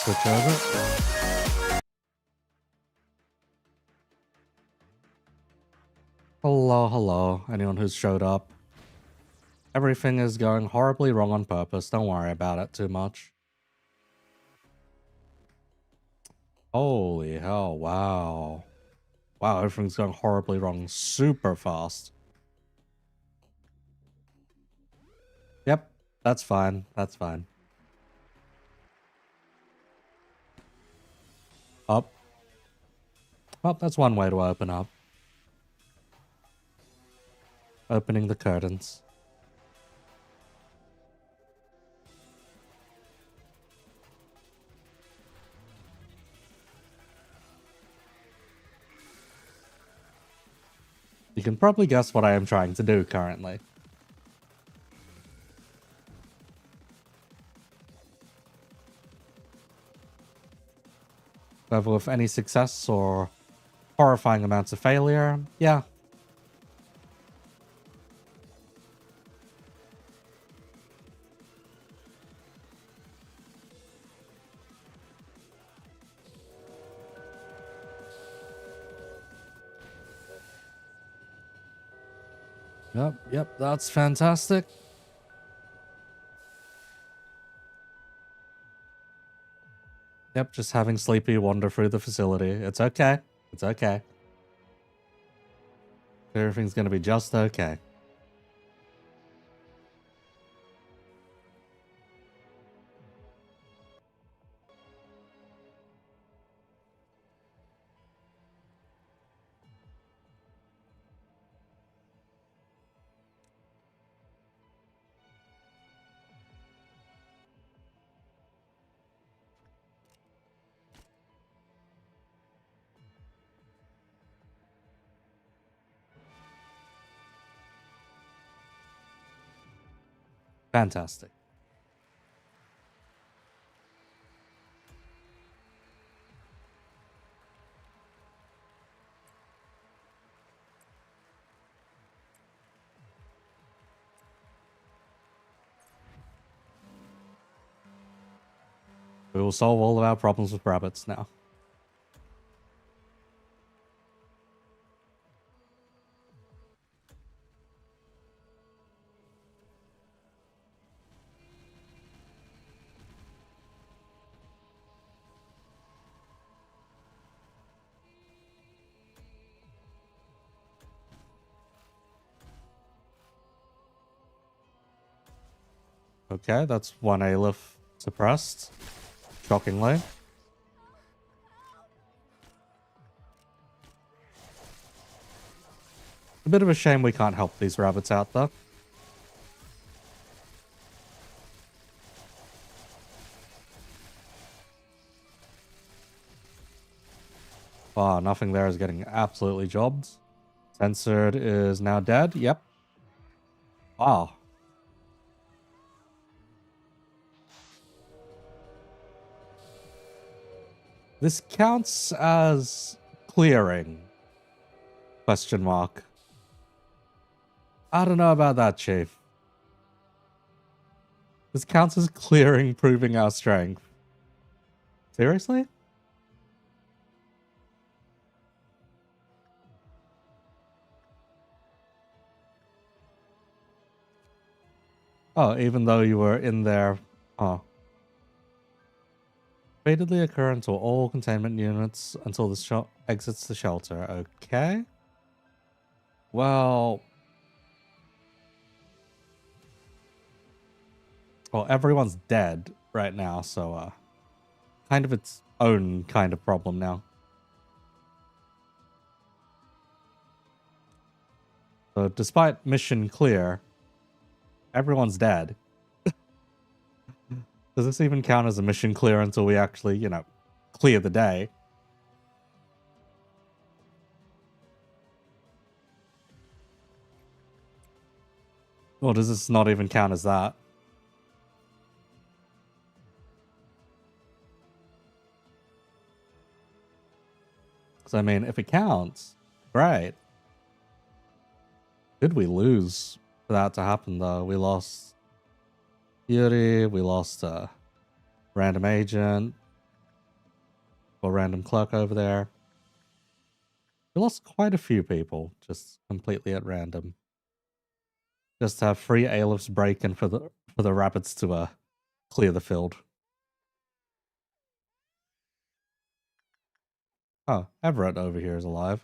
switch over. Hello, hello, anyone who's showed up. Everything is going horribly wrong on purpose. Don't worry about it too much. Holy hell, wow. Wow, everything's going horribly wrong super fast. Yep, that's fine. That's fine. Up. Well, that's one way to open up. Opening the curtains. You can probably guess what I am trying to do currently. Whether with any success or horrifying amounts of failure, yeah. Yep, that's fantastic. Yep, just having Sleepy wander through the facility. It's okay. It's okay. Everything's gonna be just okay. Fantastic. We will solve all of our problems with rabbits now. Okay, that's one Aleph suppressed. Shockingly. A bit of a shame we can't help these rabbits out, though. Wow, nothing there is getting absolutely jobbed. Censored is now dead. Yep. Wow. This counts as clearing? Question mark. I don't know about that, Chief. This counts as clearing, proving our strength. Seriously? Oh, even though you were in there. Huh. Repeatedly occur until all containment units until the exits the shelter. Okay. Well, everyone's dead right now, so kind of its own kind of problem now. So despite mission clear, everyone's dead. Does this even count as a mission clear until we actually, you know, clear the day? Or does this not even count as that? Because, I mean, if it counts, great. Did we lose for that to happen, though? We lost Yuri, we lost Random Agent. for a random clerk over there. We lost quite a few people, just completely at random. Just to have 3 Aelifs break in for the rabbits to clear the field. Oh, Everett over here is alive.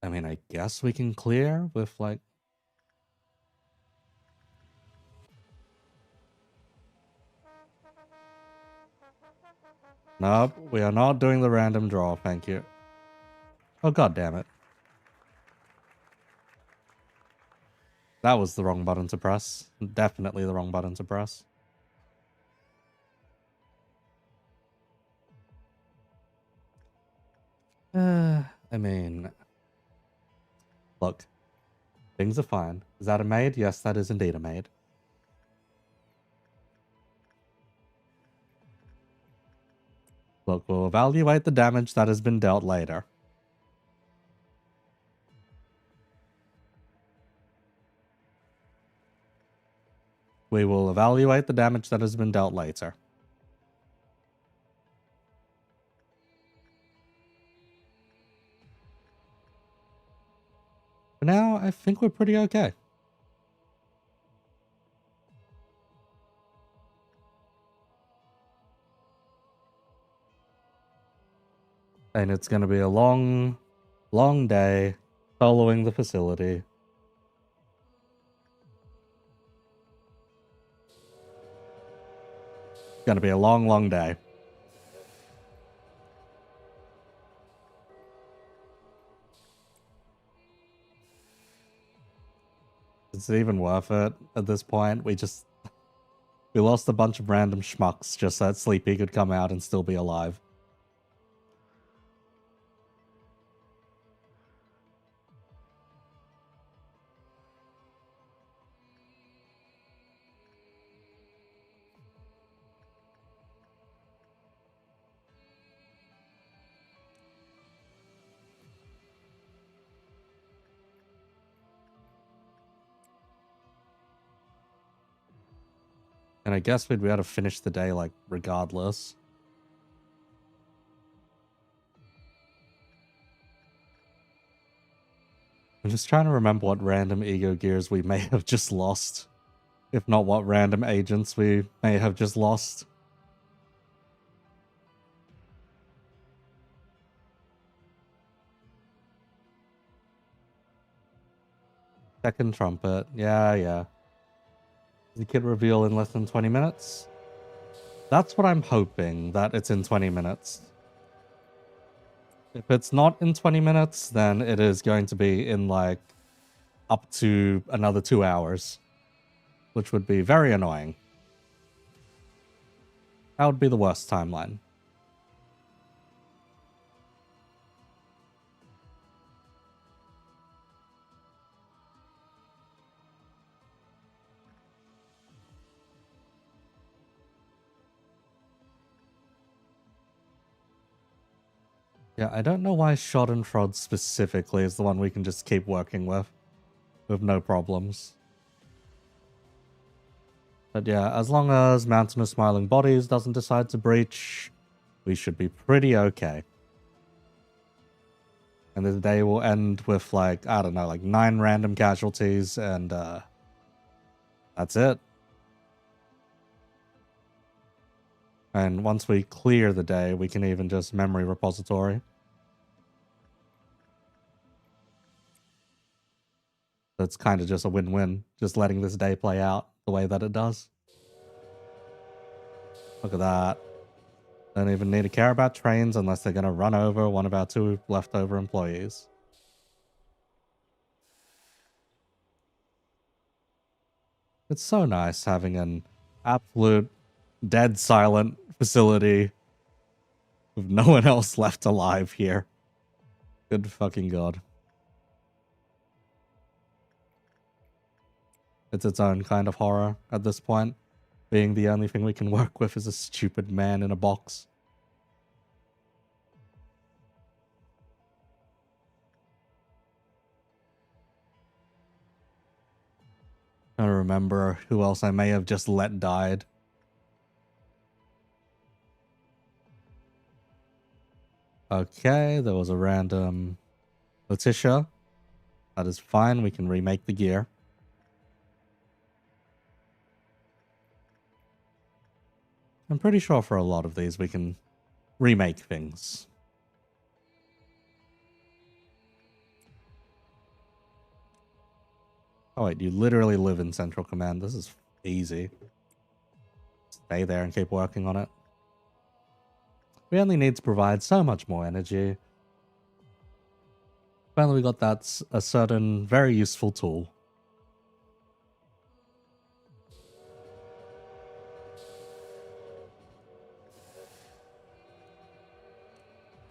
I mean, I guess we can clear with, like... Nope, we are not doing the random draw, thank you. Oh, god damn it. That was the wrong button to press. Definitely the wrong button to press. I mean... Look. Things are fine. Is that a maid? Yes, that is indeed a maid. Look, we'll evaluate the damage that has been dealt later. We will evaluate the damage that has been dealt later. For now, I think we're pretty okay. And it's going to be a long, long day following the facility. It's going to be a long, long day. Is it even worth it at this point? We lost a bunch of random schmucks just so that Sleepy could come out and still be alive. And I guess we'd be able to finish the day, like, regardless. I'm just trying to remember what random ego gears we may have just lost. If not, what random agents we may have just lost. Second trumpet. Yeah. The kid reveal in less than 20 minutes? That's what I'm hoping, that it's in 20 minutes. If it's not in 20 minutes, then it is going to be in, like, up to another 2 hours. Which would be very annoying. That would be the worst timeline. Yeah, I don't know why Schadenfreude specifically is the one we can just keep working with no problems. But yeah, as long as Mountain of Smiling Bodies doesn't decide to breach, we should be pretty okay. And the day will end with, like, I don't know, like 9 random casualties, and that's it. And once we clear the day, we can even just memory repository. That's kind of just a win-win, just letting this day play out the way that it does. Look at that. Don't even need to care about trains unless they're going to run over one of our 2 leftover employees. It's so nice having an absolute dead silent facility with no one else left alive here. Good fucking god. It's its own kind of horror at this point, being the only thing we can work with is a stupid man in a box. I don't remember who else I may have just let died. Okay, there was a random Letitia. That is fine. We can remake the gear. I'm pretty sure for a lot of these we can remake things. Oh wait, you literally live in Central Command. This is easy. Stay there and keep working on it. We only need to provide so much more energy. Finally, we got that a certain very useful tool.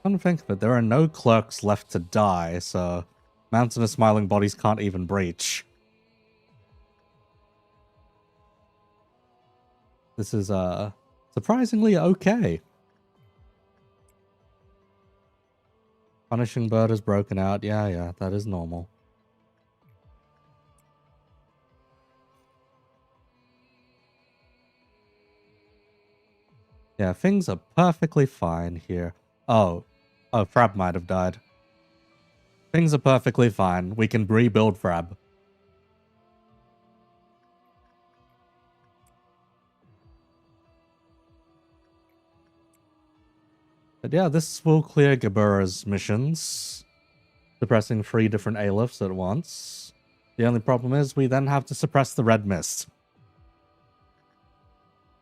Come to think of it, there are no clerks left to die, so Mountain of Smiling Bodies can't even breach. This is surprisingly okay. Punishing Bird has broken out. Yeah, that is normal. Yeah, things are perfectly fine here. Oh, Frab might have died. Things are perfectly fine. We can rebuild Frab. But yeah, this will clear Gabura's missions, suppressing 3 different Aleph at once. The only problem is we then have to suppress the Red Mist.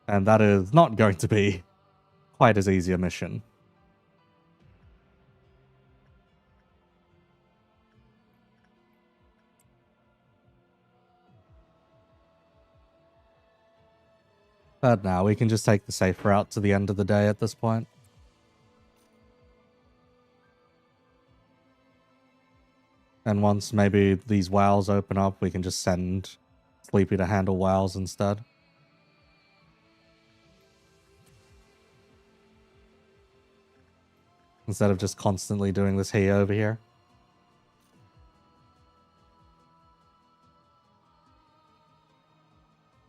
And that is not going to be quite as easy a mission. But now we can just take the safe route to the end of the day at this point. And once maybe these wows open up, we can just send Sleepy to handle wows instead. Instead of just constantly doing this here over here.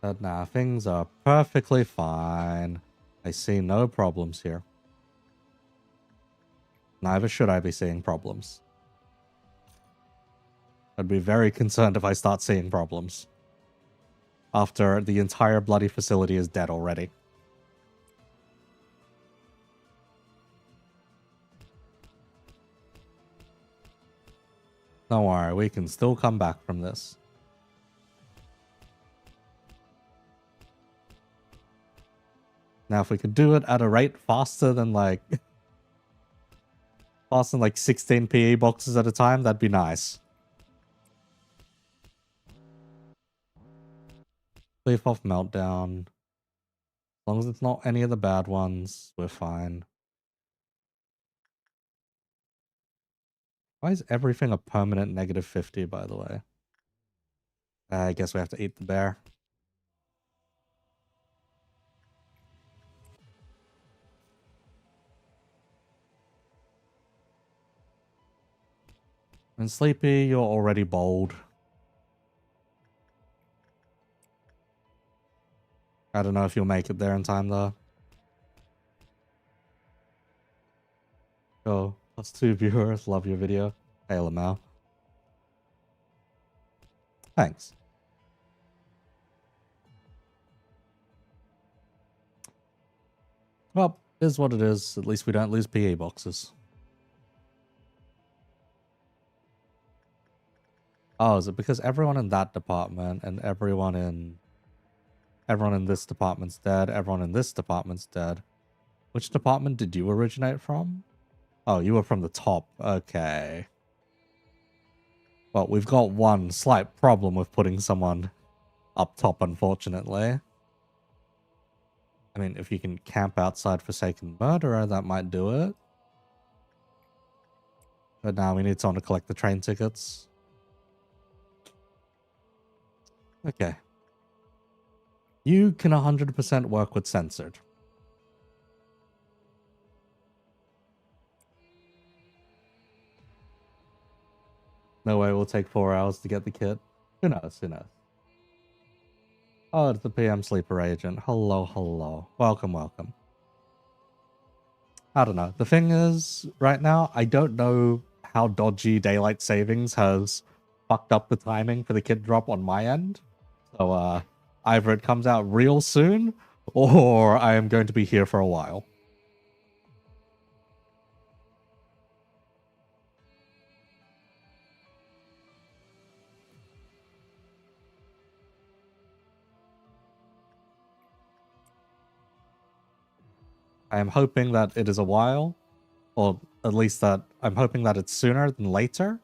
But nah, things are perfectly fine. I see no problems here. Neither should I be seeing problems. I'd be very concerned if I start seeing problems. After the entire bloody facility is dead already. Don't worry, we can still come back from this. Now, if we could do it at a rate faster than like 16 PE boxes at a time, that'd be nice. Leaf off Meltdown. As long as it's not any of the bad ones, we're fine. Why is everything a permanent -50, by the way? I guess we have to eat the bear. And Sleepy, you're already bold. I don't know if you'll make it there in time, though. Oh, +2 viewers. Love your video. Hey, Lamau. Thanks. Well, it is what it is. At least we don't lose PA boxes. Oh, is it because everyone in that department and everyone in this department's dead, everyone in this department's dead? Which department did you originate from? Oh, you were from the top. Okay. Well, we've got one slight problem with putting someone up top, unfortunately. I mean, if you can camp outside Forsaken Murderer, that might do it. But now we need someone to collect the train tickets. Okay. You can 100% work with Censored. No way will take 4 hours to get the kit. Who knows? Who knows? Oh, it's the PM Sleeper Agent. Hello, hello. Welcome, welcome. I don't know. The thing is, right now, I don't know how dodgy daylight savings has fucked up the timing for the kit drop on my end. So, either it comes out real soon, or I am going to be here for a while. I am hoping that it is a while, or at least that I'm hoping that it's sooner than later,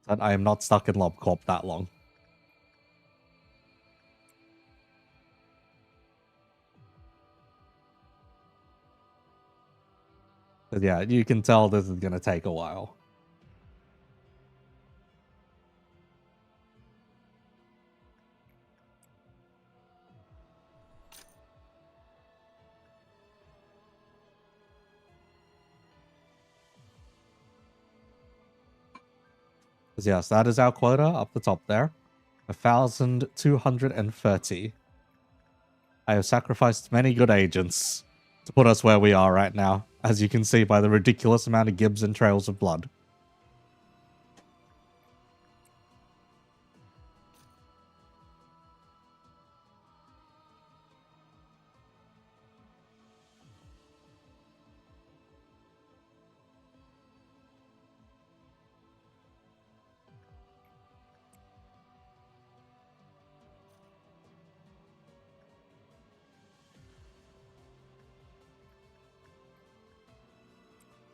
that I am not stuck in Lobcorp that long. But yeah, you can tell this is going to take a while. Yes, that is our quota up the top there. 1,230. I have sacrificed many good agents to put us where we are right now, as you can see by the ridiculous amount of gibs and trails of blood.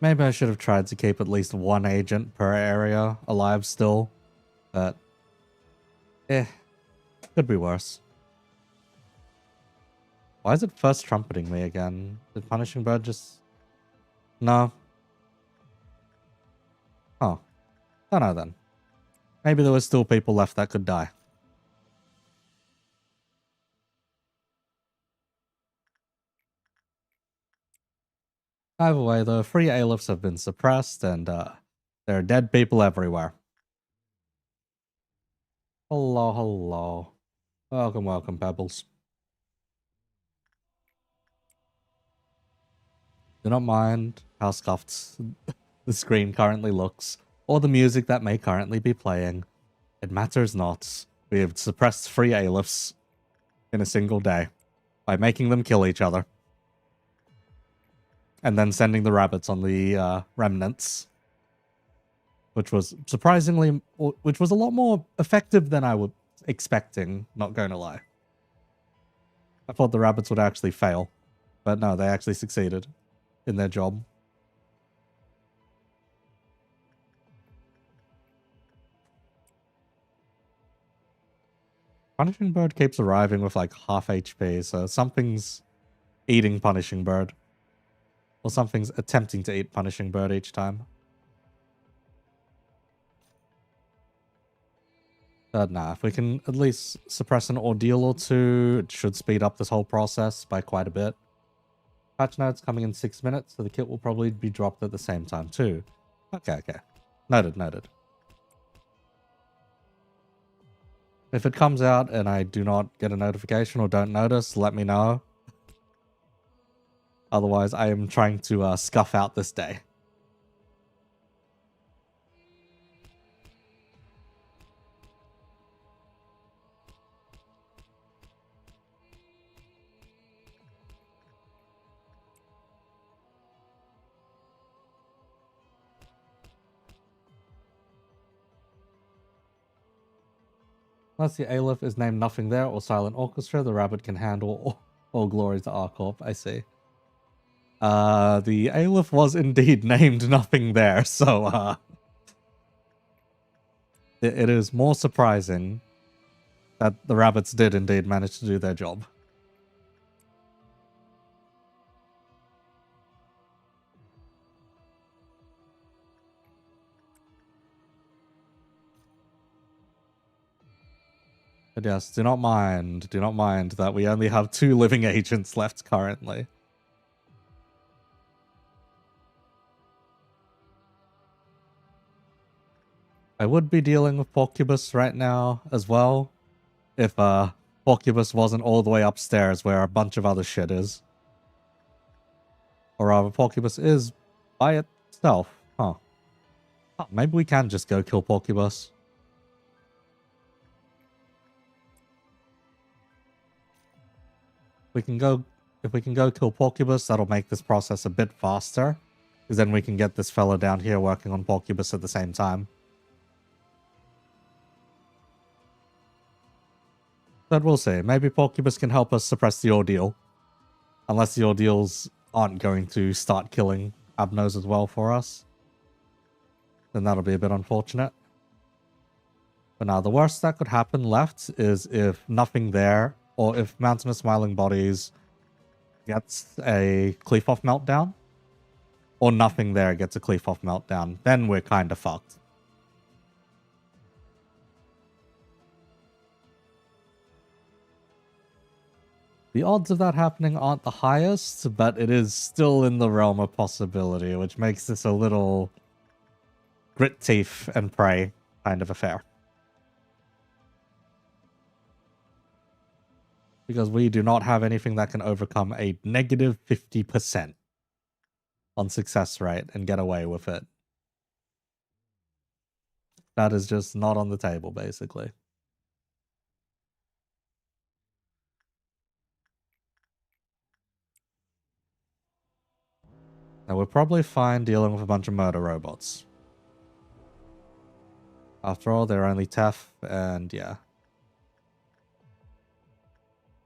Maybe I should have tried to keep at least one agent per area alive still, but could be worse. Why is it first trumpeting me again? Did Punishing Bird just... No. Oh. Don't know then. Maybe there were still people left that could die. Either way, the free Aleph have been suppressed, and there are dead people everywhere. Hello, hello. Welcome, welcome, Pebbles. Do not mind how scuffed the screen currently looks, or the music that may currently be playing. It matters not. We have suppressed 3 Alephs in a single day by making them kill each other. And then sending the rabbits on the remnants. Which was surprisingly... Which was a lot more effective than I was expecting, not going to lie. I thought the rabbits would actually fail. But no, they actually succeeded in their job. Punishing Bird keeps arriving with like half HP, so something's eating Punishing Bird. Or something's attempting to eat Punishing Bird each time. Nah, if we can at least suppress an Ordeal or two, it should speed up this whole process by quite a bit. Patch notes coming in 6 minutes, so the kit will probably be dropped at the same time too. Okay. Noted, noted. If it comes out and I do not get a notification or don't notice, let me know. Otherwise, I am trying to scuff out this day. Unless the Aleph is named Nothing There or Silent Orchestra, the rabbit can handle all glory to Lobcorp. I see. The Aleph was indeed named Nothing There, so it is more surprising that the rabbits did indeed manage to do their job. But yes, do not mind that we only have 2 living agents left currently. I would be dealing with Porcubus right now as well, if Porcubus wasn't all the way upstairs where a bunch of other shit is. Or rather, Porcubus is by itself. Huh. Oh, maybe we can just go kill Porcubus. If we can go kill Porcubus, that'll make this process a bit faster. Because then we can get this fella down here working on Porcubus at the same time. But we'll see. Maybe Porcubus can help us suppress the Ordeal. Unless the Ordeals aren't going to start killing Abnos as well for us. Then that'll be a bit unfortunate. But now, the worst that could happen left is if nothing there, or if Mountain of Smiling Bodies gets a Cleaf-Off Meltdown, or nothing there gets a Cleaf-Off Meltdown, then we're kind of fucked. The odds of that happening aren't the highest, but it is still in the realm of possibility, which makes this a little grit teeth and pray kind of affair. Because we do not have anything that can overcome a negative 50% on success rate and get away with it. That is just not on the table, basically. Now, we're probably fine dealing with a bunch of murder robots. After all, they're only TEF, and yeah.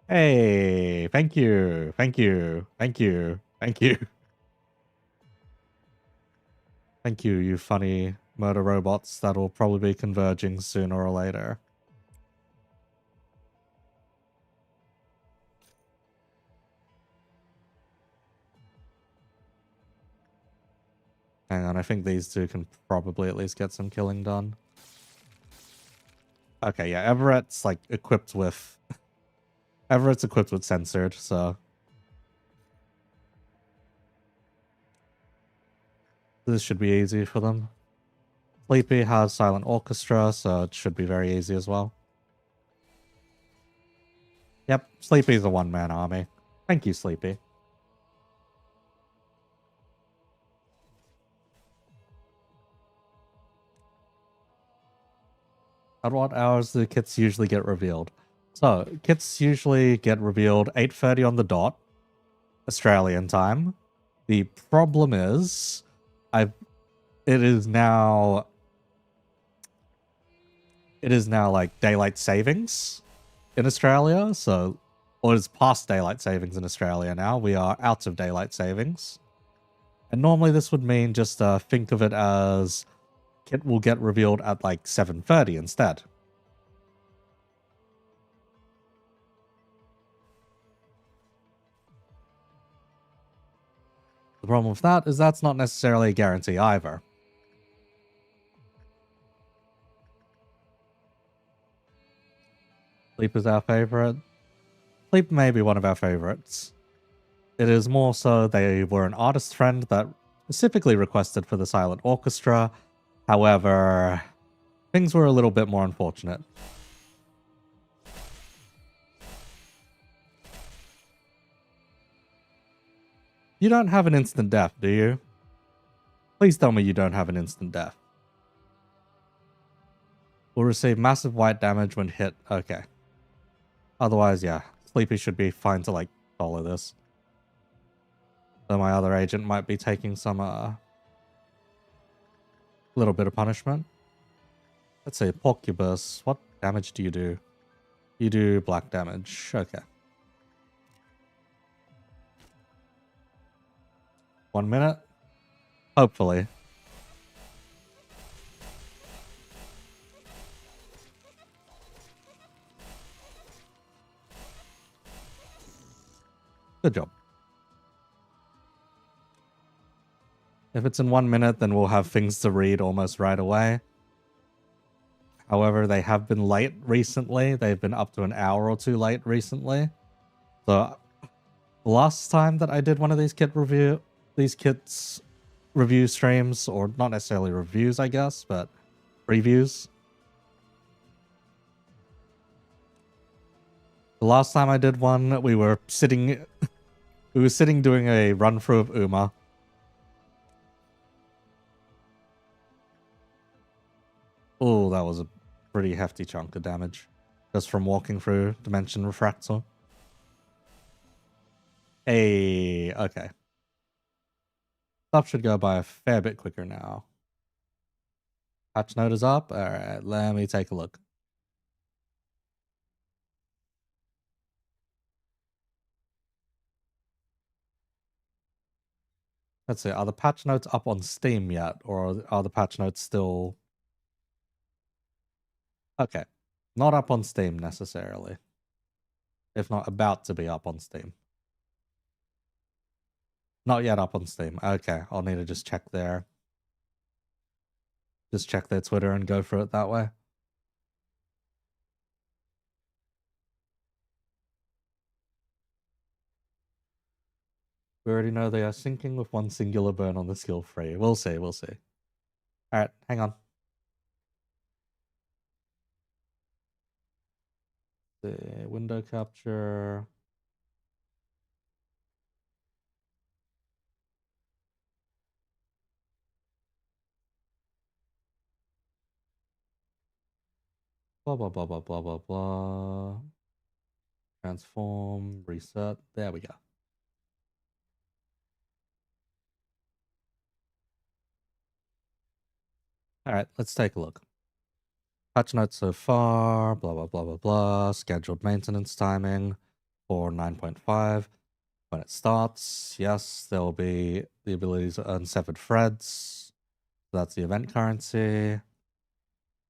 Hey, thank you, thank you, thank you, thank you. Thank you, you funny murder robots that'll probably be converging sooner or later. Hang on, I think these two can probably at least get some killing done. Okay, yeah, Everett's like equipped with... Everett's equipped with censored, so... This should be easy for them. Sleepy has Silent Orchestra, so it should be very easy as well. Yep, Sleepy's a one-man army. Thank you, Sleepy. At what hours do kits usually get revealed? So, kits usually get revealed 8:30 on the dot, Australian time. The problem is, it is now like daylight savings in Australia, so, or it's past daylight savings in Australia now. We are out of daylight savings. And normally this would mean just think of it as kit will get revealed at like 7:30 instead. The problem with that is that's not necessarily a guarantee either. Sleep is our favorite. Sleep may be one of our favorites. It is more so they were an artist friend that specifically requested for the Silent Orchestra. However, things were a little bit more unfortunate. You don't have an instant death, do you? Please tell me you don't have an instant death. Will receive massive white damage when hit. Okay. Otherwise, yeah. Sleepy should be fine to, like, follow this. So my other agent might be taking some, little bit of punishment. Let's say Porcubus. What damage do you do? You do black damage. Okay. 1 minute? Hopefully. Good job. If it's in 1 minute, then we'll have things to read almost right away. However, they have been late recently. They've been up to an hour or two late recently. So, last time that I did one of these kits review streams, or not necessarily reviews, I guess, but previews. The last time I did one, we were sitting We were sitting doing a run through of Uma. Oh, that was a pretty hefty chunk of damage. Just from walking through Dimension Refractor. Hey, okay. Stuff should go by a fair bit quicker now. Patch note is up. Alright, let me take a look. Let's see, are the patch notes up on Steam yet? Or are the patch notes still... Okay. Not up on Steam necessarily. If not about to be up on Steam. Not yet up on Steam. Okay, I'll need to just check their... Just check their Twitter and go through it that way. We already know they are sinking with one singular burn on the skill free. We'll see, we'll see. Alright, hang on. The window capture. Blah, blah, blah, blah, blah, blah, blah. Transform, reset. There we go. Alright, let's take a look. Patch notes so far, blah, blah, blah, blah, blah. Scheduled maintenance timing for 9.5. When it starts, yes, there will be the ability to earn severed threads. So that's the event currency.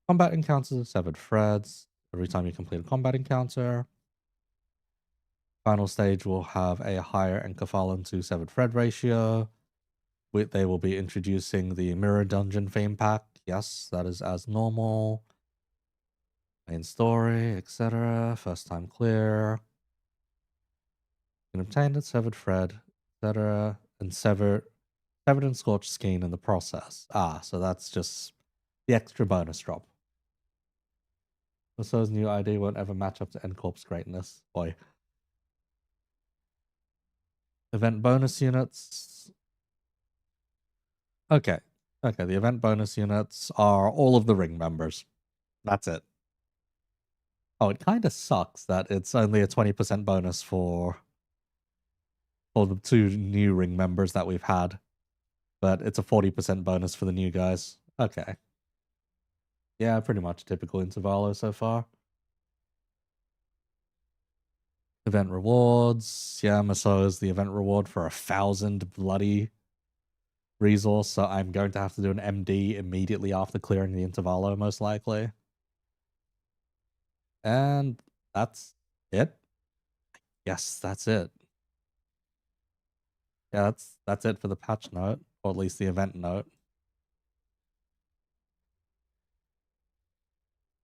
Combat encounters of severed threads. Every time you complete a combat encounter. Final stage will have a higher encephalon to severed thread ratio. They will be introducing the Mirror Dungeon theme pack. Yes, that is as normal. Main story, etc. First time clear. You can obtain a severed thread, etc. And severed and scorched skin in the process. Ah, so that's just the extra bonus drop. Maso's new ID won't ever match up to Ncorp's greatness. Boy. Event bonus units. Okay. Okay, the event bonus units are all of the ring members. That's it. Oh, it kind of sucks that it's only a 20% bonus for the 2 new ring members that we've had. But it's a 40% bonus for the new guys. Okay. Yeah, pretty much typical Intervalo so far. Event rewards. Yeah, Maso is the event reward for 1,000 bloody resource, so I'm going to have to do an MD immediately after clearing the Intervalo, most likely. And that's it. Yes, that's it. Yeah, that's it for the patch note, or at least the event note.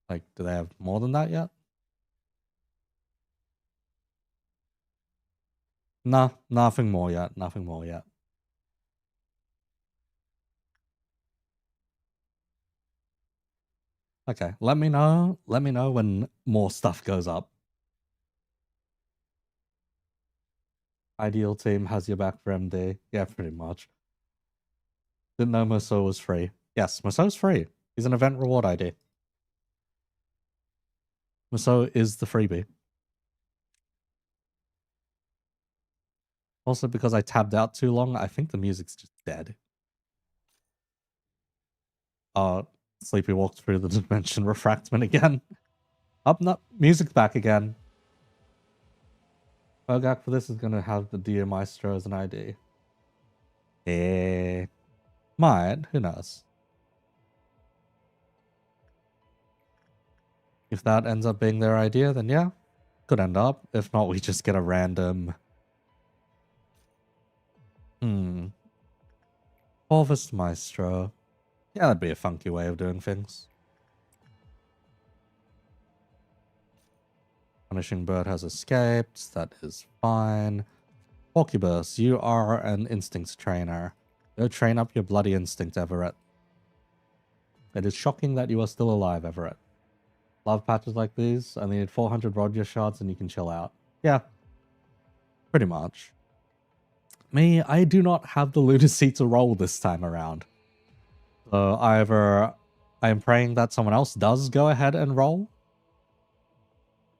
Like, do they have more than that yet? Nah, nothing more yet. Nothing more yet. Okay, let me know when more stuff goes up. Ideal team has your back for MD. Yeah, pretty much. Didn't know Maso was free. Yes, Maso's free. He's an event reward ID. Maso is the freebie. Also, because I tabbed out too long, I think the music's just dead. Sleepy walked through the dimension refractment again. Up, no, music's back again. Bogak for this is gonna have the Dio Maestro as an ID. Might, who knows? If that ends up being their idea, then yeah, could end up. If not, we just get a random... Fauvists Maestro. Yeah, that'd be a funky way of doing things. Punishing Bird has escaped. That is fine. Porcubus, you are an instinct trainer. Go train up your bloody instinct, Everett. It is shocking that you are still alive, Everett. Love patches like these. Only need 400 Roger shards and you can chill out. Yeah. Pretty much. Me, I do not have the lunacy to roll this time around. So either I'm praying that someone else does go ahead and roll,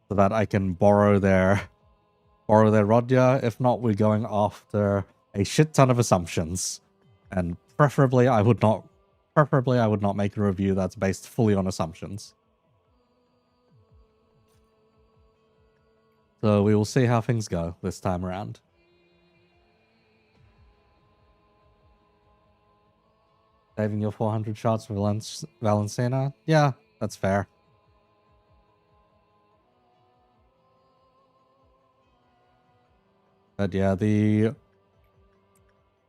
so that I can borrow their Rodya. If not, we're going after a shit ton of assumptions. And preferably I would not make a review that's based fully on assumptions. So we will see how things go this time around. Saving your 400 shots for Valencina? Yeah, that's fair. But yeah,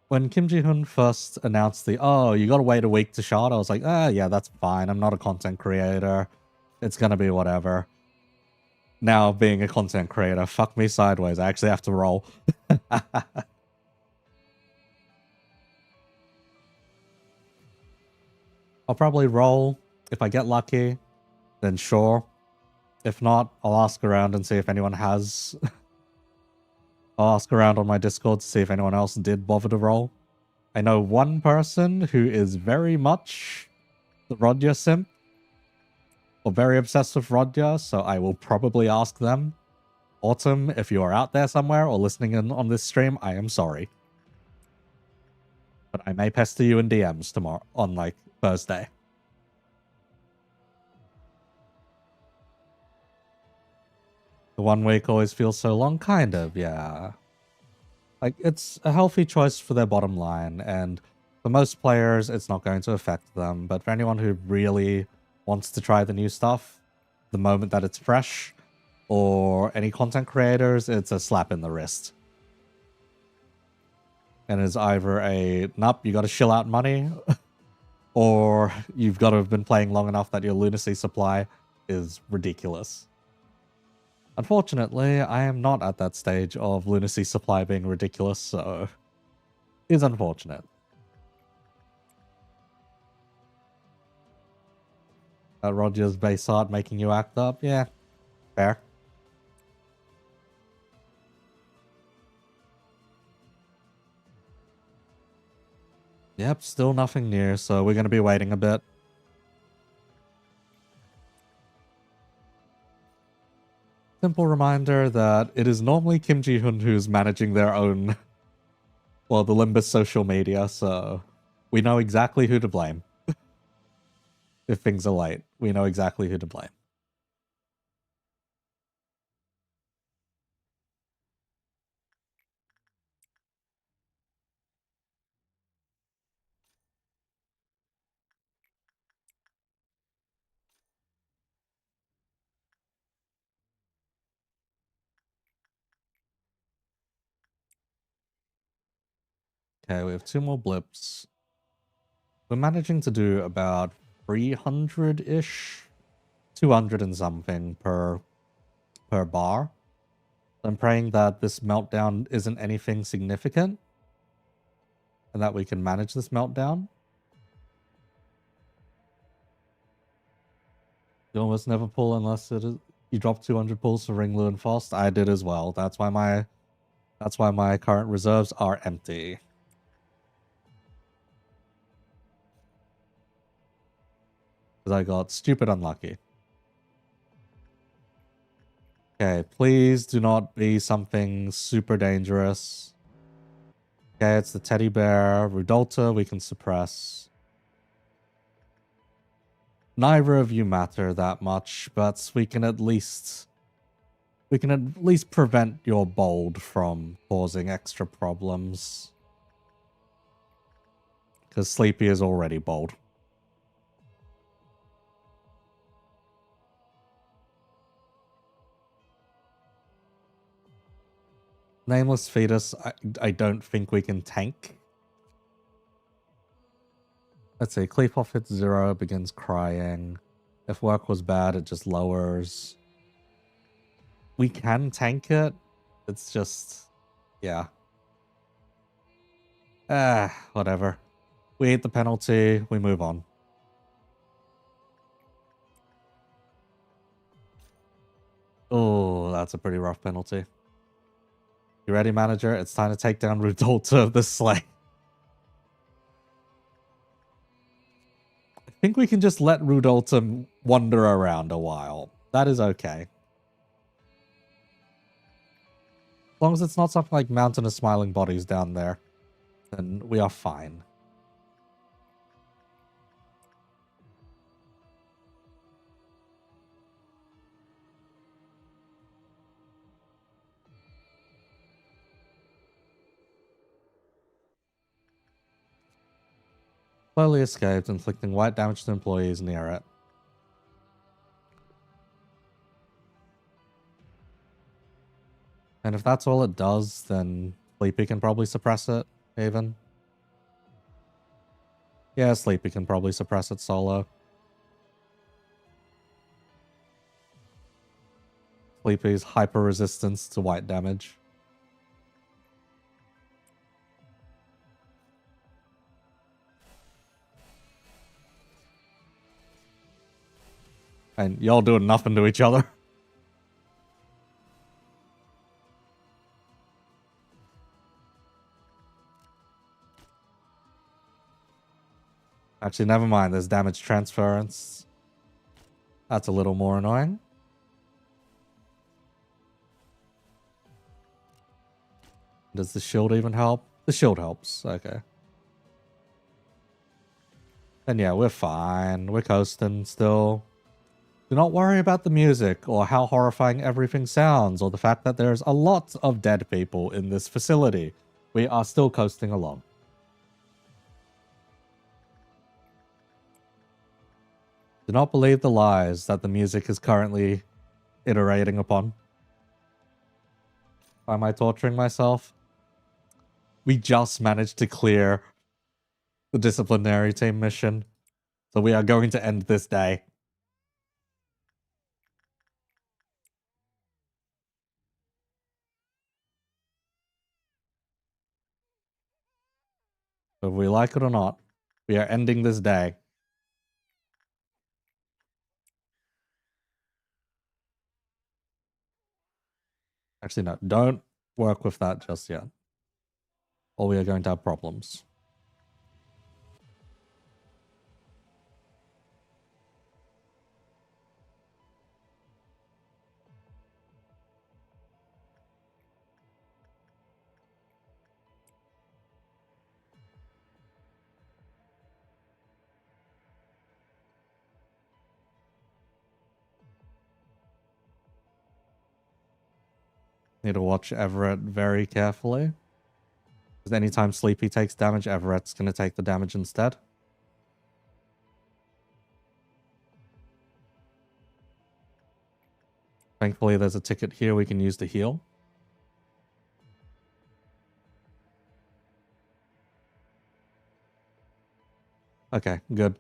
when Kim Ji-hoon first announced oh, you gotta wait a week to shot, I was like, yeah, that's fine. I'm not a content creator. It's gonna be whatever. Now, being a content creator, fuck me sideways. I actually have to roll. I'll probably roll. If I get lucky, then sure. If not, I'll ask around and see if anyone has... I'll ask around on my Discord to see if anyone else did bother to roll. I know one person who is very much the Rodya simp, or very obsessed with Rodya, so I will probably ask them. Autumn, if you are out there somewhere or listening in on this stream, I am sorry. But I may pester you in DMs tomorrow, on like Thursday. The 1 week always feels so long, kind of, yeah. Like, it's a healthy choice for their bottom line, and for most players, it's not going to affect them. But for anyone who really wants to try the new stuff, the moment that it's fresh, or any content creators, it's a slap in the wrist. And it's either a, nope, you gotta shill out money, or you've got to have been playing long enough that your lunacy supply is ridiculous. Unfortunately, I am not at that stage of lunacy supply being ridiculous, so it's unfortunate. Roger's base art making you act up? Yeah, fair. Yep, still nothing new, so we're going to be waiting a bit. Simple reminder that it is normally Kim Ji-hoon who's managing their own, well, the Limbus social media, so we know exactly who to blame. If things are late, we know exactly who to blame. Okay, we have 2 more blips. We're managing to do about 300-ish, 200 and something per bar. I'm praying that this meltdown isn't anything significant, and that we can manage this meltdown. You almost never pull unless it is, you drop 200 pulls for Ringlu and Frost. I did as well. That's why my current reserves are empty. Because I got stupid unlucky. Okay, please do not be something super dangerous. Okay, it's the teddy bear. Rudolta, we can suppress. Neither of you matter that much, but we can at least prevent your bold from causing extra problems. Because Sleepy is already bold. Nameless Fetus, I don't think we can tank. Let's see, Cleapoff hits 0, begins crying. If work was bad, it just lowers. We can tank it. It's just, yeah. Whatever. We eat the penalty, we move on. Oh, that's a pretty rough penalty. You ready, manager? It's time to take down Rudolta of the Sleigh. I think we can just let Rudolta wander around a while. That is okay. As long as it's not something like Mountain of Smiling Bodies down there, then we are fine. Slowly escaped, inflicting white damage to employees near it. And if that's all it does, then Sleepy can probably suppress it, even. Yeah, Sleepy can probably suppress it solo. Sleepy's hyper resistance to white damage. And y'all doing nothing to each other. Actually, never mind. There's damage transference. That's a little more annoying. Does the shield even help? The shield helps. Okay. And yeah, we're fine. We're coasting still. Do not worry about the music or how horrifying everything sounds or the fact that there's a lot of dead people in this facility. We are still coasting along. Do not believe the lies that the music is currently iterating upon. Why am I torturing myself? We just managed to clear the disciplinary team mission. So we are going to end this day. Whether we like it or not, we are ending this day. Actually, no, don't work with that just yet. Or we are going to have problems. Need to watch Everett very carefully. Because anytime Sleepy takes damage, Everett's going to take the damage instead. Thankfully, there's a ticket here we can use to heal. Okay, good.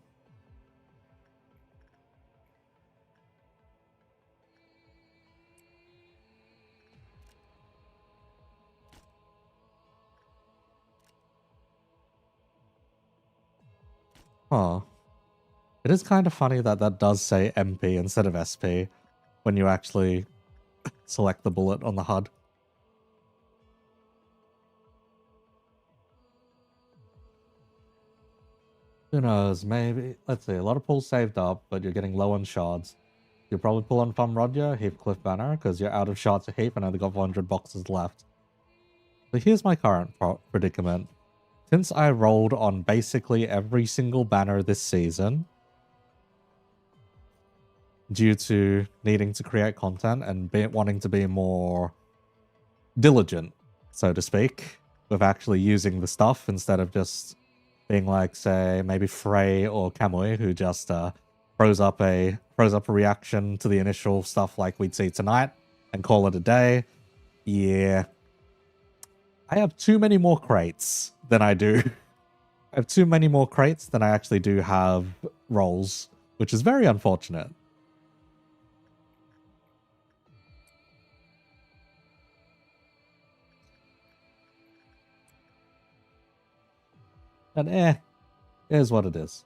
Oh. It is kind of funny that that does say MP instead of SP when you actually select the bullet on the HUD. Who knows, maybe. Let's see, a lot of pulls saved up, but you're getting low on shards. You'll probably pull on Thumb Rodya, Heathcliff Banner, because you're out of shards to heap and only got 400 boxes left. So here's my current predicament. Since I rolled on basically every single banner this season, due to needing to create content and wanting to be more diligent, so to speak, with actually using the stuff instead of just being like, say, maybe Frey or Kamui, who just throws up a reaction to the initial stuff like we'd see tonight and call it a day. Yeah. I have too many more crates than I do. I have too many more crates than I actually do have rolls, which is very unfortunate. And it is what it is.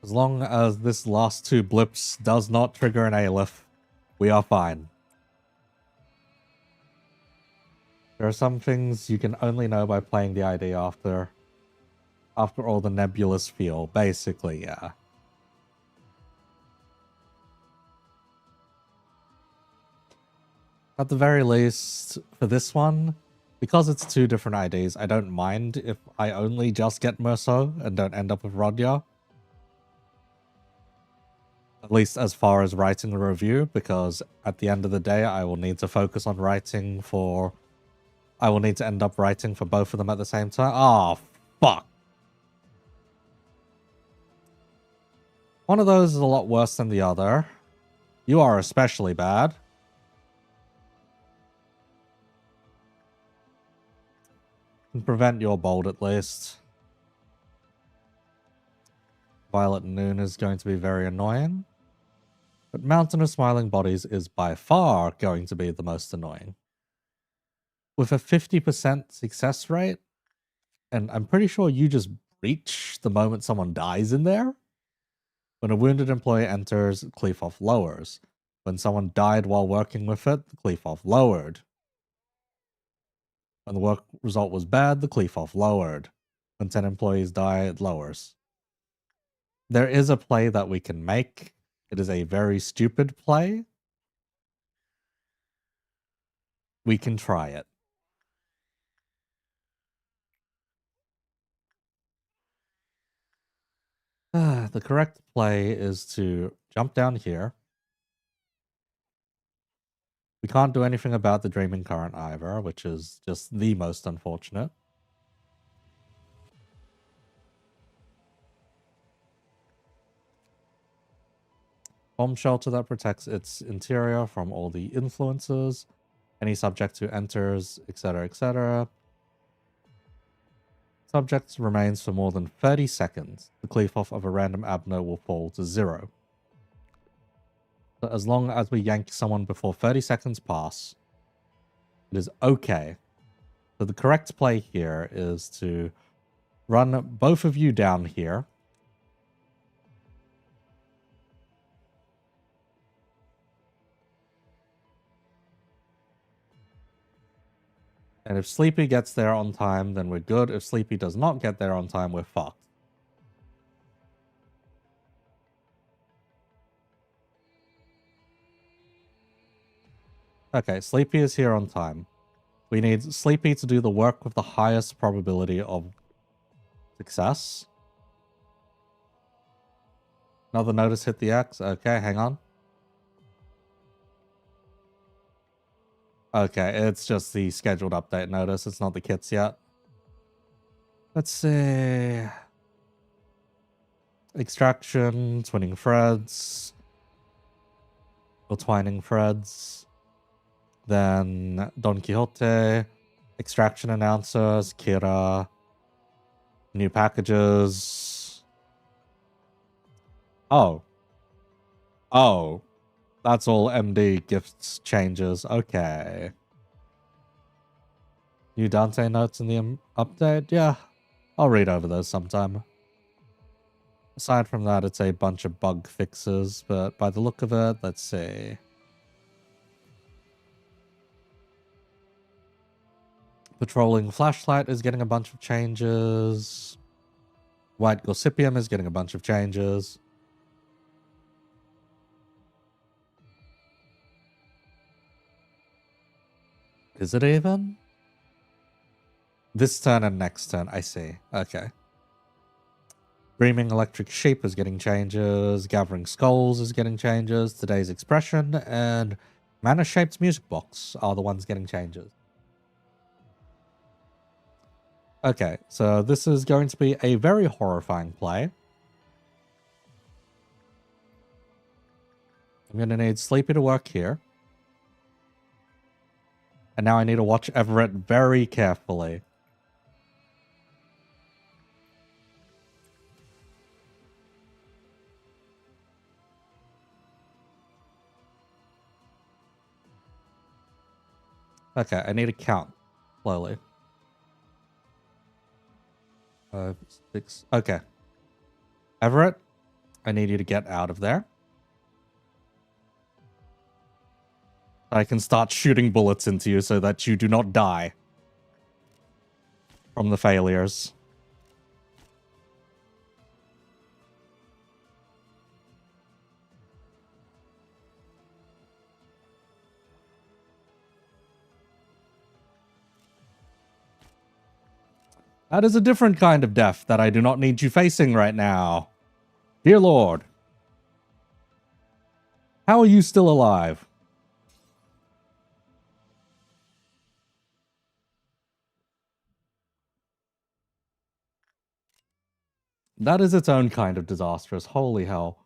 As long as this last 2 blips does not trigger an Aleph, we are fine. There are some things you can only know by playing the ID after all the nebulous feel. Basically, yeah. At the very least, for this one, because it's 2 different IDs, I don't mind if I only just get Merceau and don't end up with Rodya. At least as far as writing the review, because at the end of the day, I will need to focus on writing for... I will need to end up writing for both of them at the same time. Oh, fuck. One of those is a lot worse than the other. You are especially bad. Can prevent your bold at least. Violet Noon is going to be very annoying. But Mountain of Smiling Bodies is by far going to be the most annoying. With a 50% success rate, and I'm pretty sure you just breach the moment someone dies in there. When a wounded employee enters, Cleaf-off lowers. When someone died while working with it, the Cleaf-off lowered. When the work result was bad, the Cleaf-off lowered. When 10 employees die, it lowers. There is a play that we can make. It is a very stupid play. We can try it. The correct play is to jump down here. We can't do anything about the Dreaming Current either, which is just the most unfortunate. Bomb shelter that protects its interior from all the influences. Any subject who enters, etc., etc. Subject remains for more than 30 seconds. The cleave-off of a random abner will fall to 0. So as long as we yank someone before 30 seconds pass, it is okay. So the correct play here is to run both of you down here. And if Sleepy gets there on time, then we're good. If Sleepy does not get there on time, we're fucked. Okay, Sleepy is here on time. We need Sleepy to do the work with the highest probability of success. Another notice hit the X. Okay, hang on. Okay, it's just the scheduled update notice. It's not the kits yet. Let's see. Extraction, twinning threads, or twining threads. Then Don Quixote, extraction announcers, Kira, new packages. Oh. Oh. That's all MD gifts changes. Okay. New Dante notes in the update? Yeah. I'll read over those sometime. Aside from that, it's a bunch of bug fixes, but by the look of it, let's see. Patrolling Flashlight is getting a bunch of changes. White Gossypium is getting a bunch of changes. Is it even? This turn and next turn, I see. Okay. Dreaming Electric Sheep is getting changes. Gathering Skulls is getting changes. Today's Expression and Mana-Shaped Music Box are the ones getting changes. Okay, so this is going to be a very horrifying play. I'm going to need Sleepy to work here. And now I need to watch Everett very carefully. Okay, I need to count slowly. 5, 6. Okay. Everett, I need you to get out of there. I can start shooting bullets into you so that you do not die from the failures. That is a different kind of death that I do not need you facing right now. Dear Lord. How are you still alive? That is its own kind of disastrous. Holy hell.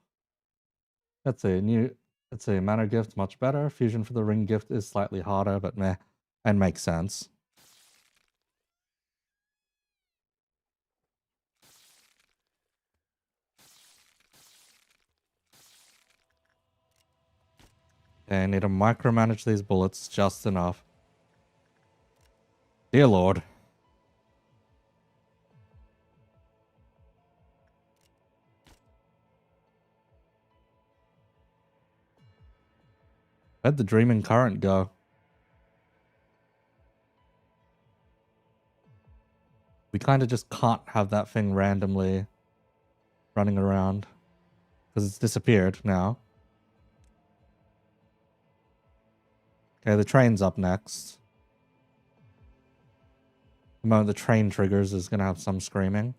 Let's see, mana gift much better. Fusion for the ring gift is slightly harder, but meh. And makes sense. Okay, I need to micromanage these bullets just enough. Dear Lord. Where'd the Dreaming Current go? We kind of just can't have that thing randomly running around. Because it's disappeared now. Okay, the train's up next. The moment the train triggers is going to have some screaming.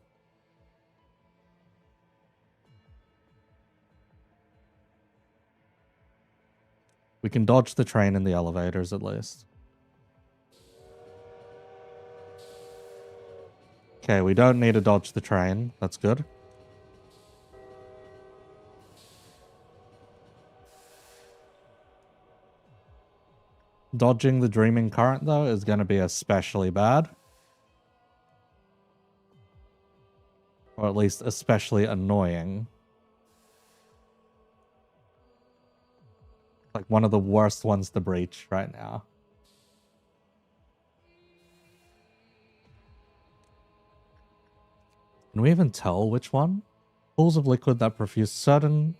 We can dodge the train in the elevators at least. Okay, we don't need to dodge the train. That's good. Dodging the Dreaming Current, though, is going to be especially bad. Or at least especially annoying. Like one of the worst ones to breach right now. Can we even tell which one? Pools of liquid that profuse certain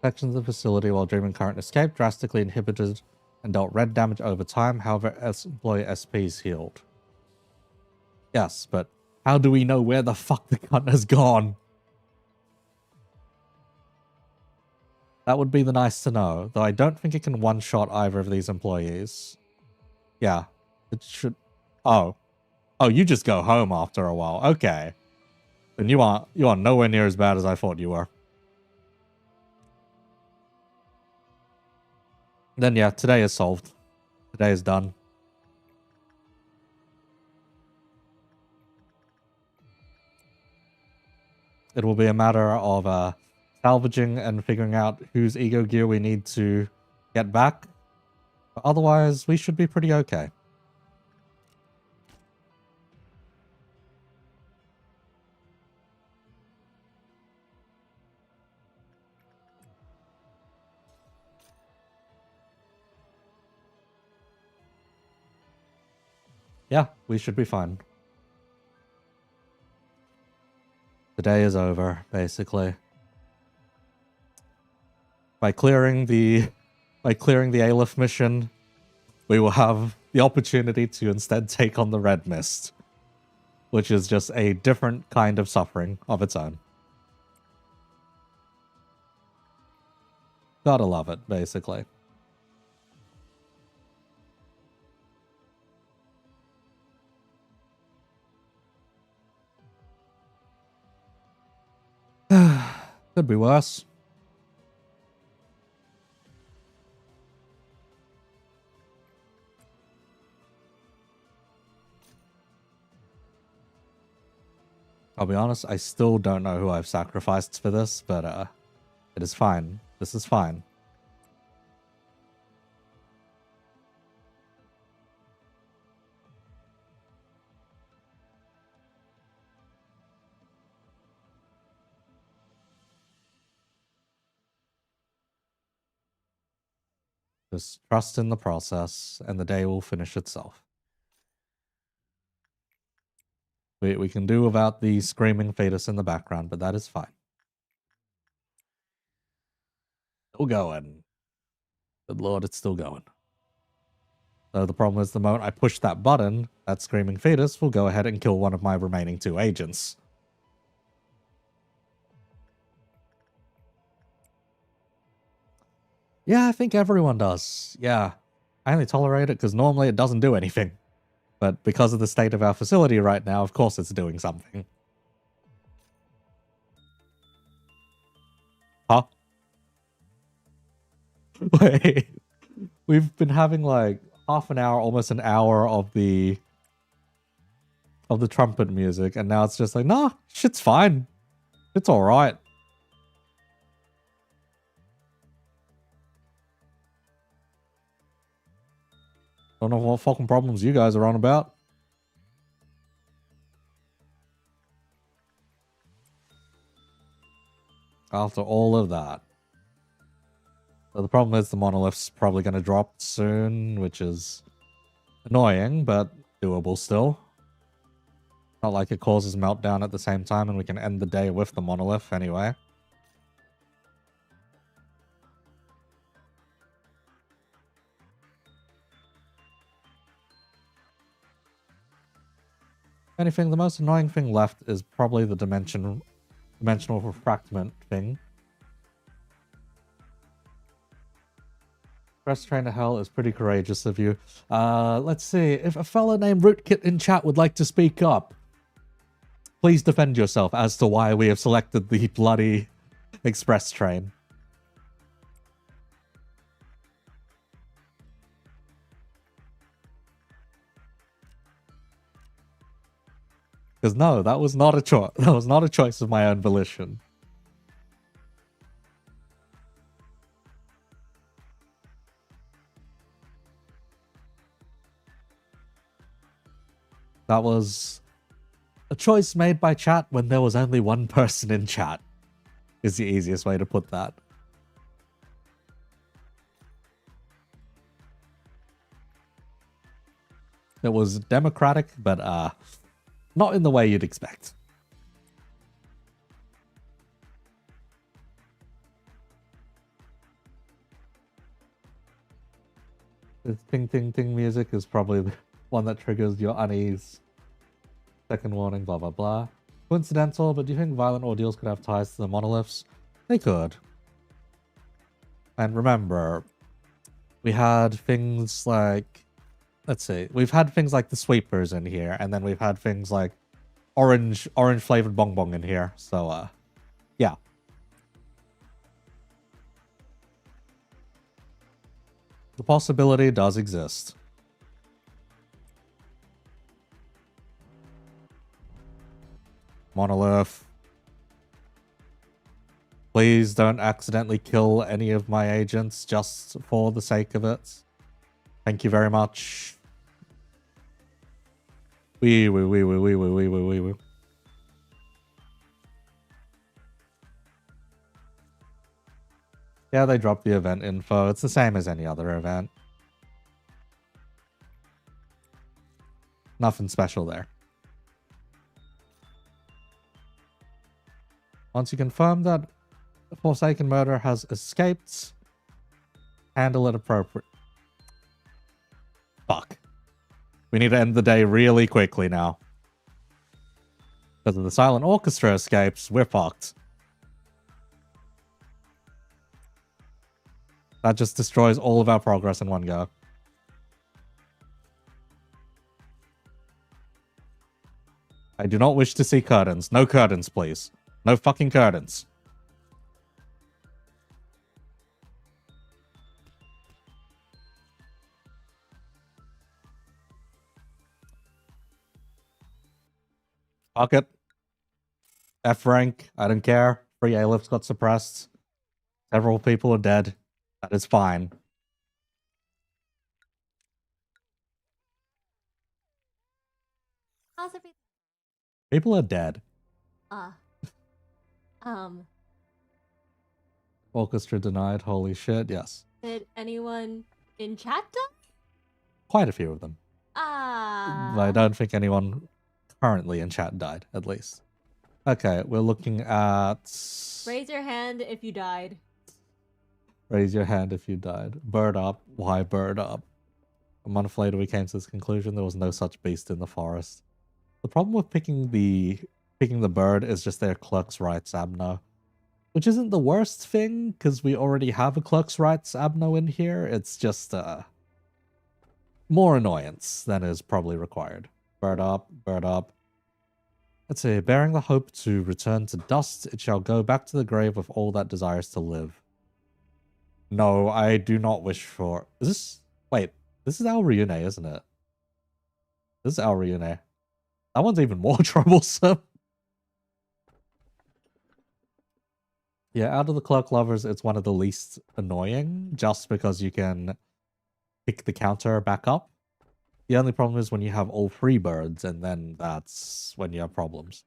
sections of the facility while Dreaming Current escaped drastically inhibited and dealt red damage over time. However, employee SPs healed. Yes, but how do we know where the fuck the gun has gone? That would be the nice to know, though I don't think it can one-shot either of these employees. Yeah, it should... Oh. Oh, you just go home after a while. Okay. Then you are nowhere near as bad as I thought you were. Then yeah, today is solved. Today is done. It will be a matter of salvaging and figuring out whose ego gear we need to get back. But otherwise, we should be pretty okay. Yeah, we should be fine. The day is over, basically. By clearing the Aleph mission, we will have the opportunity to instead take on the Red Mist, which is just a different kind of suffering of its own. Gotta love it, basically. Could be worse. I'll be honest, I still don't know who I've sacrificed for this, but it is fine. This is fine. Just trust in the process, and the day will finish itself. We can do without the screaming fetus in the background, but that is fine. Still going. Good lord, it's still going. So the problem is the moment I push that button, that screaming fetus will go ahead and kill one of my remaining 2 agents. Yeah, I think everyone does. Yeah. I only tolerate it because normally it doesn't do anything. But because of the state of our facility right now, of course it's doing something. Huh? Wait. We've been having like half an hour, almost an hour of the trumpet music, and now it's just like, nah, shit's fine. It's alright. Don't know what fucking problems you guys are on about. After all of that. So the problem is the monolith's probably going to drop soon, which is annoying, but doable still. Not like it causes meltdown at the same time and we can end the day with the monolith anyway. Anything, the most annoying thing left is probably the dimensional refractment thing. Press train to hell is pretty courageous of you. Let's see. If a fella named Rootkit in chat would like to speak up, please defend yourself as to why we have selected the bloody express train. Because no, that was not a choice. That was not a choice of my own volition. That was a choice made by chat when there was only one person in chat, is the easiest way to put that. It was democratic, but not in the way you'd expect. This ting ting ting music is probably the one that triggers your unease. Second warning, blah blah blah. Coincidental, but do you think violent ordeals could have ties to the monoliths? They could. And remember, we had things like, let's see, we've had things like the sweepers in here, and then we've had things like orange flavored bonbon in here. So yeah. The possibility does exist. Monolith. Please don't accidentally kill any of my agents just for the sake of it. Thank you very much. Wee. Yeah, they dropped the event info. It's the same as any other event. Nothing special there. Once you confirm that Forsaken Murder has escaped, handle it appropriate. Fuck. We need to end the day really quickly now. Because if the Silent Orchestra escapes, we're fucked. That just destroys all of our progress in one go. I do not wish to see curtains. No curtains, please. No fucking curtains. Fuck it. F rank. I don't care. 3 A-lifts got suppressed. Several people are dead. That is fine. How's everything? People are dead. Orchestra denied. Holy shit. Yes. Did anyone in chat die? Quite a few of them. I don't think anyone currently in chat died, at least. Okay, we're looking at... Raise your hand if you died. Raise your hand if you died. Bird up. Why bird up? A month later, we came to this conclusion. There was no such beast in the forest. The problem with picking the bird is just their clerk's rights Abno, which isn't the worst thing because we already have a clerk's rights Abno in here. It's just more annoyance than is probably required. Bird up, bird up. Let's see. Bearing the hope to return to dust, it shall go back to the grave of all that desires to live. No, I do not wish for... Is this... Wait, this is Al Ryune, isn't it? This is Al Ryune. That one's even more troublesome. Yeah, out of the clerk lovers, it's one of the least annoying, just because you can pick the counter back up. The only problem is when you have all three birds, and then that's when you have problems.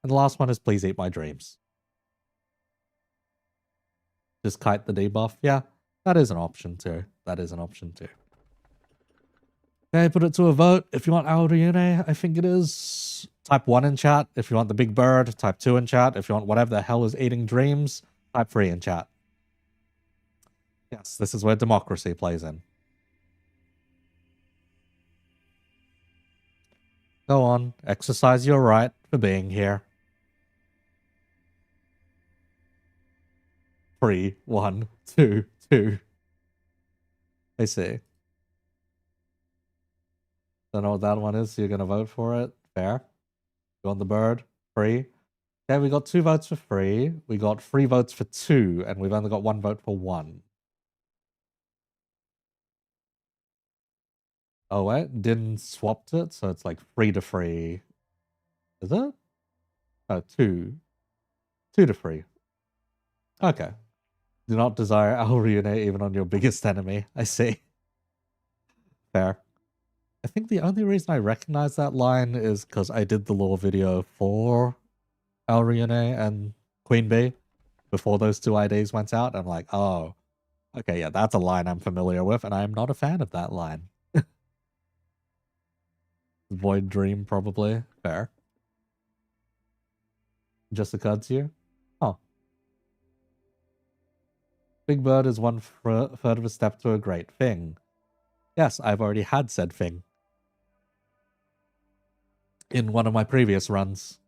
And the last one is please eat my dreams. Just kite the debuff. Yeah, that is an option too. That is an option too. Okay, put it to a vote. If you want Al Ryune, I think it is. Type 1 in chat. If you want the big bird, type 2 in chat. If you want whatever the hell is eating dreams, type 3 in chat. Yes, this is where democracy plays in. Go on, exercise your right for being here. 3, 1, 2, 2. I see. Don't know what that one is, so you're going to vote for it. Fair. You want the bird? 3. Okay, we got 2 votes for 3. We got 3 votes for 2, and we've only got 1 vote for 1. Oh, wait. Din swapped it, so it's like 3 to 3. Is it? Oh, 2. 2 to 3. Okay. Do not desire Al Ryune even on your biggest enemy. I see. Fair. I think the only reason I recognize that line is because I did the lore video for Al Ryune and Queen Bee before those 2 IDs went out. I'm like, oh, okay, yeah, that's a line I'm familiar with, and I'm not a fan of that line. Void Dream, probably. Fair. Just occurred to you? Oh. Big Bird is one third of a step to a great thing. Yes, I've already had said thing in one of my previous runs.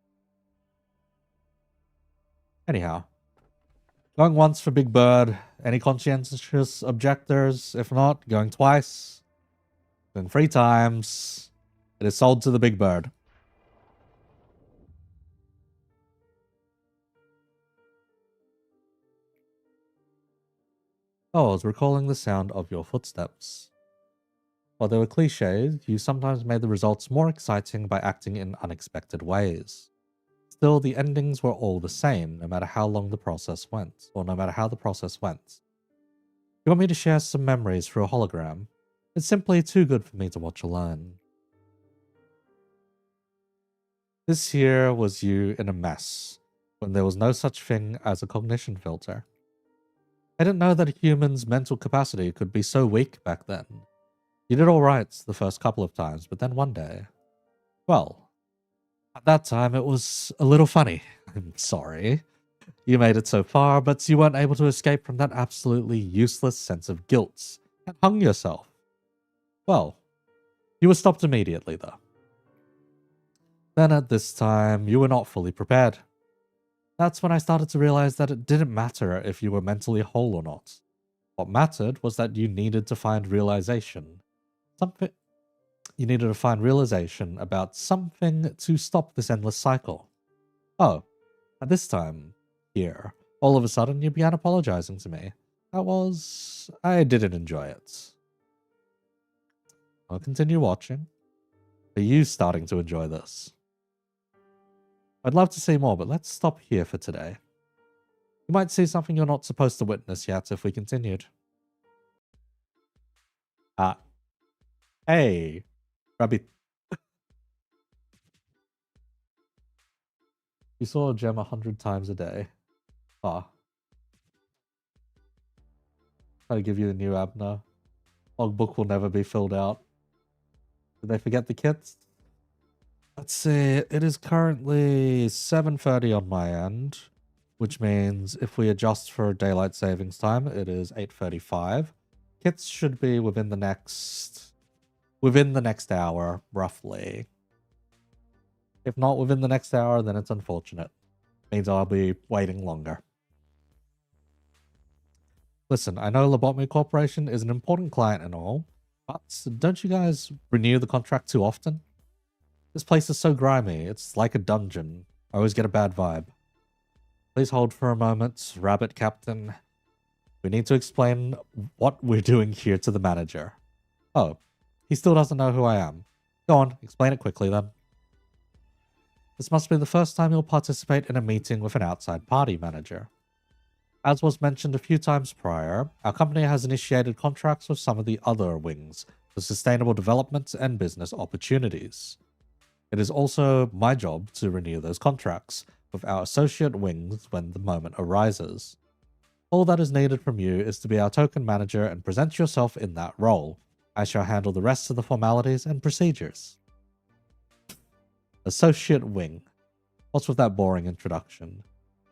Anyhow. Going once for Big Bird. Any conscientious objectors? If not, going twice. Going 3 times. It is sold to the Big Bird. Oh, I was recalling the sound of your footsteps. While they were cliches, you sometimes made the results more exciting by acting in unexpected ways. Still, the endings were all the same, no matter how long the process went, or no matter how the process went. You want me to share some memories through a hologram? It's simply too good for me to watch alone. This here was you in a mess, when there was no such thing as a cognition filter. I didn't know that a human's mental capacity could be so weak back then. You did alright the first couple of times, but then one day... Well, at that time it was a little funny. I'm sorry. You made it so far, but you weren't able to escape from that absolutely useless sense of guilt, and hung yourself. Well, you were stopped immediately, though. Then at this time, you were not fully prepared. That's when I started to realize that it didn't matter if you were mentally whole or not. What mattered was that you needed to find realization. You needed to find realization about something to stop this endless cycle. Oh, at this time, here, all of a sudden you began apologizing to me. I didn't enjoy it. I'll continue watching. Are you starting to enjoy this? I'd love to see more, but let's stop here for today. You might see something you're not supposed to witness yet if we continued. Hey, Rabbit. You saw a gem 100 times a day. Try to give you a new Abner. Logbook will never be filled out. Did they forget the kits? Let's see. It is currently 7:30 on my end. which means if we adjust for daylight savings time, it is 8:35. Kits should be within the next hour, roughly. If not within the next hour, then it's unfortunate. Means I'll be waiting longer. Listen, I know Lobotomy Corporation is an important client and all, but don't you guys renew the contract too often? This place is so grimy, it's like a dungeon. I always get a bad vibe. Please hold for a moment, Rabbit Captain. We need to explain what we're doing here to the manager. Oh, he still doesn't know who I am. Go on, explain it quickly then. This must be the first time you'll participate in a meeting with an outside party manager. As was mentioned a few times prior, our company has initiated contracts with some of the other wings for sustainable development and business opportunities. It is also my job to renew those contracts with our associate wings when the moment arises. All that is needed from you is to be our token manager and present yourself in that role. I shall handle the rest of the formalities and procedures. Associate wing. What's with that boring introduction?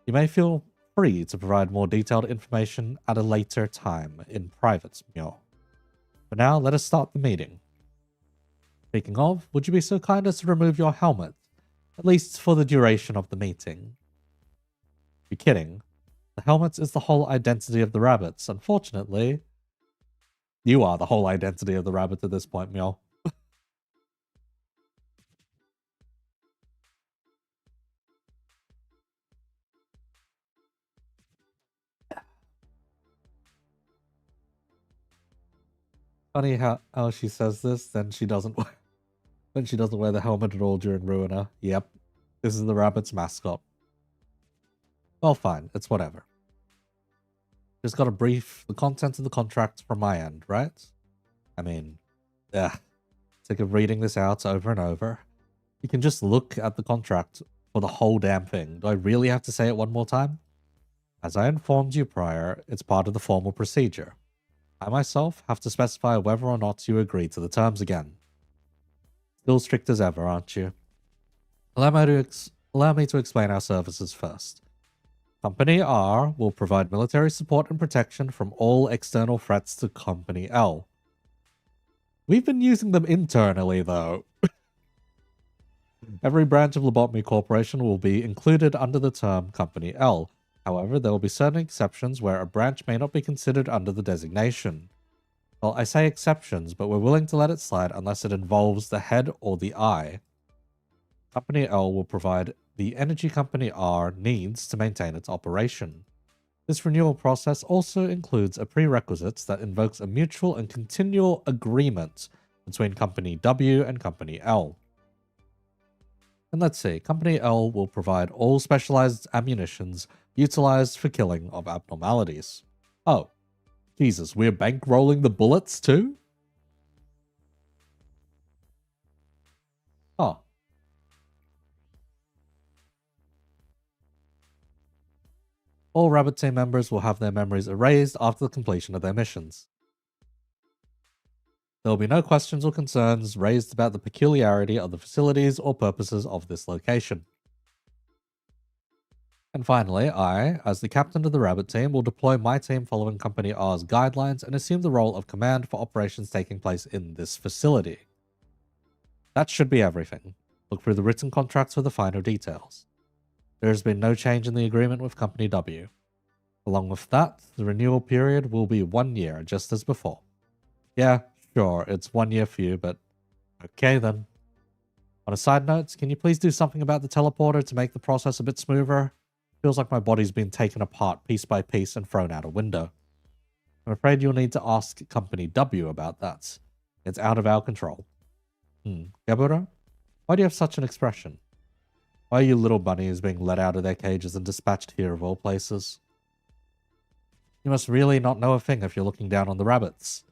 You may feel free to provide more detailed information at a later time in private, Mule. For now, let us start the meeting. Speaking of, would you be so kind as to remove your helmet, at least for the duration of the meeting? You're kidding. The helmet is the whole identity of the rabbits. Unfortunately, you are the whole identity of the rabbit at this point, Mule. Funny how she says this, then she doesn't wear the helmet at all during Ruiner. Yep. This is the rabbit's mascot. Well, fine. It's whatever. Just gotta brief the content of the contract from my end, right? I mean, sick of reading this out over and over. You can just look at the contract for the whole damn thing. Do I really have to say it one more time? As I informed you prior, it's part of the formal procedure. I myself have to specify whether or not you agree to the terms again. Still strict as ever, aren't you? Allow me to explain our services first. Company R will provide military support and protection from all external threats to Company L. We've been using them internally, though. Every branch of Lobotomy Corporation will be included under the term Company L. However, there will be certain exceptions where a branch may not be considered under the designation. Well, I say exceptions, but we're willing to let it slide unless it involves the head or the eye. Company L will provide the energy Company R needs to maintain its operation. This renewal process also includes a prerequisite that invokes a mutual and continual agreement between Company W and Company L. And let's see, Company L will provide all specialized ammunitions utilized for killing of abnormalities. Oh, Jesus, we're bankrolling the bullets too? Oh. All Rabbit Team members will have their memories erased after the completion of their missions. There will be no questions or concerns raised about the peculiarity of the facilities or purposes of this location. And finally, I, as the captain of the Rabbit Team, will deploy my team following Company R's guidelines and assume the role of command for operations taking place in this facility. That should be everything. Look through the written contracts for the finer details. There has been no change in the agreement with Company W. Along with that, the renewal period will be 1 year, just as before. Yeah, sure, it's 1 year for you, but okay then. On a side note, can you please do something about the teleporter to make the process a bit smoother? Feels like my body's been taken apart piece by piece and thrown out a window. I'm afraid you'll need to ask Company W about that. It's out of our control. Gebura? Why do you have such an expression? Why are you little bunnies being let out of their cages and dispatched here of all places? You must really not know a thing if you're looking down on the rabbits.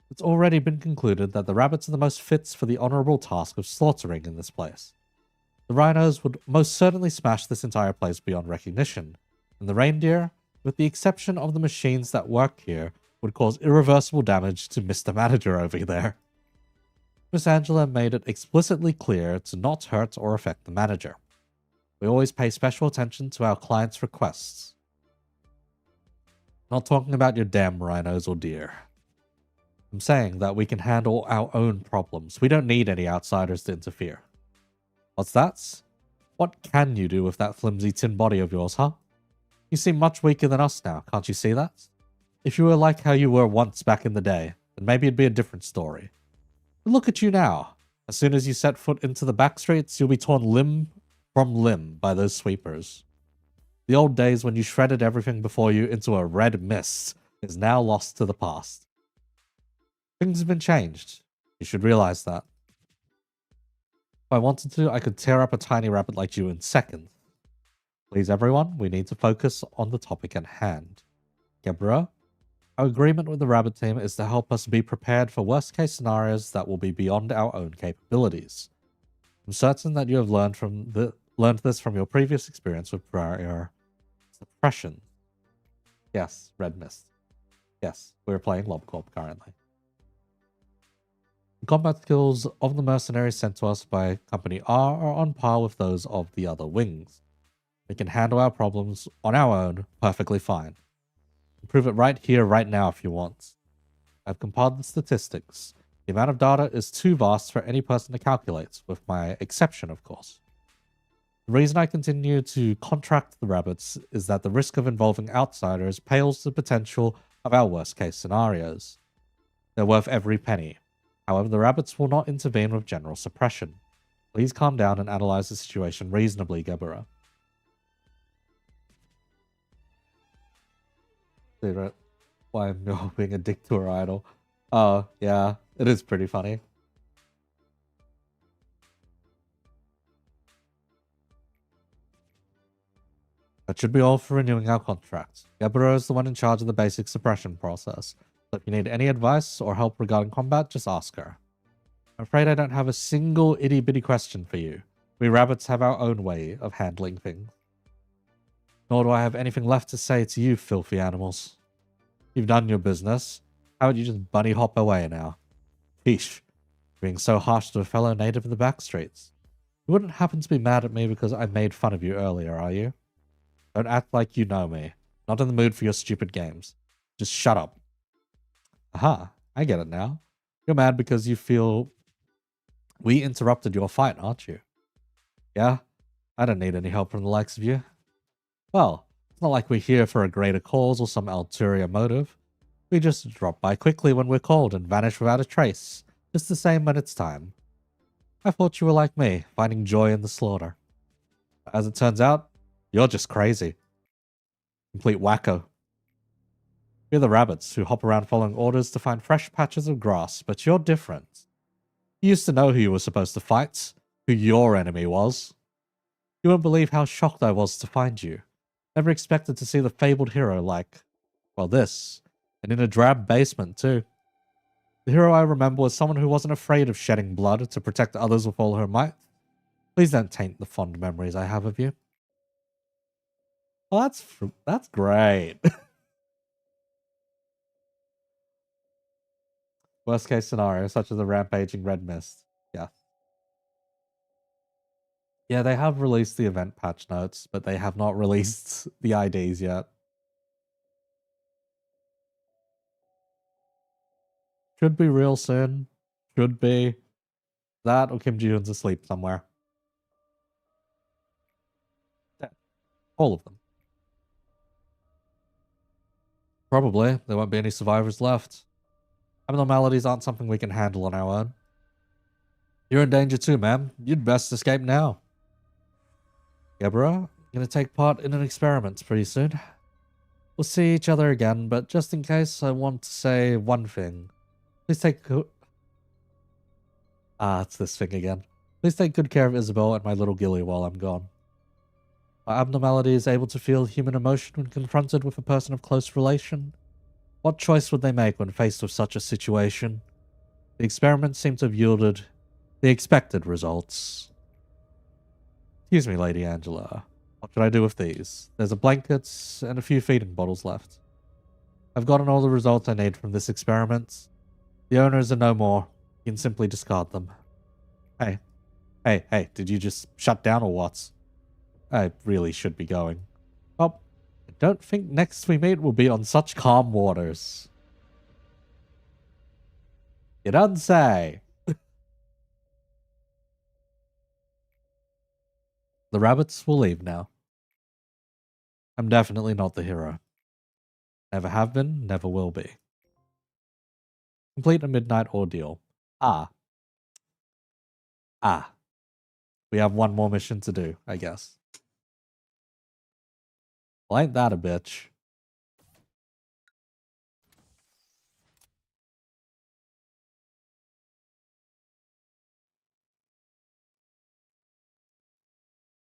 It's already been concluded that the rabbits are the most fit for the honorable task of slaughtering in this place. The rhinos would most certainly smash this entire place beyond recognition, and the reindeer, with the exception of the machines that work here, would cause irreversible damage to Mr. Manager over there. Miss Angela made it explicitly clear to not hurt or affect the manager. We always pay special attention to our clients' requests. Not talking about your damn rhinos or deer. I'm saying that we can handle our own problems. We don't need any outsiders to interfere. What's that? What can you do with that flimsy tin body of yours, huh? You seem much weaker than us now, can't you see that? If you were like how you were once back in the day, then maybe it'd be a different story. But look at you now. As soon as you set foot into the back streets, you'll be torn limb from limb by those sweepers. The old days when you shredded everything before you into a red mist is now lost to the past. Things have been changed. You should realize that. If I wanted to, I could tear up a tiny rabbit like you in seconds. Please, everyone, we need to focus on the topic at hand. Gebra, our agreement with the rabbit team is to help us be prepared for worst-case scenarios that will be beyond our own capabilities. I'm certain that you have learned this from your previous experience with prior suppression. Yes, Red Mist. Yes, we're playing Lobcorp currently. The combat skills of the mercenaries sent to us by Company R are on par with those of the other wings. We can handle our problems on our own perfectly fine. Prove it right here, right now if you want. I've compiled the statistics. The amount of data is too vast for any person to calculate, with my exception, of course. The reason I continue to contract the rabbits is that the risk of involving outsiders pales the potential of our worst-case scenarios. They're worth every penny. However, the rabbits will not intervene with general suppression. Please calm down and analyze the situation reasonably, Gebera. Why I'm not being a dick to her idol. Oh, yeah, it is pretty funny. That should be all for renewing our contract. Gebera is the one in charge of the basic suppression process. So if you need any advice or help regarding combat, just ask her. I'm afraid I don't have a single itty-bitty question for you. We rabbits have our own way of handling things. Nor do I have anything left to say to you filthy animals. You've done your business. How would you just bunny hop away now? Sheesh. Being so harsh to a fellow native of the back streets. You wouldn't happen to be mad at me because I made fun of you earlier, are you? Don't act like you know me. Not in the mood for your stupid games. Just shut up. Aha, I get it now. You're mad because you feel we interrupted your fight, aren't you? Yeah? I don't need any help from the likes of you. Well, it's not like we're here for a greater cause or some ulterior motive. We just drop by quickly when we're called and vanish without a trace, just the same when it's time. I thought you were like me, finding joy in the slaughter. As it turns out, you're just crazy. Complete wacko. We're the rabbits who hop around following orders to find fresh patches of grass, but you're different. You used to know who you were supposed to fight, who your enemy was. You won't believe how shocked I was to find you. Never expected to see the fabled hero like, well, this. And in a drab basement, too. The hero I remember was someone who wasn't afraid of shedding blood to protect others with all her might. Please don't taint the fond memories I have of you. Well, that's great. Worst case scenario, such as a rampaging red mist. Yeah. Yeah, they have released the event patch notes, but they have not released the IDs yet. Should be real soon. Should be. That or Kim Ji-hoon's asleep somewhere. Yeah. All of them. Probably. There won't be any survivors left. Abnormalities aren't something we can handle on our own. You're in danger too, ma'am. You'd best escape now. Gebra, I'm gonna take part in an experiment pretty soon. We'll see each other again, but just in case, I want to say one thing. Please take... it's this thing again. Please take good care of Isabel and my little Gilly while I'm gone. My abnormality is able to feel human emotion when confronted with a person of close relation. What choice would they make when faced with such a situation? The experiment seemed to have yielded the expected results. Excuse me, Lady Angela. What should I do with these? There's a blanket and a few feeding bottles left. I've gotten all the results I need from this experiment. The owners are no more. You can simply discard them. Hey, did you just shut down or what? I really should be going. Oh, I don't think next we meet will be on such calm waters. You don't say. The rabbits will leave now. I'm definitely not the hero. Never have been, never will be. Complete a midnight ordeal. Ah. We have one more mission to do, I guess. Well, ain't that a bitch?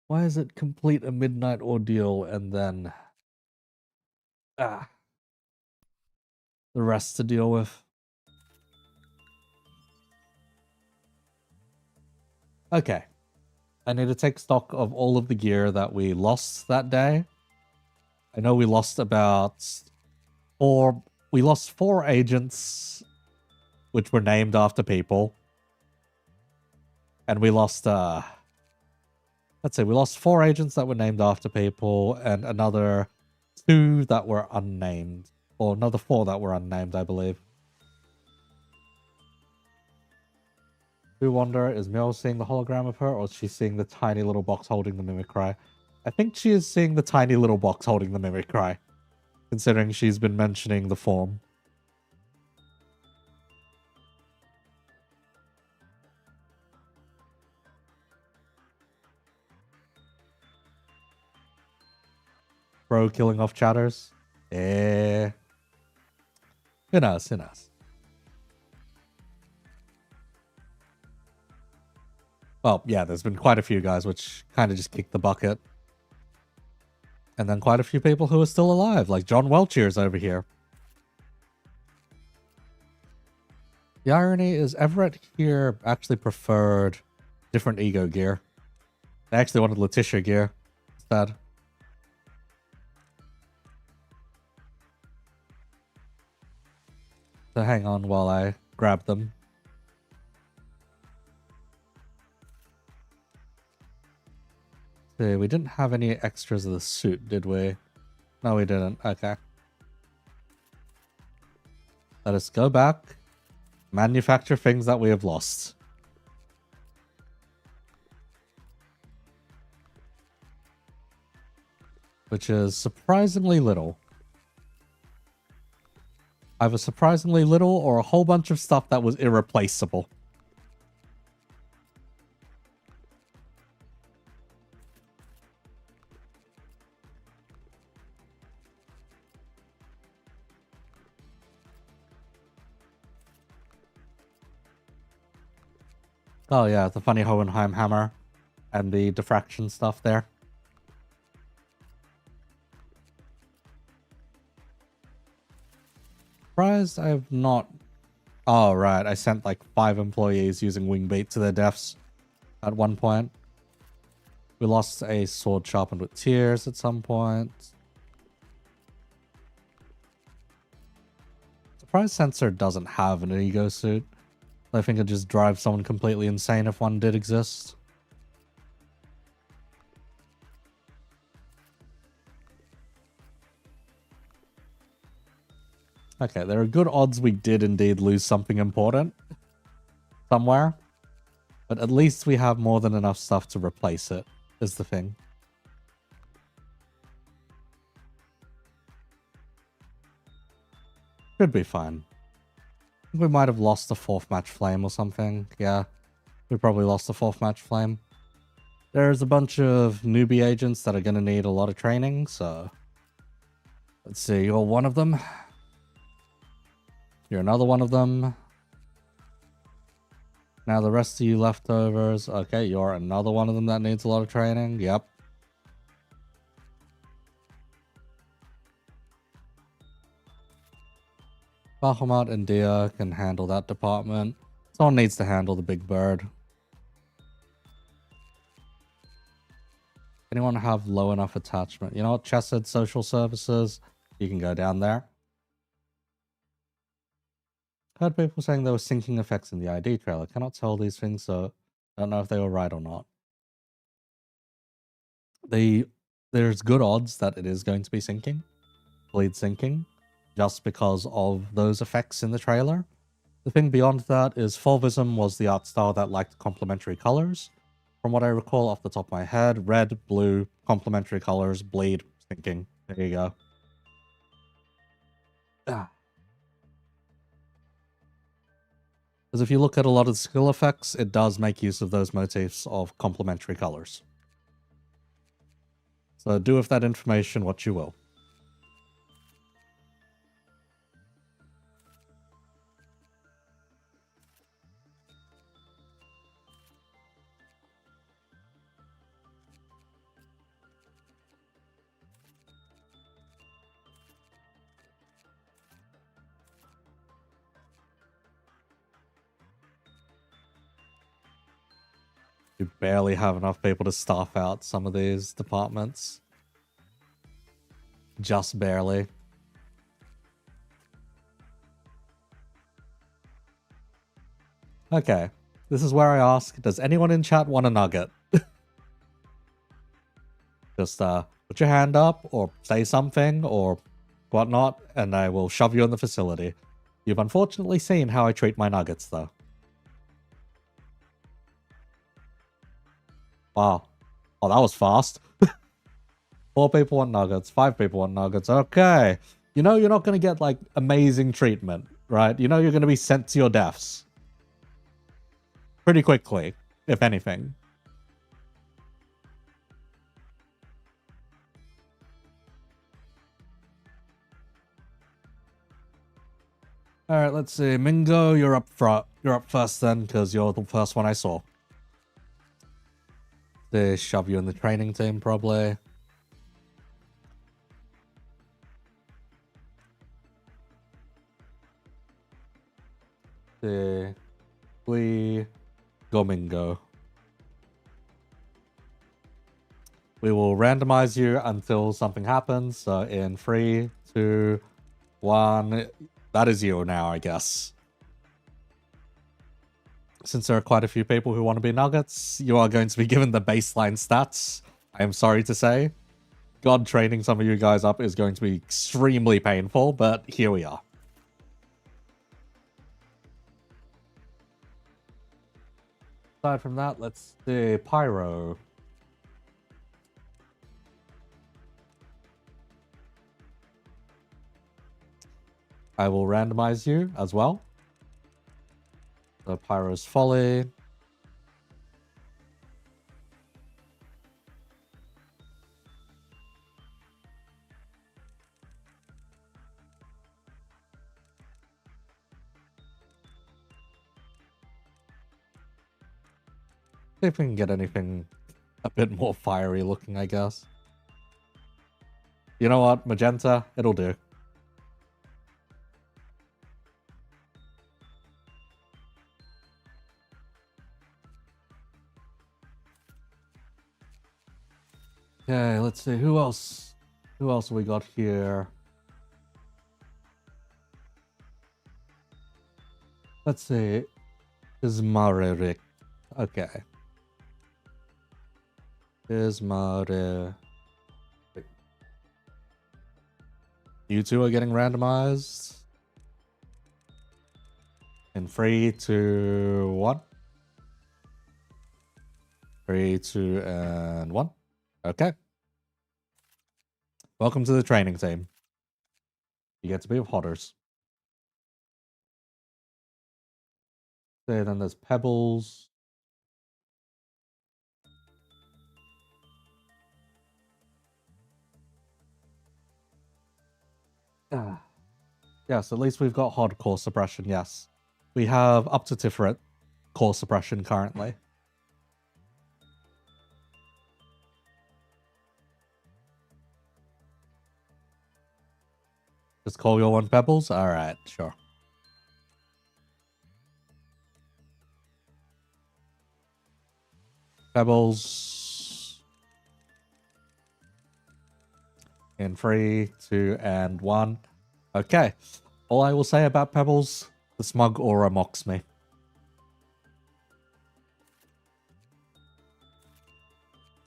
Why is it complete a midnight ordeal and then... the rest to deal with? Okay. I need to take stock of all of the gear that we lost that day. I know we lost about 4... We lost 4 agents, which were named after people. And we lost, let's see, we lost 4 agents that were named after people, and another 2 that were unnamed. Or another 4 that were unnamed, I believe. Do wonder, is Meryl seeing the hologram of her, or is she seeing the tiny little box holding the Mimicry? I think she is seeing the tiny little box holding the Mimicry, considering she's been mentioning the form. Bro killing off chatters? Eh. Who knows, who knows? Well, yeah, there's been quite a few guys which kind of just kicked the bucket. And then quite a few people who are still alive, like John Welchier's over here. The irony is Everett here actually preferred different ego gear. They actually wanted Letitia gear instead. So hang on while I grab them. See, we didn't have any extras of the suit, did we? No, we didn't. Okay. Let us go back. Manufacture things that we have lost. Which is surprisingly little. Either surprisingly little or a whole bunch of stuff that was irreplaceable. Oh yeah, the funny Hohenheim hammer and the diffraction stuff there. Surprised I've not... Oh, right. I sent like 5 employees using Wingbeat to their deaths at one point. We lost a sword sharpened with tears at some point. Surprise Sensor doesn't have an ego suit. I think it just drives someone completely insane if one did exist. Okay, there are good odds we did indeed lose something important somewhere. But at least we have more than enough stuff to replace it, is the thing. Should be fine. We might have lost the 4th match flame or something. Yeah, we probably lost the 4th match flame. There's a bunch of newbie agents that are going to need a lot of training, so... Let's see, you're one of them. You're another one of them. Now the rest of you leftovers. Okay, you're another one of them that needs a lot of training. Yep. Bahamut and Dia can handle that department. Someone needs to handle the big bird. Anyone have low enough attachment? You know what? Chesed Social Services. You can go down there. Heard people saying there were syncing effects in the ID trailer. Cannot tell these things, so don't know if they were right or not. there's good odds that it is going to be sinking, bleed sinking, just because of those effects in the trailer. The thing beyond that is Fauvism was the art style that liked complementary colors. From what I recall off the top of my head, red, blue, complementary colors, bleed, sinking. There you go. Because if you look at a lot of the skill effects, it does make use of those motifs of complementary colors. So do with that information what you will. You barely have enough people to staff out some of these departments. Just barely. Okay. This is where I ask, does anyone in chat want a nugget? Just put your hand up or say something or whatnot, and I will shove you in the facility. You've unfortunately seen how I treat my nuggets, though. Wow. Oh, that was fast. 4 people want nuggets, 5 people want nuggets. Okay. You know you're not going to get, like, amazing treatment, right? You know you're going to be sent to your deaths. Pretty quickly, if anything. Alright, let's see. Mingo, you're up front. You're up first then, because you're the first one I saw. They shove you in the training team, probably. We go Mingo. We will randomize you until something happens. So in 3, 2, 1. That is you now, I guess. Since there are quite a few people who want to be nuggets, you are going to be given the baseline stats. I am sorry to say. God, training some of you guys up is going to be extremely painful, but here we are. Aside from that, let's do Pyro. I will randomize you as well. So Pyro's Folly. See if we can get anything a bit more fiery looking, I guess. You know what? Magenta, it'll do. Okay, let's see. Who else? Who else have we got here? Let's see. Ismarerik. Okay. Ismarerik. You two are getting randomized. In 3, 2, 1. 3, 2, and 1. Okay. Welcome to the training team. You get to be with Hodders. Okay, then there's Pebbles. Yes, at least we've got hard core suppression, yes. We have up to Tiferet core suppression currently. Just call your one Pebbles? Alright, sure. Pebbles. In 3, 2, and 1. Okay. All I will say about Pebbles, the smug aura mocks me.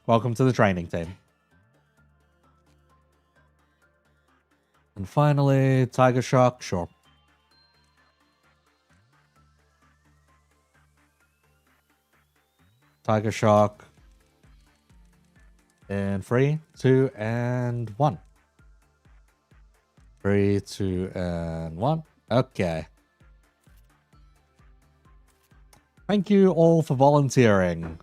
Welcome to the training team. And finally, Tiger Shark, sure. Tiger Shark. And 3, 2, and 1. 3, 2, and 1. Okay. Thank you all for volunteering.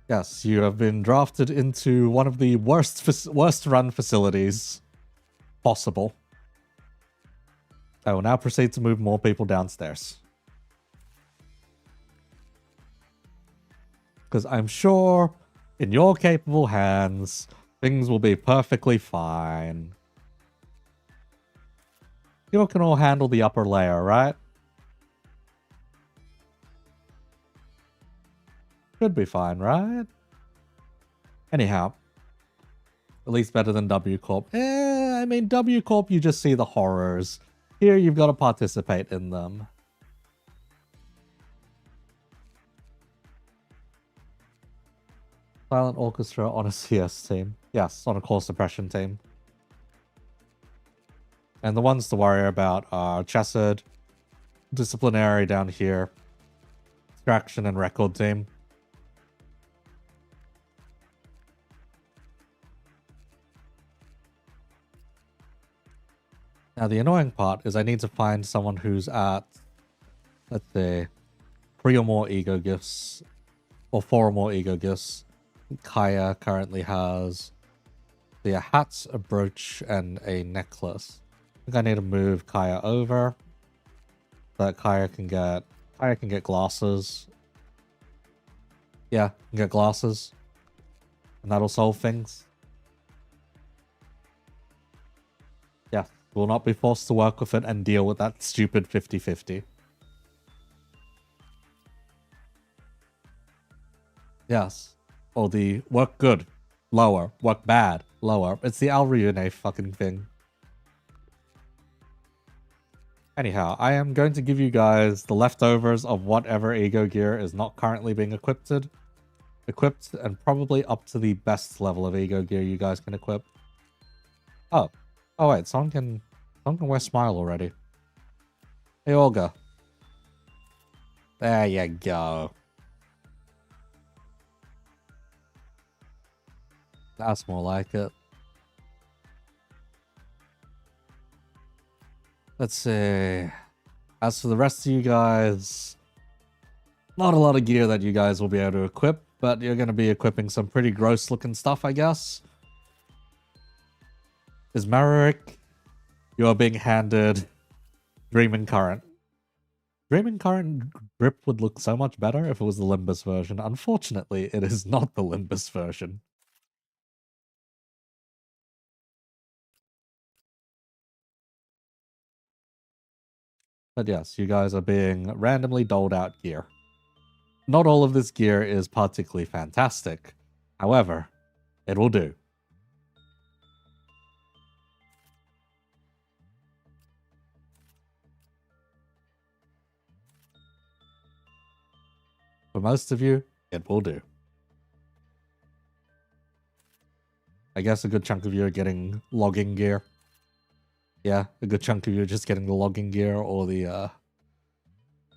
Yes, you have been drafted into one of the worst run facilities possible. I will now proceed to move more people downstairs. Because I'm sure in your capable hands, things will be perfectly fine. You can all handle the upper layer, right? Should be fine, right? Anyhow, at least better than W Corp. I mean, W Corp, you just see the horrors. Here, you've got to participate in them. Silent Orchestra on a CS team. Yes, on a core suppression team. And the ones to worry about are Chesed, Disciplinary down here, Extraction, and Record team. Now, the annoying part is I need to find someone who's at, let's say, 3 or more ego gifts, or 4 or more ego gifts. Kaya currently has a hat, a brooch, and a necklace. I think I need to move Kaya over so that Kaya can get glasses. Yeah, can get glasses. And that'll solve things. Yeah, will not be forced to work with it and deal with that stupid 50-50. Yes. Or the work good, lower, work bad, lower. It's the Alriune fucking thing. Anyhow, I am going to give you guys the leftovers of whatever ego gear is not currently being equipped, and probably up to the best level of ego gear you guys can equip. Oh wait, someone can wear Smile already. Hey Olga. There you go. That's more like it. Let's see. As for the rest of you guys, not a lot of gear that you guys will be able to equip, but you're going to be equipping some pretty gross looking stuff, I guess. Is Marek, you are being handed Dreaming Current. Dreaming Current grip would look so much better if it was the Limbus version. Unfortunately, it is not the Limbus version. But yes, you guys are being randomly doled out gear. Not all of this gear is particularly fantastic. However, it will do. For most of you, it will do. I guess a good chunk of you are getting logging gear. Yeah, a good chunk of you are just getting the logging gear or the,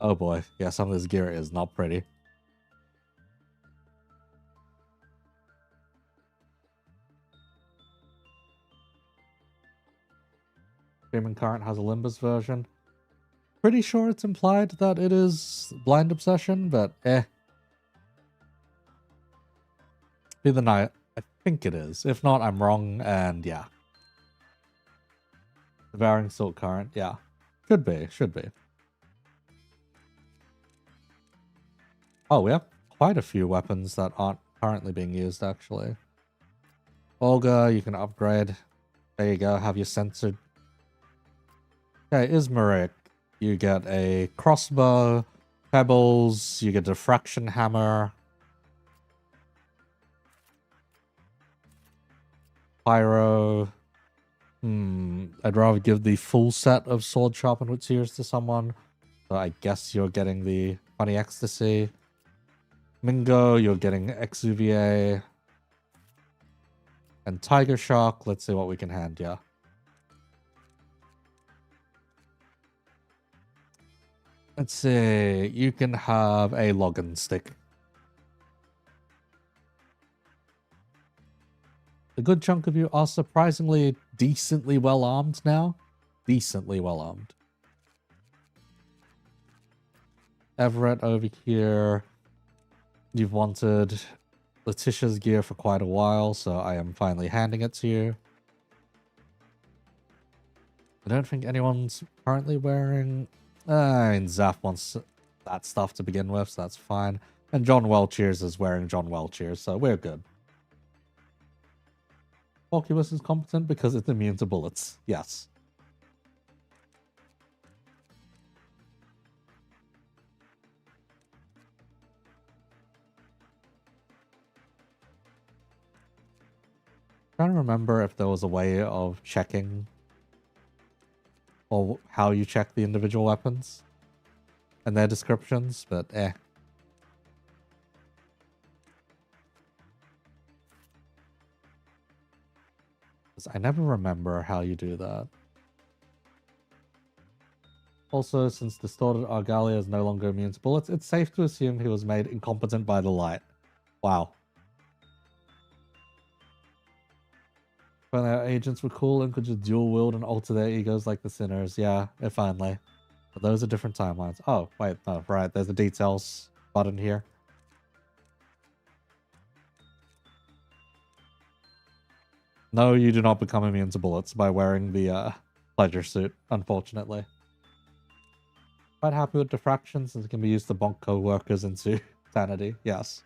oh boy, yeah, some of this gear is not pretty. Dreaming Current has a Limbus version. Pretty sure it's implied that it is Blind Obsession, but eh. Be the night. I think it is. If not, I'm wrong, and yeah. Devouring Salt Current, yeah. Should be. Oh, we have quite a few weapons that aren't currently being used, actually. Olga, you can upgrade. There you go, have your censored. Okay, Ismarik, you get a crossbow, pebbles, you get a diffraction hammer. Pyro. I'd rather give the full set of sword sharpened with tears to someone. So I guess you're getting the funny ecstasy. Mingo, you're getting Exuvier. And Tiger Shark, let's see what we can hand you. Let's see, you can have a login stick. A good chunk of you are surprisingly decently well armed now. Decently well armed. Everett over here. You've wanted Letitia's gear for quite a while, so I am finally handing it to you. I don't think anyone's currently wearing... I mean, Zaf wants that stuff to begin with, so that's fine. And John Welcheers is wearing John Welcheers, so we're good. Oculus is competent because it's immune to bullets. Yes. I'm trying to remember if there was a way of checking or how you check the individual weapons and their descriptions, but eh. 'Cause I never remember how you do that. Also, since distorted Argalia is no longer immune to bullets, it's safe to assume he was made incompetent by the light. Wow. When our agents were cool and could just dual wield and alter their egos like the sinners. Yeah, if only. But those are different timelines. Oh, wait, no, right. There's a details button here. No, you do not become immune to bullets by wearing the pleasure suit, unfortunately. Quite happy with diffraction since it can be used to bonk co-workers into sanity. Yes.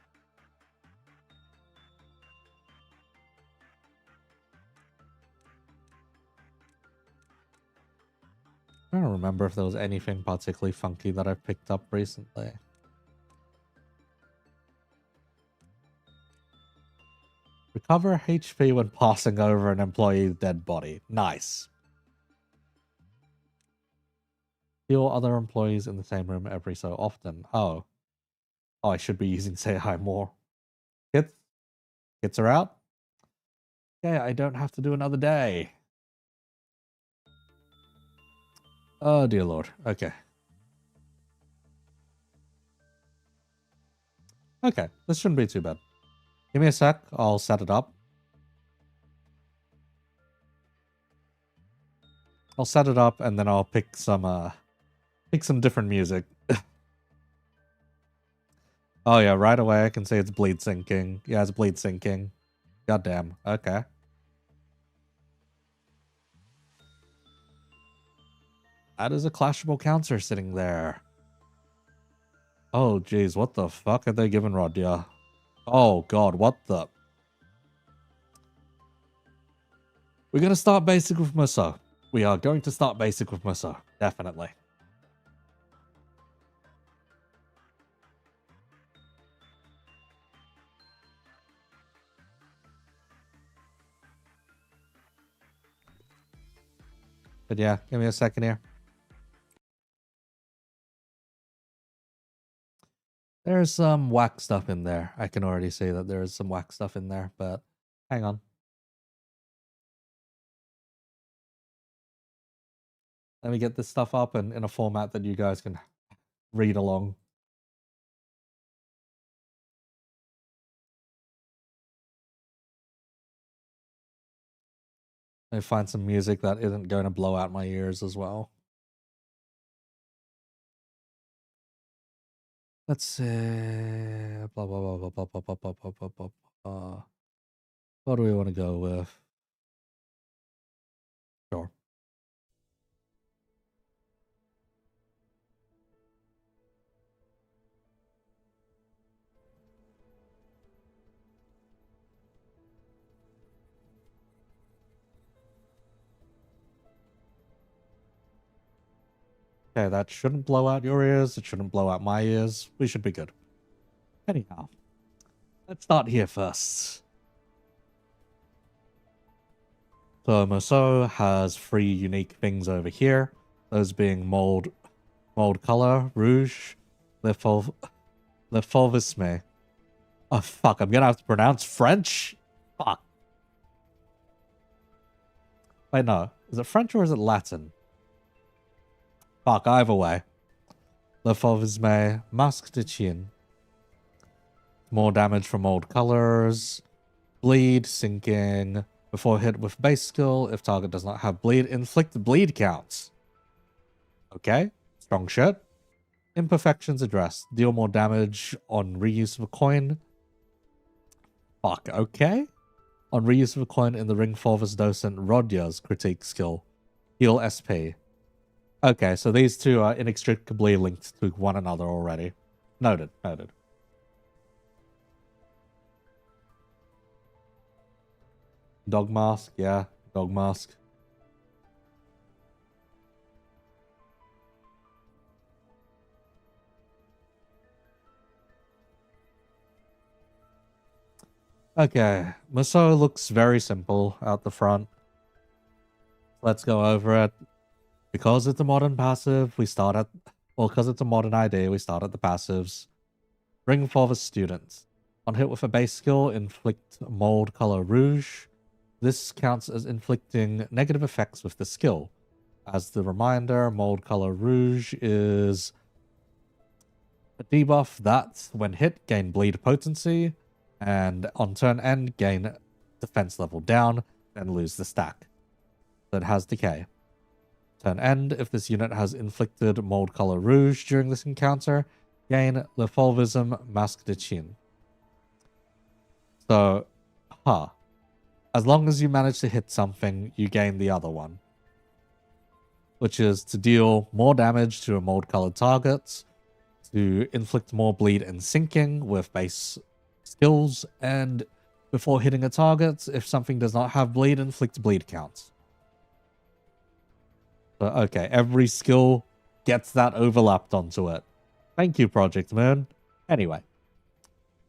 I don't remember if there was anything particularly funky that I've picked up recently. Recover HP when passing over an employee's dead body. Nice. Heal other employees in the same room every so often. Oh. Oh, I should be using Say Hi more. Hits? Hits are out? Okay, I don't have to do another day. Oh, dear lord. Okay. Okay, this shouldn't be too bad. Give me a sec. I'll set it up. I'll set it up and then I'll pick some different music. Oh yeah, right away I can say it's bleed syncing. Yeah, it's bleed syncing. Goddamn. Okay. That is a clashable counter sitting there. Oh jeez, what the fuck are they giving Rodia? Oh god, what the... We're gonna start basic with Musso. We are going to start basic with Musso. Definitely. But yeah, give me a second here. There's some whack stuff in there. I can already see that there is some whack stuff in there, but hang on. Let me get this stuff up and in a format that you guys can read along. Let me find some music that isn't going to blow out my ears as well. Let's see. Blah, blah, blah, blah, blah, blah, blah, blah, blah, blah, blah, blah. What do we want to go with? Sure. Okay, that shouldn't blow out your ears. It shouldn't blow out my ears. We should be good. Anyhow, let's start here first. So Musso has 3 unique things over here. Those being mold color, rouge, le fauvisme. Oh fuck, I'm gonna have to pronounce French? Fuck. Wait, no. Is it French or is it Latin? Fuck, either way. Le Fauvisme, Masque de Chien. More damage from old colors. Bleed, sinking. Before hit with base skill, if target does not have bleed, inflict bleed counts. Okay, strong shit. Imperfections addressed. Deal more damage on reuse of a coin. Fuck, okay. On reuse of a coin in the Ring Fauvists Docent Rodya's critique skill. Heal SP. Okay, so these two are inextricably linked to one another already. Noted, noted. Dog mask, yeah, dog mask. Okay, Muso looks very simple out the front. Let's go over it. Because it's a modern passive, we start at... Well, because it's a modern ID, we start at the passives. Ring Fauvists Students. On hit with a base skill, inflict mold color rouge. This counts as inflicting negative effects with the skill. As the reminder, mold color rouge is a debuff that, when hit, gain bleed potency, and on turn end, gain defense level down, and lose the stack. So it has decay. Turn end, if this unit has inflicted mold color rouge during this encounter, gain Le Fauvisme Masque de Chien. So, as long as you manage to hit something, you gain the other one. Which is to deal more damage to a mold-colored target, to inflict more bleed and sinking with base skills, and before hitting a target, if something does not have bleed, inflict bleed counts. So, okay, every skill gets that overlapped onto it. Thank you, Project Moon. Anyway.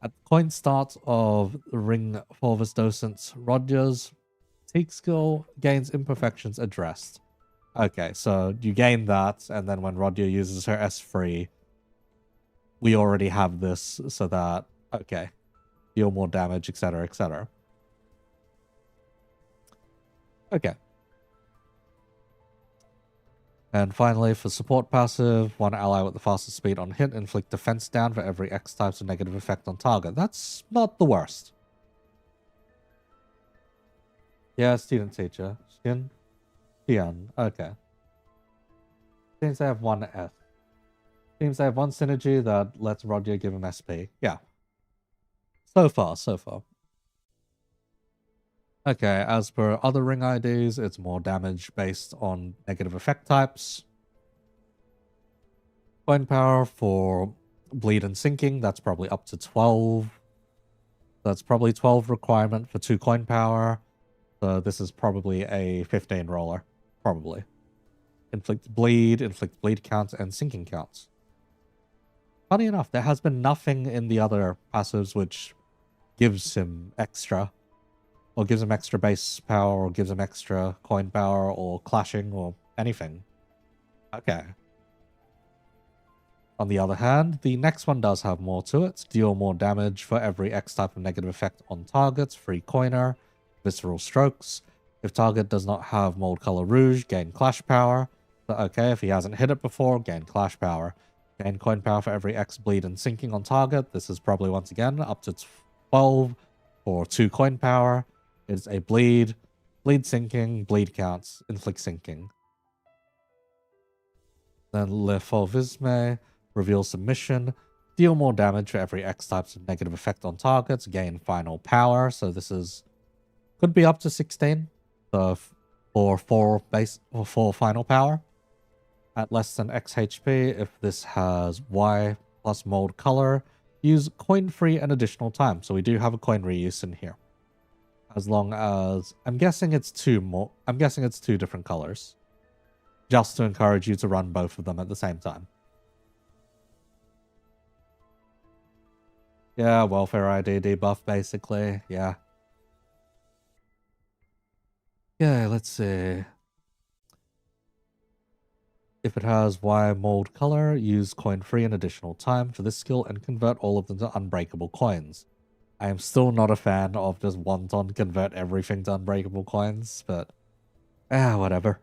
At the coin start of the Ring Fauvists Docent's Rodya's critique skill gains imperfections addressed. Okay, so you gain that, and then when Rodya uses her S3, we already have this, so that, okay, deal more damage, etc., etc. Okay. And finally, for support passive, one ally with the fastest speed on hit, inflict defense down for every X types of negative effect on target. That's not the worst. Yeah, student teacher. Xian. Okay. Seems they have one S. Seems they have one synergy that lets Rodya give him SP. Yeah. So far, so far. Okay, as per other ring IDs, it's more damage based on negative effect types. Coin power for bleed and sinking, that's probably up to 12. That's probably 12 requirement for 2 coin power. So this is probably a 15 roller. Probably. Inflict bleed counts, and sinking counts. Funny enough, there has been nothing in the other passives which gives him extra. Or gives him extra base power, or gives him extra coin power, or clashing, or anything. Okay. On the other hand, the next one does have more to it. Deal more damage for every X type of negative effect on targets. Free coiner. Visceral strokes. If target does not have mold color rouge, gain clash power. But okay, if he hasn't hit it before, gain clash power. Gain coin power for every X bleed and sinking on target. This is probably once again up to 12 for 2 coin power. It's a bleed sinking, bleed counts, inflict sinking. Then Le Fauvisme, reveal submission, deal more damage for every X types of negative effect on targets, gain final power. So this is, could be up to 16 for 4 final power. At less than X HP, if this has Y plus mold color, use coin free an additional time. So we do have a coin reuse in here. As long as, I'm guessing it's 2 different colors. Just to encourage you to run both of them at the same time. Yeah, welfare ID debuff basically, yeah. Yeah, let's see. If it has Y mold color, use coin free an additional time for this skill and convert all of them to unbreakable coins. I am still not a fan of just wanton convert everything to unbreakable coins, but Whatever.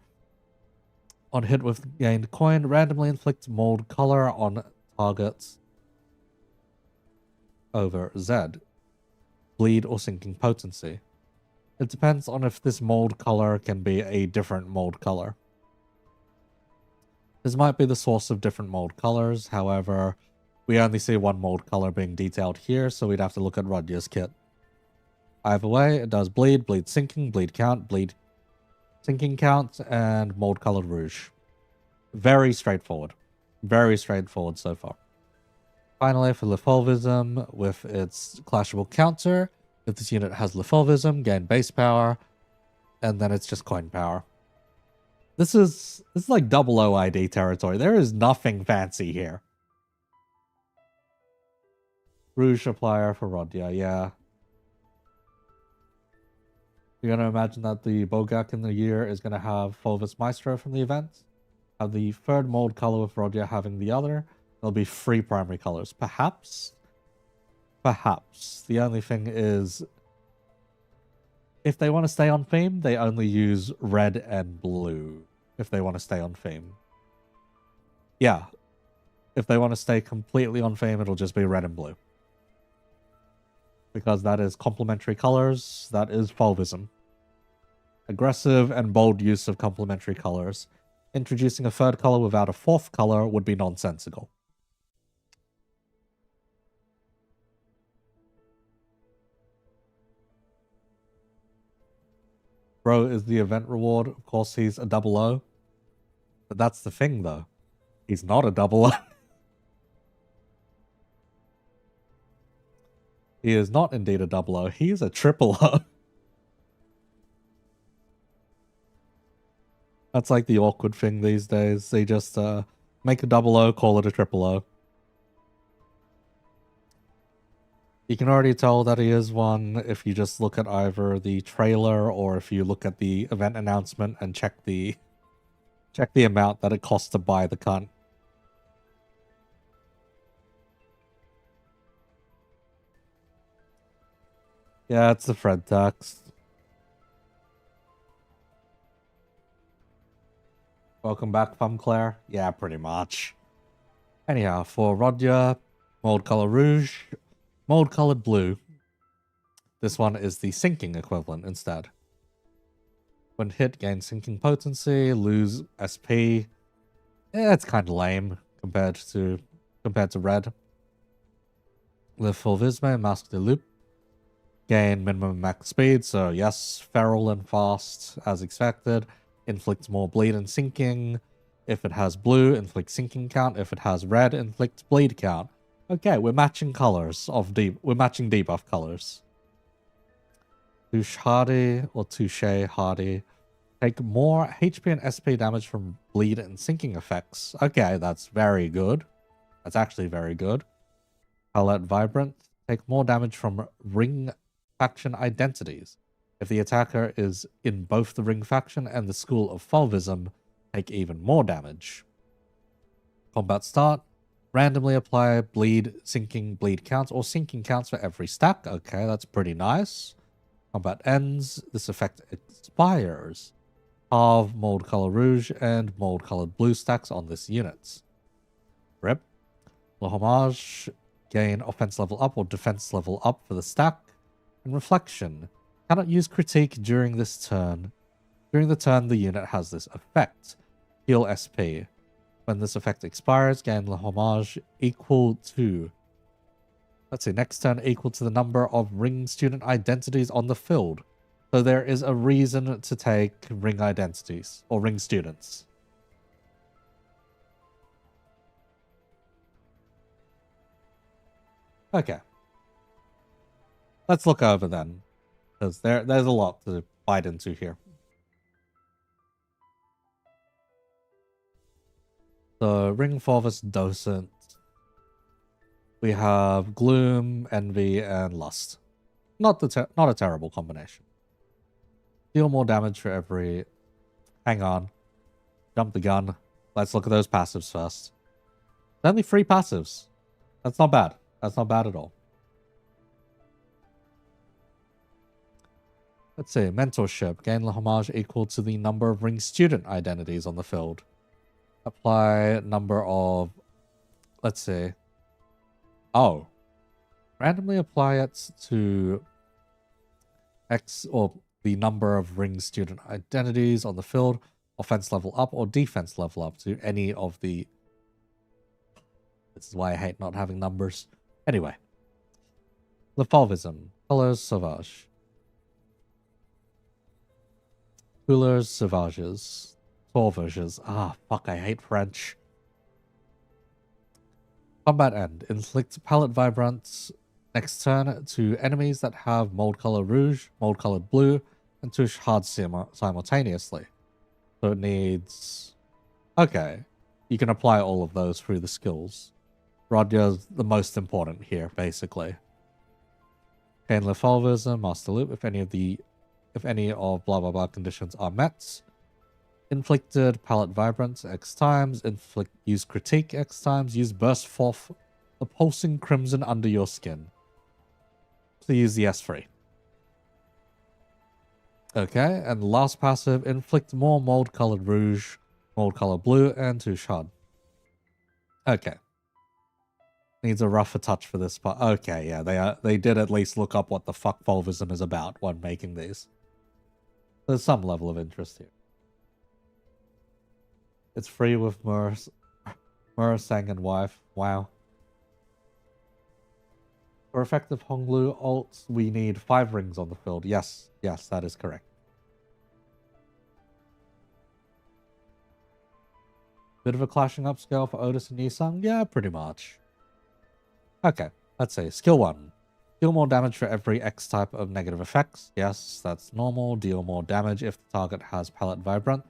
On hit with gained coin, randomly inflict mold color on targets over Z. Bleed or sinking potency. It depends on if this mold color can be a different mold color. This might be the source of different mold colors, however, we only see one mold color being detailed here, so we'd have to look at Rodya's kit. Either way, it does bleed, bleed sinking, bleed count, bleed sinking count, and mold colored rouge. Very straightforward. Very straightforward so far. Finally, for Fauvism, with its clashable counter, if this unit has Fauvism, gain base power, and then it's just coin power. This is like double OID territory. There is nothing fancy here. Rouge applier for Rodya, yeah. You're going to imagine that the Bogak in the year is going to have Fauvists Maestro from the event. Have the third mold color with Rodya having the other. There'll be 3 primary colors. Perhaps. Perhaps. The only thing is, if they want to stay on theme, they only use red and blue. If they want to stay on theme. Yeah. If they want to stay completely on theme, it'll just be red and blue. Because that is complementary colors. That is Fauvism. Aggressive and bold use of complementary colors. Introducing a third color without a fourth color would be nonsensical. Bro is the event reward. Of course, he's a double O. But that's the thing, though. He's not a double O. He is not indeed a double O. He is a triple O. That's like the awkward thing these days. They just make a double O, call it a triple O. You can already tell that he is one if you just look at either the trailer or if you look at the event announcement and check the amount that it costs to buy the cunt. Yeah, it's the Fred tax. Welcome back, Claire. Yeah, pretty much. Anyhow, for Rodya, mold color rouge, mold colored blue. This one is the sinking equivalent instead. When hit, gain sinking potency, lose SP. Yeah, it's kind of lame compared to red. Le Fauvisme, Masque de Loup. Gain minimum max speed, so yes, feral and fast as expected. Inflicts more bleed and sinking. If it has blue, inflict sinking count. If it has red, inflict bleed count. Okay, we're matching colors of we're matching debuff colors. Touche Hardy or Touche Hardy. Take more HP and SP damage from bleed and sinking effects. Okay, that's very good. That's actually very good. Palette Vibrant. Take more damage from ring faction identities. If the attacker is in both the ring faction and the school of Fauvism, take even more damage. Combat start. Randomly apply bleed, sinking, bleed counts, or sinking counts for every stack. Okay, that's pretty nice. Combat ends. This effect expires. Halve mold color rouge and mold colored blue stacks on this unit. Rip. Le Homage. Gain offense level up or defense level up for the stack. And reflection. Cannot use critique during this turn. During the turn, the unit has this effect. Heal SP. When this effect expires, gain Le Homage equal to... Let's see, next turn equal to the number of ring student identities on the field. So there is a reason to take ring identities, or ring students. Okay. Let's look over then. Because there's a lot to bite into here. So, Ring Fauvist Docent. We have Gloom, Envy, and Lust. Not a terrible combination. Deal more damage for every... Hang on. Jump the gun. Let's look at those passives first. Only 3 passives. That's not bad. That's not bad at all. Let's see, mentorship. Gain the homage equal to the number of ring student identities on the field. Apply number of, let's see. Oh. Randomly apply it to X or the number of ring student identities on the field. Offense level up or defense level up to any of the... This is why I hate not having numbers. Anyway. The Fauvism. Colors Sauvage. Couleurs Sauvages. Sauvages. Ah, fuck, I hate French. Combat End. Inflict palette vibrance next turn to enemies that have mold color rouge, mold colored blue, and touche hard simultaneously. So it needs... Okay. You can apply all of those through the skills. Rodya's the most important here, basically. Gain Lefalvism, Master Loop, if any of blah blah blah conditions are met. Inflicted palette vibrance X times, use critique X times, use burst forth the pulsing crimson under your skin. So use the S3. Okay, and the last passive, inflict more mold colored rouge, mold colored blue, and touche hard. Okay. Needs a rougher touch for this part. Okay, yeah, they did at least look up what the fuck Fauvism is about when making these. There's some level of interest here. It's free with Murasang and wife. Wow. For effective Honglu ults, we need 5 rings on the field. Yes, that is correct. Bit of a clashing upscale for Otis and Yisung? Yeah, pretty much. Okay, let's see. Skill 1. Deal more damage for every X type of negative effects. Yes, that's normal. Deal more damage if the target has palette vibrant.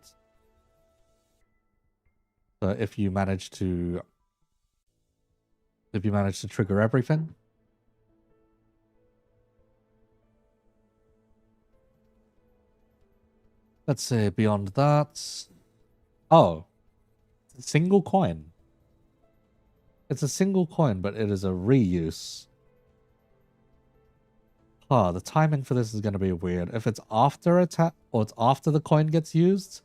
So if you manage to trigger everything. Let's see, beyond that. Oh. Single coin. It's a single coin, but it is a reuse. Oh, the timing for this is going to be weird. If it's after attack, or it's after the coin gets used,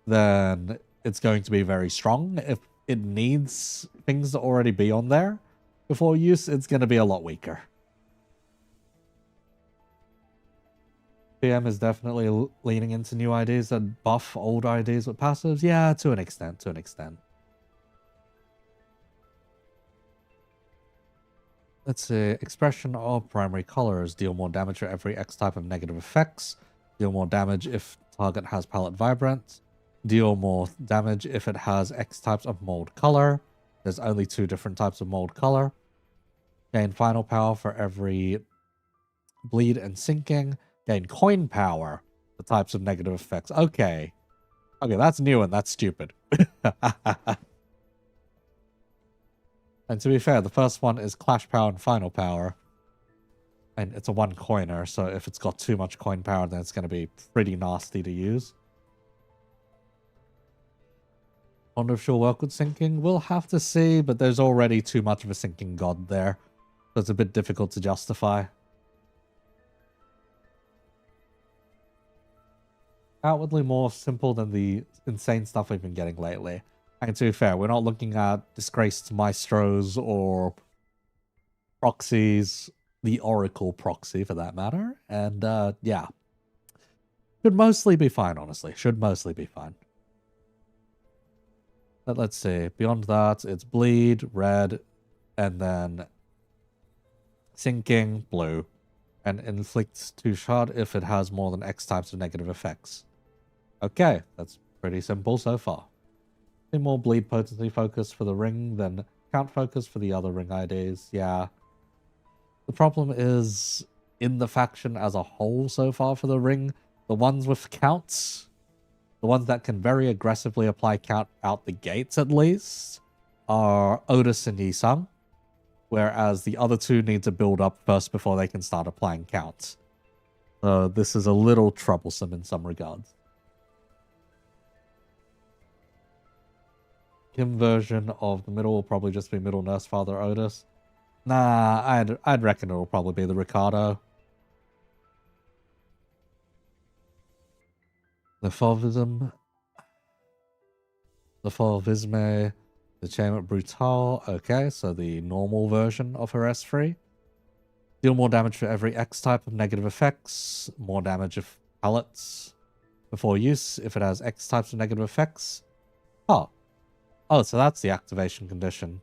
then it's going to be very strong. If it needs things to already be on there before use, it's going to be a lot weaker. PM is definitely leaning into new ideas that buff old ideas with passives. Yeah, to an extent, Let's see. Expression of primary colors. Deal more damage for every X type of negative effects. Deal more damage if target has palette vibrant. Deal more damage if it has X types of mold color. There's only 2 different types of mold color. Gain final power for every bleed and sinking. Gain coin power. The types of negative effects. Okay. Okay, that's new and that's stupid. And to be fair, the first one is Clash Power and Final Power. And it's a 1 coiner, so if it's got too much coin power, then it's going to be pretty nasty to use. I wonder if she'll work with sinking. We'll have to see, but there's already too much of a sinking god there. So it's a bit difficult to justify. Outwardly more simple than the insane stuff we've been getting lately. And to be fair, we're not looking at disgraced maestros or proxies, the Oracle proxy for that matter. And yeah. Should mostly be fine, honestly. Should mostly be fine. But let's see. Beyond that, it's bleed, red, and then sinking, blue. And inflicts 2 shot if it has more than X types of negative effects. Okay, that's pretty simple so far. More bleed potency focus for the ring than count focus for the other ring IDs. Yeah. The problem is in the faction as a whole so far for the ring, the ones with counts, the ones that can very aggressively apply count out the gates at least, are Otis and Yisung, whereas the other 2 need to build up first before they can start applying counts. So this is a little troublesome in some regards. Kim version of the middle will probably just be middle nurse father Otis. Nah, I'd reckon it'll probably be the Ricardo. The Fauvism. The Fauvisme. The Chain Brutal. Okay, so the normal version of her S3. Deal more damage for every X type of negative effects. More damage if pellets. Before use, if it has X types of negative effects. Oh. Oh, so that's the activation condition.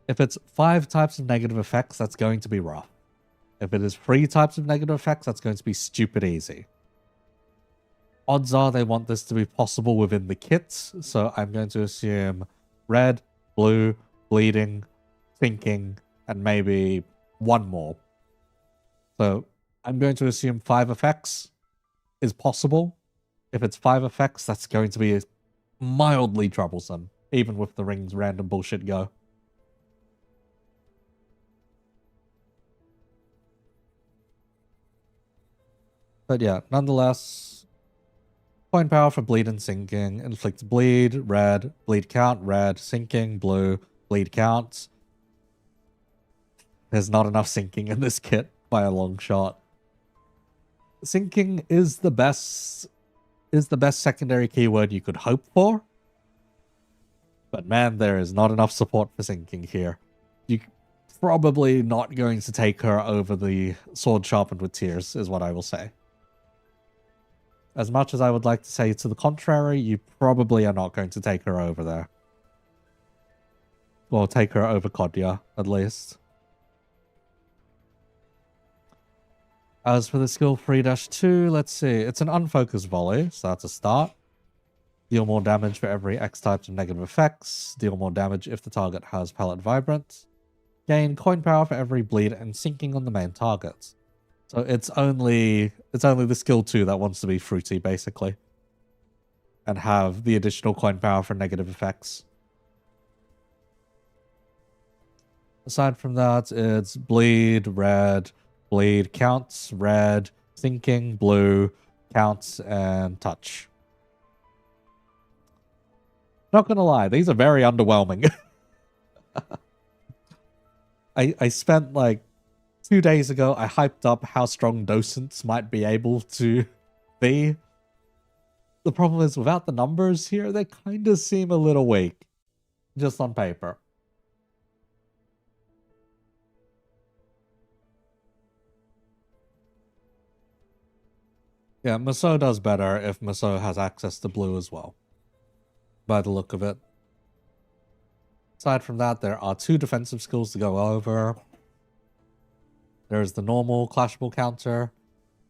If it's 5 types of negative effects, that's going to be rough. If it is 3 types of negative effects, that's going to be stupid easy. Odds are they want this to be possible within the kits, so I'm going to assume red, blue, bleeding, thinking, and maybe one more. So I'm going to assume 5 effects is possible. If it's 5 effects, that's going to be mildly troublesome, even with the rings random bullshit go. But yeah, nonetheless, point power for bleed and sinking, inflicts bleed, red, bleed count, red, sinking, blue, bleed count. There's not enough sinking in this kit by a long shot. Sinking is the best secondary keyword you could hope for. But man, there is not enough support for sinking here. You're probably not going to take her over the sword sharpened with tears, is what I will say. As much as I would like to say to the contrary, you probably are not going to take her over there. Well, take her over Kodya, at least. As for the skill 3-2, let's see. It's an unfocused volley, so that's a start. Deal more damage for every X types of negative effects. Deal more damage if the target has pellet vibrant. Gain coin power for every bleed and sinking on the main target. So it's only the skill 2 that wants to be fruity, basically. And have the additional coin power for negative effects. Aside from that, it's bleed, red, bleed, counts, red, sinking, blue, counts, and touch. Not gonna lie, these are very underwhelming. I spent like 2 days ago, I hyped up how strong docents might be able to be. The problem is, without the numbers here, they kind of seem a little weak. Just on paper. Yeah, Maso does better if Maso has access to blue as well. By the look of it. Aside from that, there are 2 defensive skills to go over. There's the normal clashable counter.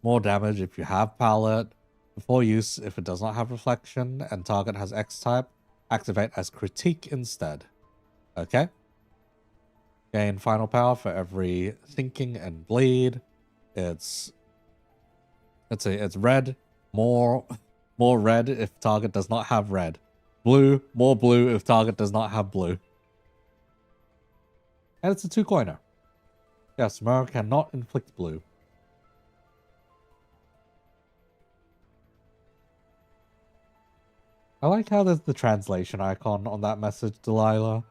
More damage if you have pallet. Before use, if it does not have reflection and target has X type, activate as critique instead. Okay. Gain final power for every thinking and bleed. It's red, more red if target does not have red. Blue, more blue if target does not have blue. And it's a 2-coiner. Yes, Mer cannot inflict blue. I like how there's the translation icon on that message, Delilah.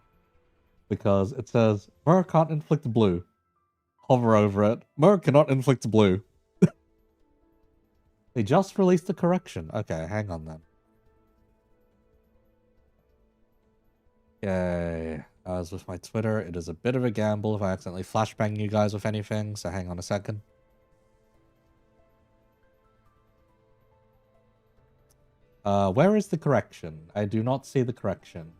Because it says, Mer can't inflict blue. Hover over it. Mer cannot inflict blue. They just released a correction. Okay, hang on then. Yay. As with my Twitter, it is a bit of a gamble if I accidentally flashbang you guys with anything, so hang on a second. Where is the correction? I do not see the correction.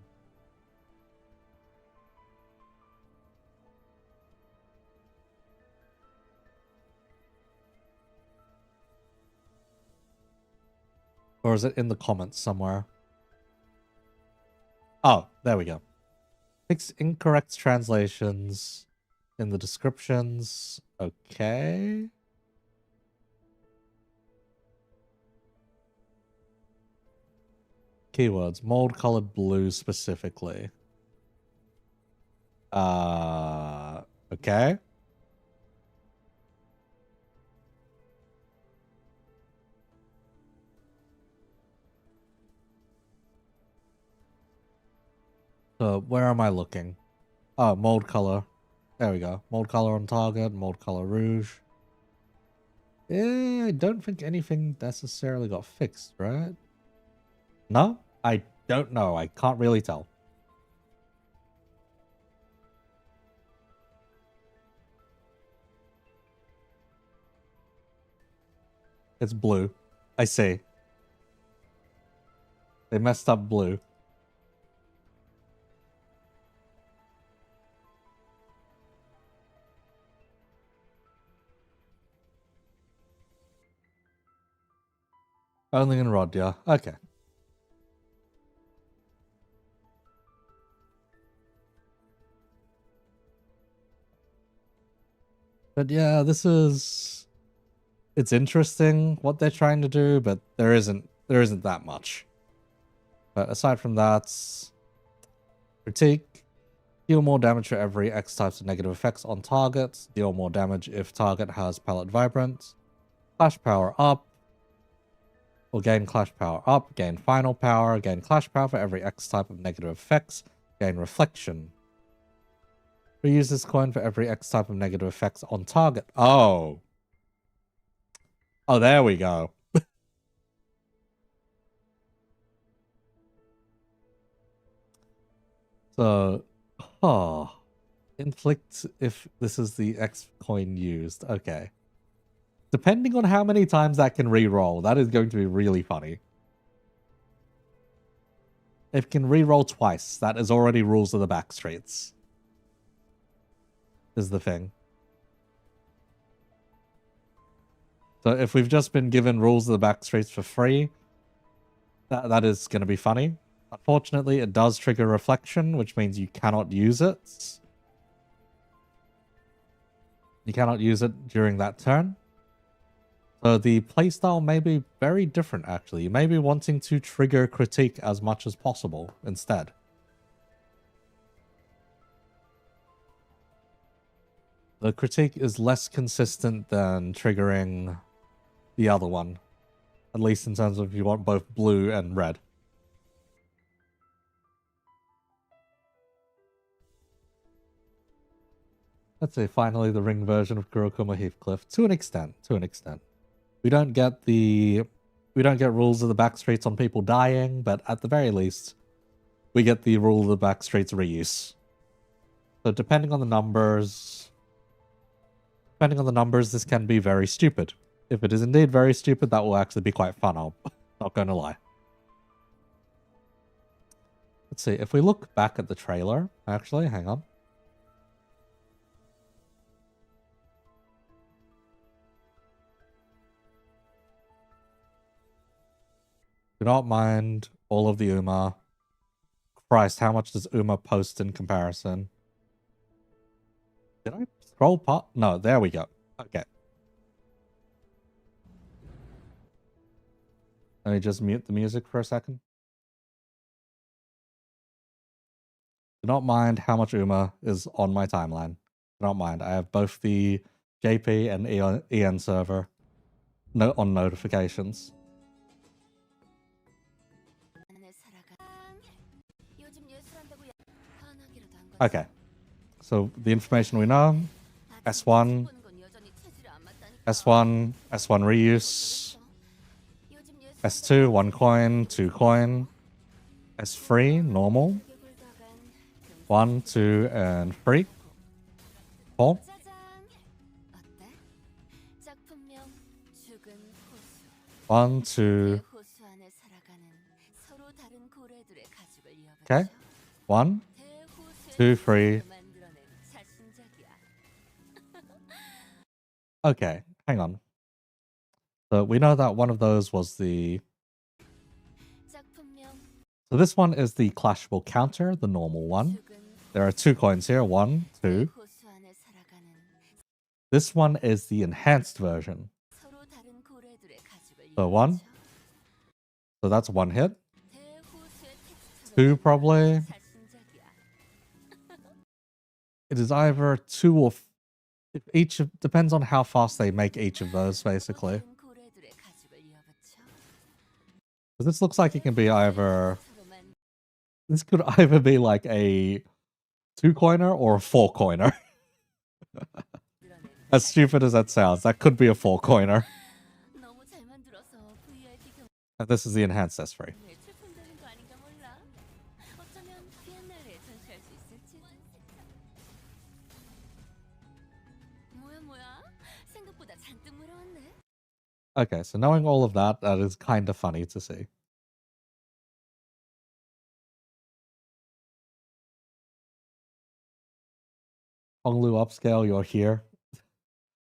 Or is it in the comments somewhere? Oh, there we go. Fix incorrect translations in the descriptions. Okay. Keywords. Mold colored blue specifically. Okay. So where am I looking? Oh, mold color. There we go. Mold color on target, mold color rouge. I don't think anything necessarily got fixed, right? No? I don't know. I can't really tell. It's blue. I see. They messed up blue. Only in Rod, yeah. Okay. But yeah, this is... It's interesting what they're trying to do, but there isn't that much. But aside from that, critique, deal more damage for every X types of negative effects on target, deal more damage if target has palette vibrant, clash power up, or gain clash power up, gain final power, gain clash power for every X type of negative effects, gain reflection. Reuse this coin for every X type of negative effects on target. Oh. Oh, there we go. So, inflict if this is the X coin used. Okay. Depending on how many times that can re-roll, that is going to be really funny. If it can re-roll twice, that is already rules of the backstreets. Is the thing. So if we've just been given rules of the backstreets for free, that is going to be funny. Unfortunately, it does trigger reflection, which means you cannot use it. You cannot use it during that turn. So the playstyle may be very different, actually. You may be wanting to trigger critique as much as possible instead. The critique is less consistent than triggering the other one. At least in terms of if you want both blue and red. Let's say finally the ring version of Kurokuma Heathcliff. To an extent. We don't get rules of the backstreets on people dying, but at the very least, we get the rule of the backstreets reuse. So depending on the numbers, this can be very stupid. If it is indeed very stupid, that will actually be quite fun, I'm not going to lie. Let's see, if we look back at the trailer, actually, hang on. Do not mind all of the Uma. Christ, how much does Uma post in comparison? Did I scroll past? No, there we go. Okay. Let me just mute the music for a second. Do not mind how much Uma is on my timeline. Do not mind. I have both the JP and EN server on notifications. Okay. So the information we know, S1 reuse, S2, 1 coin, 2 coin, S3, normal, 1, 2, and 3, 4. One, two. Okay. 1, 2, 3. Okay, hang on. So we know that one of those was the... So this one is the clashable counter, the normal one. There are 2 coins here, 1, 2. This one is the enhanced version. So 1. So that's 1 hit. 2 probably. It is either 2 or... Each depends on how fast they make each of those, basically. This looks like it can be either... This could either be like a 2-coiner or a 4-coiner. As stupid as that sounds, that could be a 4-coiner. And this is the enhanced S3. 외출품되는 거 아닌가 몰라. 어쩌면 비엔날레에 전시할 수 있을지도. 뭐야? 생각보다 잔뜩 물어왔네. Okay, so knowing all of that, that is kind of funny to see. Honglu Upscale, you're here.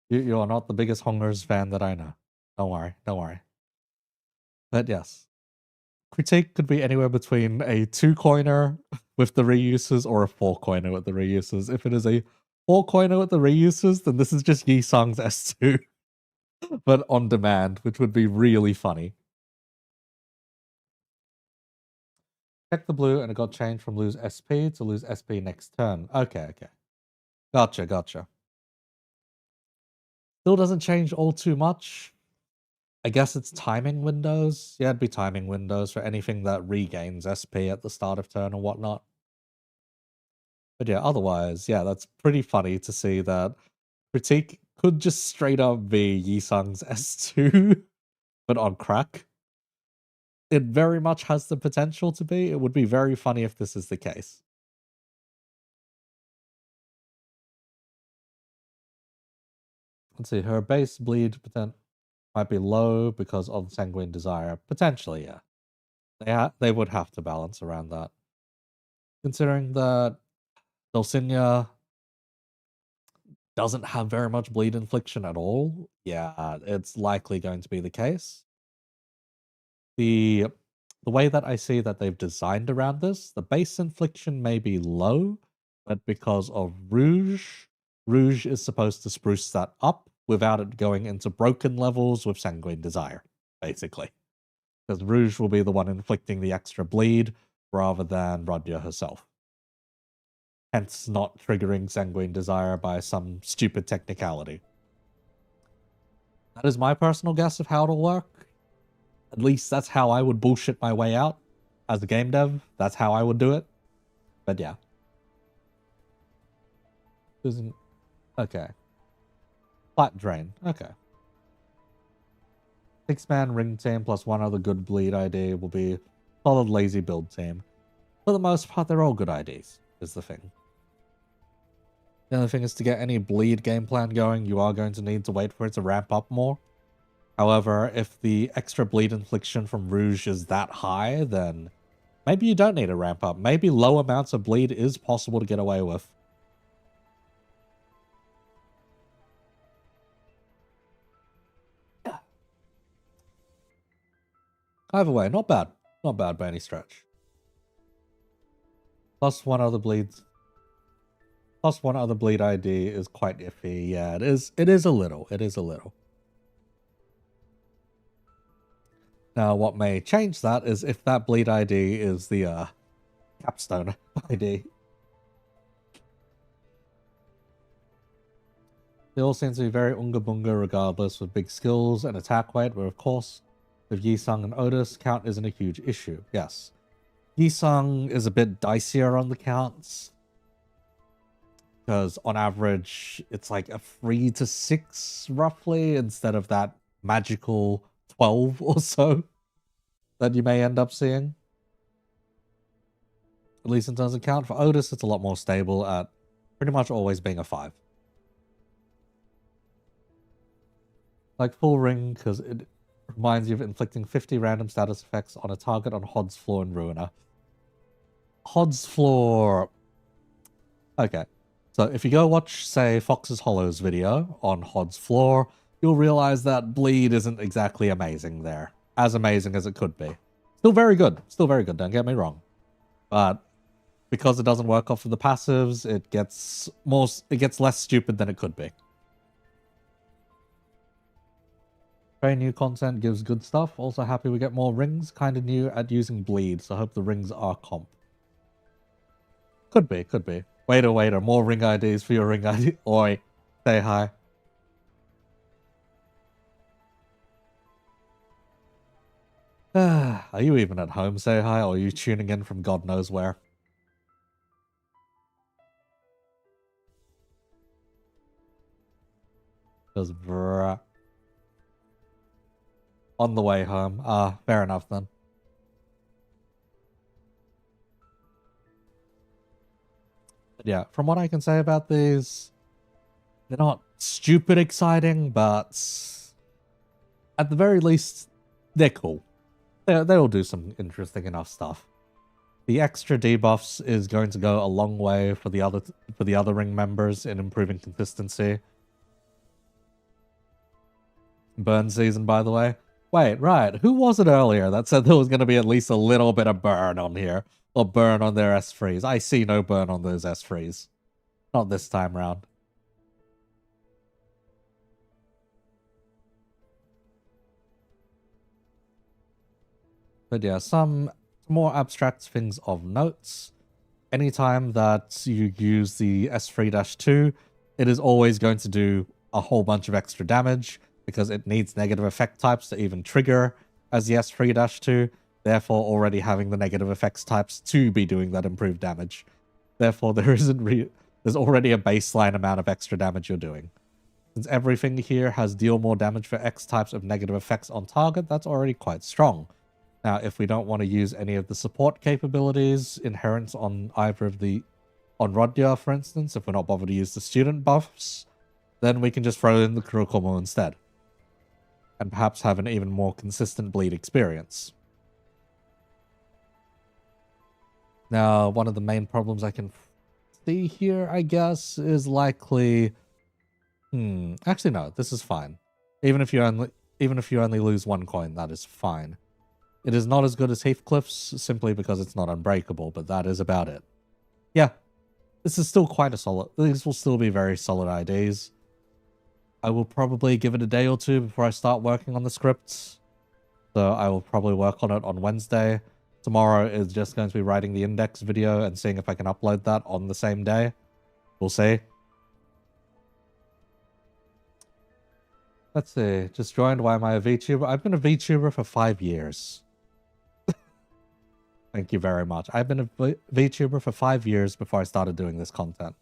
You are not the biggest Hongers fan that I know. Don't worry, don't worry. But yes, critique could be anywhere between a 2-coiner with the reuses or a 4-coiner with the reuses. If it is a 4-coiner with the reuses, then this is just Yi Sung's S2, but on demand, which would be really funny. Check the blue and it got changed from lose SP to lose SP next turn. Okay. Gotcha. Still doesn't change all too much. I guess it's timing windows. Yeah, it'd be timing windows for anything that regains SP at the start of turn or whatnot. But yeah, otherwise, yeah, that's pretty funny to see that critique could just straight up be Yi Sung's S2, but on crack. It very much has the potential to be. It would be very funny if this is the case. Let's see, her base bleed might be low because of Sanguine Desire. Potentially, yeah. They would have to balance around that. Considering that Dulcinea doesn't have very much bleed infliction at all, yeah, it's likely going to be the case. The way that I see that they've designed around this, the base infliction may be low, but because of Rouge is supposed to spruce that up without it going into broken levels with Sanguine Desire, basically. Because Rouge will be the one inflicting the extra bleed rather than Rodya herself. Hence not triggering Sanguine Desire by some stupid technicality. That is my personal guess of how it'll work. At least that's how I would bullshit my way out. As a game dev, that's how I would do it. But yeah. Okay. Flat Drain. Okay. 6-man ring team plus one other good bleed ID will be solid lazy build team. For the most part, they're all good IDs, is the thing. The only thing is to get any bleed game plan going, you are going to need to wait for it to ramp up more. However, if the extra bleed infliction from Rouge is that high, then maybe you don't need a ramp up. Maybe low amounts of bleed is possible to get away with. Yeah. Either way, not bad. Not bad by any stretch. Plus one other bleed ID is quite iffy. Yeah, it is a little. It is a little. Now, what may change that is if that bleed ID is the capstone ID. They all seem to be very unga bunga regardless, with big skills and attack weight, where of course, with Yi Sung and Otis, count isn't a huge issue. Yes. Yi Sung is a bit dicier on the counts. Because on average, it's like a 3 to 6 roughly, instead of that magical 12 or so that you may end up seeing. At least in terms of count. For Otis, it's a lot more stable at pretty much always being a 5. Like full ring, because it reminds you of inflicting 50 random status effects on a target on Hod's Floor and Ruiner. Hod's Floor... Okay. So if you go watch, say, Fox's Hollows video on Hod's Floor, you'll realize that bleed isn't exactly amazing there. As amazing as it could be. Still very good, don't get me wrong. But because it doesn't work off of the passives, it gets less stupid than it could be. Very new content gives good stuff. Also happy we get more rings. Kinda new at using bleed, so I hope the rings are comp. Could be. Waiter, more ring IDs for your ring ID. Oi, say hi. Are you even at home, say hi, or are you tuning in from God knows where? Because bruh. On the way home. Fair enough then. But yeah, from what I can say about these, they're not stupid exciting, but at the very least, they're cool. They'll do some interesting enough stuff. The extra debuffs is going to go a long way for the other ring members in improving consistency. Burn season, by the way. Wait, right. Who was it earlier that said there was going to be at least a little bit of burn on here? Or burn on their S3s? I see no burn on those S3s. Not this time round. But yeah, some more abstract things of notes. Anytime that you use the S3-2, it is always going to do a whole bunch of extra damage because it needs negative effect types to even trigger as the S3-2, therefore already having the negative effects types to be doing that improved damage. Therefore, there's already a baseline amount of extra damage you're doing. Since everything here has deal more damage for X types of negative effects on target, that's already quite strong. Now, if we don't want to use any of the support capabilities inherent on either of the... on Rodya, for instance, if we're not bothered to use the student buffs, then we can just throw in the Kurokomo instead. And perhaps have an even more consistent bleed experience. Now, one of the main problems I can see here, I guess, is likely... Actually, no, this is fine. Even if you only lose one coin, that is fine. It is not as good as Heathcliff's, simply because it's not unbreakable, but that is about it. Yeah, this is still quite a solid... These will still be very solid IDs. I will probably give it a day or two before I start working on the scripts. So I will probably work on it on Wednesday. Tomorrow is just going to be writing the index video and seeing if I can upload that on the same day. We'll see. Let's see. Just joined. Why am I a VTuber? I've been a VTuber for 5 years. Thank you very much. I've been a VTuber for 5 years before I started doing this content.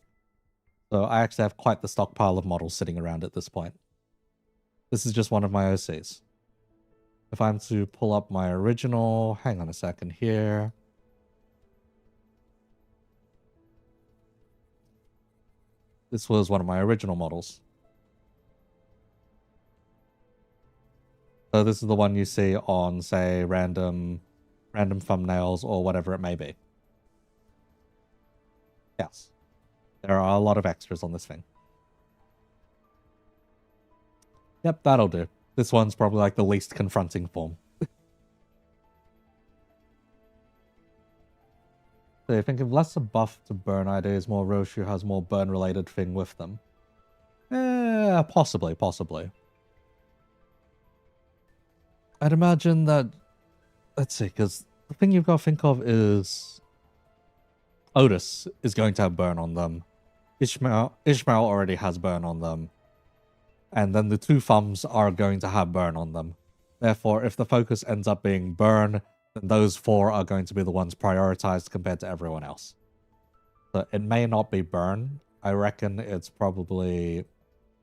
So I actually have quite the stockpile of models sitting around at this point. This is just one of my OCs. If I'm to pull up my original... Hang on a second here. This was one of my original models. So this is the one you see on, say, random thumbnails or whatever it may be. Yes. There are a lot of extras on this thing. Yep, that'll do. This one's probably like the least confronting form. So you think if less a buff to burn ideas, more Roshu has more burn related thing with them. Possibly. I'd imagine that... Let's see, because the thing you've got to think of is... Otis is going to have burn on them. Ishmael already has burn on them. And then the two thumbs are going to have burn on them. Therefore, if the focus ends up being burn, then those four are going to be the ones prioritized compared to everyone else. So it may not be burn. I reckon it's probably...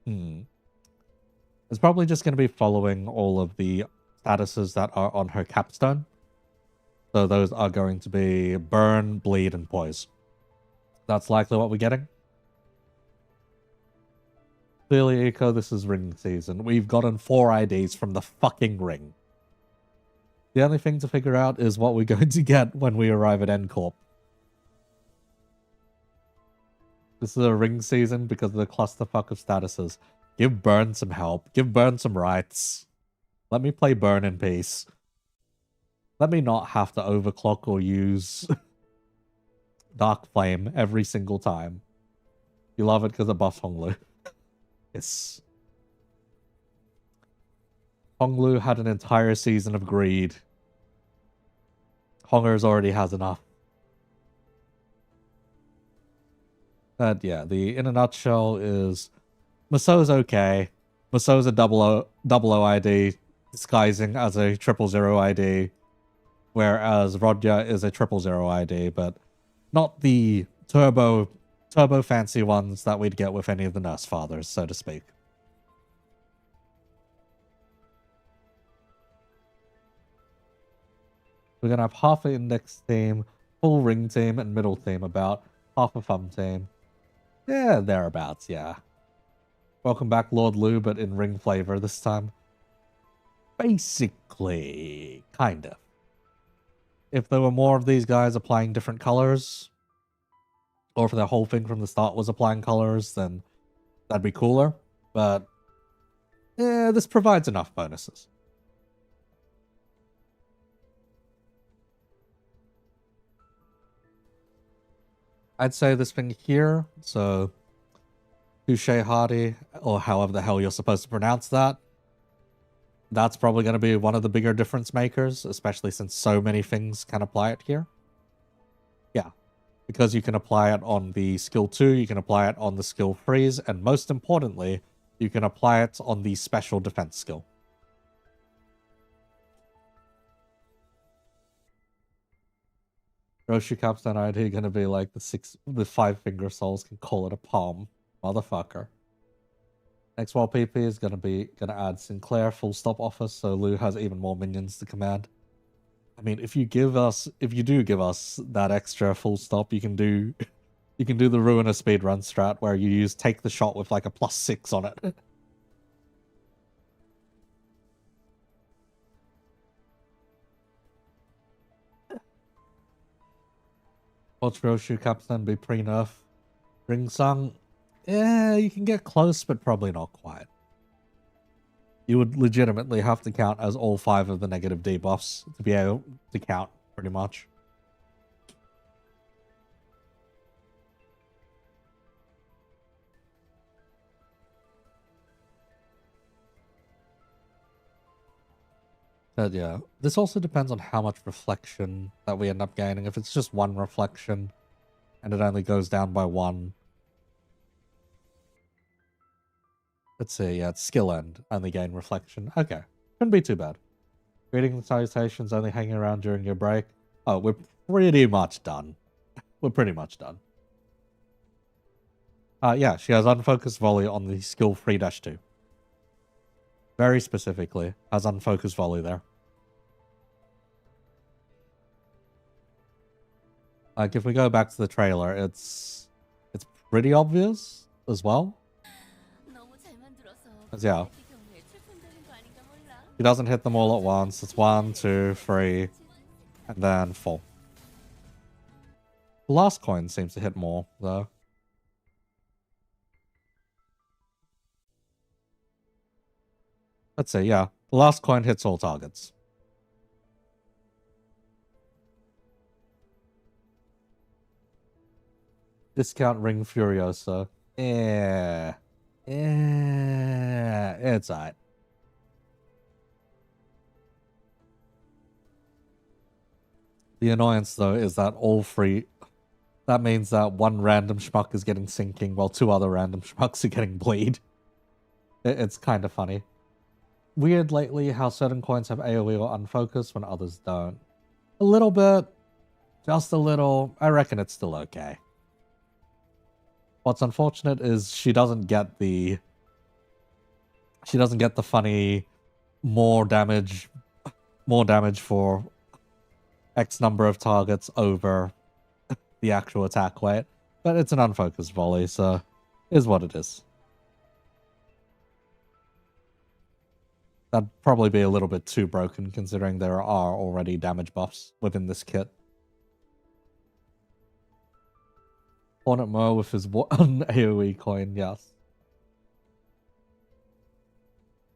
It's probably just going to be following all of the statuses that are on her capstone. So those are going to be burn, bleed, and poise. That's likely what we're getting. Clearly, Eco, this is ring season. We've gotten 4 IDs from the fucking ring. The only thing to figure out is what we're going to get when we arrive at N-Corp. This is a ring season because of the clusterfuck of statuses. Give Burn some help. Give Burn some rights. Let me play Burn in peace. Let me not have to overclock or use Dark Flame every single time. You love it because it buffs Honglu. Yes. Honglu had an entire season of greed. Hongers already has enough. But yeah, in a nutshell is... Maso's okay. Maso's a double O ID, disguising as a 000 ID. Whereas Rodya is a 000 ID, but not the turbo fancy ones that we'd get with any of the Nurse Fathers, so to speak. We're gonna have half an index team, full ring team, and middle team, about half a thumb team. Yeah, thereabouts, yeah. Welcome back, Lord Lou, but in ring flavor this time. Basically, kind of. If there were more of these guys applying different colors, or if the whole thing from the start was applying colors, then that'd be cooler. But yeah, this provides enough bonuses. I'd say this thing here, so Touche Hardy, or however the hell you're supposed to pronounce that, that's probably going to be one of the bigger difference makers, especially since so many things can apply it here. Yeah, because you can apply it on the skill 2, you can apply it on the skill freeze, and most importantly, you can apply it on the special defense skill. Roshu Capstone ID gonna be like the 5-finger souls can call it a palm, motherfucker. Next wild PP is gonna add Sinclair full stop office, so Lou has even more minions to command. I mean, if you do give us that extra full stop, you can do the Ruiner speedrun strat where you use take the shot with like a +6 on it. Watch Roshu Capstone be pre-nerf. Ring Sung, yeah, you can get close, but probably not quite. You would legitimately have to count as all 5 of the negative debuffs to be able to count, pretty much. But yeah, this also depends on how much reflection that we end up gaining. If it's just 1 reflection, and it only goes down by 1. Let's see, yeah, it's skill end, only gain reflection. Okay, shouldn't be too bad. Greeting and salutations only hanging around during your break. Oh, we're pretty much done. We're pretty much done. Yeah, she has unfocused volley on the skill 3-2. Very specifically, has unfocused volley there. Like, if we go back to the trailer, it's pretty obvious as well. As yeah, she doesn't hit them all at once. It's 1, 2, 3, and then 4. The last coin seems to hit more, though. Let's see, yeah. The last coin hits all targets. Discount Ring Furiosa. Yeah. Yeah. It's alright. The annoyance, though, is that all 3... That means that 1 random schmuck is getting sinking, while 2 other random schmucks are getting bleed. It's kind of funny. Weird lately how certain coins have AoE or unfocus when others don't. A little bit. Just a little. I reckon it's still okay. What's unfortunate is she doesn't get the funny more damage for X number of targets over the actual attack weight. But it's an unfocused volley, so is what it is. That'd probably be a little bit too broken considering there are already damage buffs within this kit. Hornet Mo with his 1 AoE coin, yes.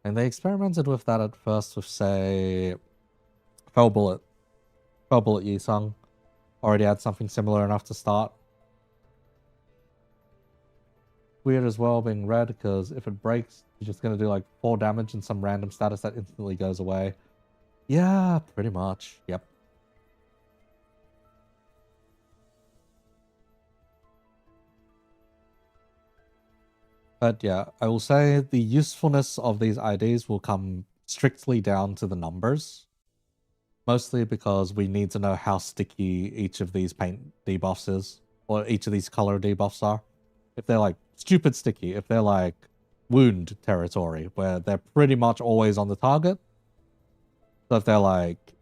And they experimented with that at first with, say, Fell Bullet Yisung. Already had something similar enough to start. Weird as well being red, because if it breaks, you're just going to do like 4 damage and some random status that instantly goes away. Yeah, pretty much. Yep. But yeah, I will say the usefulness of these IDs will come strictly down to the numbers. Mostly because we need to know how sticky each of these paint debuffs is, or each of these color debuffs are. If they're like stupid sticky, if they're like wound territory, where they're pretty much always on the target. So if they're like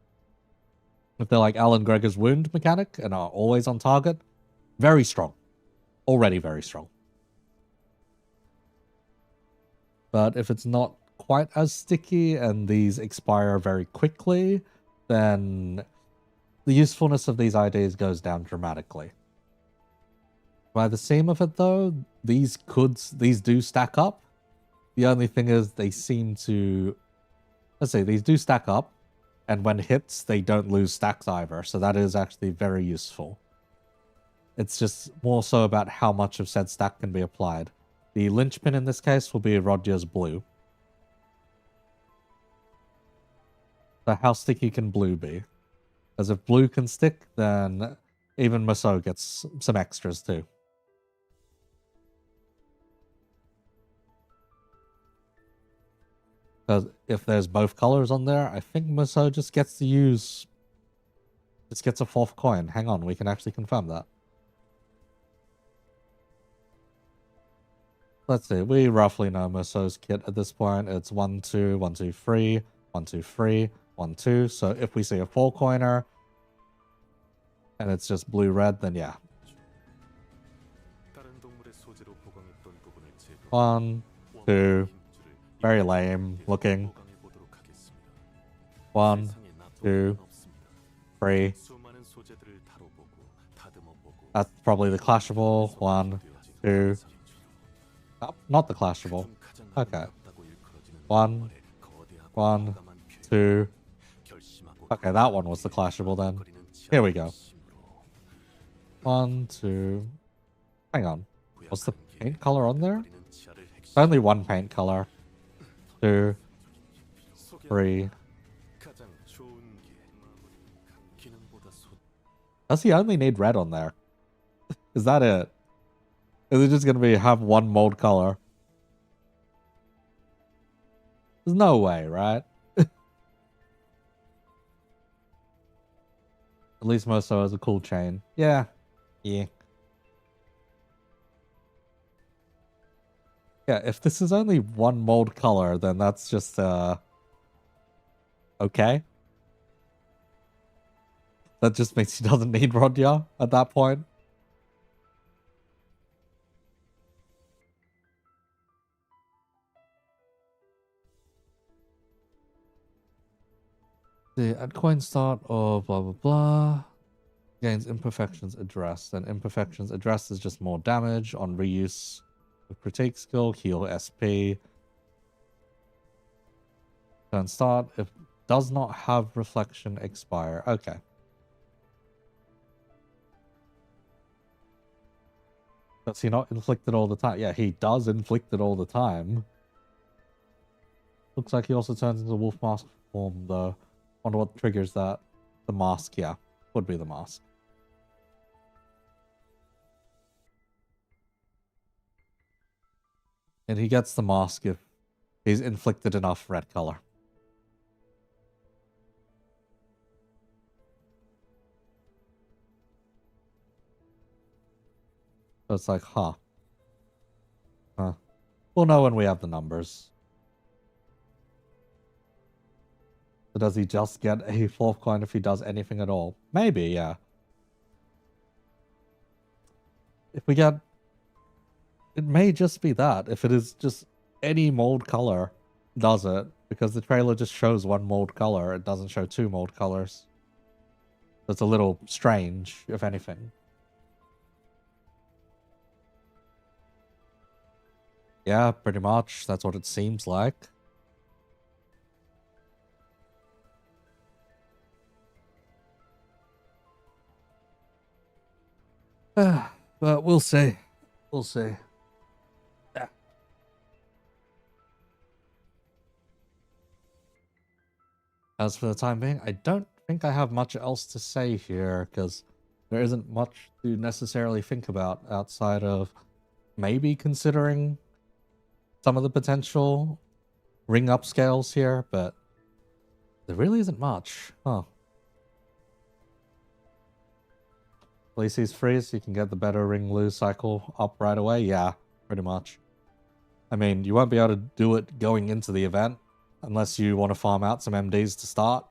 If they're like Alan Gregor's wound mechanic and are always on target, very strong. Already very strong. But if it's not quite as sticky and these expire very quickly, then the usefulness of these IDs goes down dramatically. By the seam of it though, these do stack up. The only thing is they seem to, let's say these do stack up, and when hits they don't lose stacks either, so that is actually very useful. It's just more so about how much of said stack can be applied. The linchpin in this case will be Rodya's blue. So how sticky can blue be? As if blue can stick, then even Maso gets some extras too. Because if there's both colors on there, I think Maso just gets to use... Just gets a 4th coin. Hang on, we can actually confirm that. Let's see, we roughly know Maso's kit at this point. It's 1, 2, 1, 2, 3, 1, 2, 3, 1, 2. So if we see a 4-coiner, and it's just blue-red, then yeah. 1, 2... Very lame looking. 1, 2, 3. That's probably the clashable. 1, 2. Oh, not the clashable. Okay. 1, 1, 2. Okay, that one was the clashable then. Here we go. 1, 2. Hang on. Was the paint color on there? It's only one paint color. 2, 3. Does he only need red on there? Is that it? Is it just gonna have one mold color? There's no way, right? At least Moso has a cool chain. Yeah. Yeah. Yeah, if this is only one mold color, then that's just, okay. That just means he doesn't need Rodya at that point. At coin start of blah blah blah. Gains imperfections addressed. And imperfections addressed is just more damage on reuse. Critique skill, heal SP. Turn start. If does not have reflection expire. Okay. Does he not inflict it all the time? Yeah, he does inflict it all the time. Looks like he also turns into wolf mask form though. Wonder what triggers that. The mask, yeah. Would be the mask. And he gets the mask if he's inflicted enough red color. So it's like, huh. We'll know when we have the numbers. So does he just get a 4th coin if he does anything at all? Maybe, yeah. If we get... It may just be that. If it is just any mold color does it. Because the trailer just shows one mold color. It doesn't show 2 mold colors. That's a little strange, if anything. Yeah, pretty much. That's what it seems like. But we'll see. We'll see. Yeah. As for the time being, I don't think I have much else to say here, because there isn't much to necessarily think about outside of maybe considering some of the potential ring upscales here, but there really isn't much. Huh. At least he's free, so you can get the better ring lose cycle up right away. Yeah, pretty much. I mean, you won't be able to do it going into the event unless you want to farm out some MDs to start.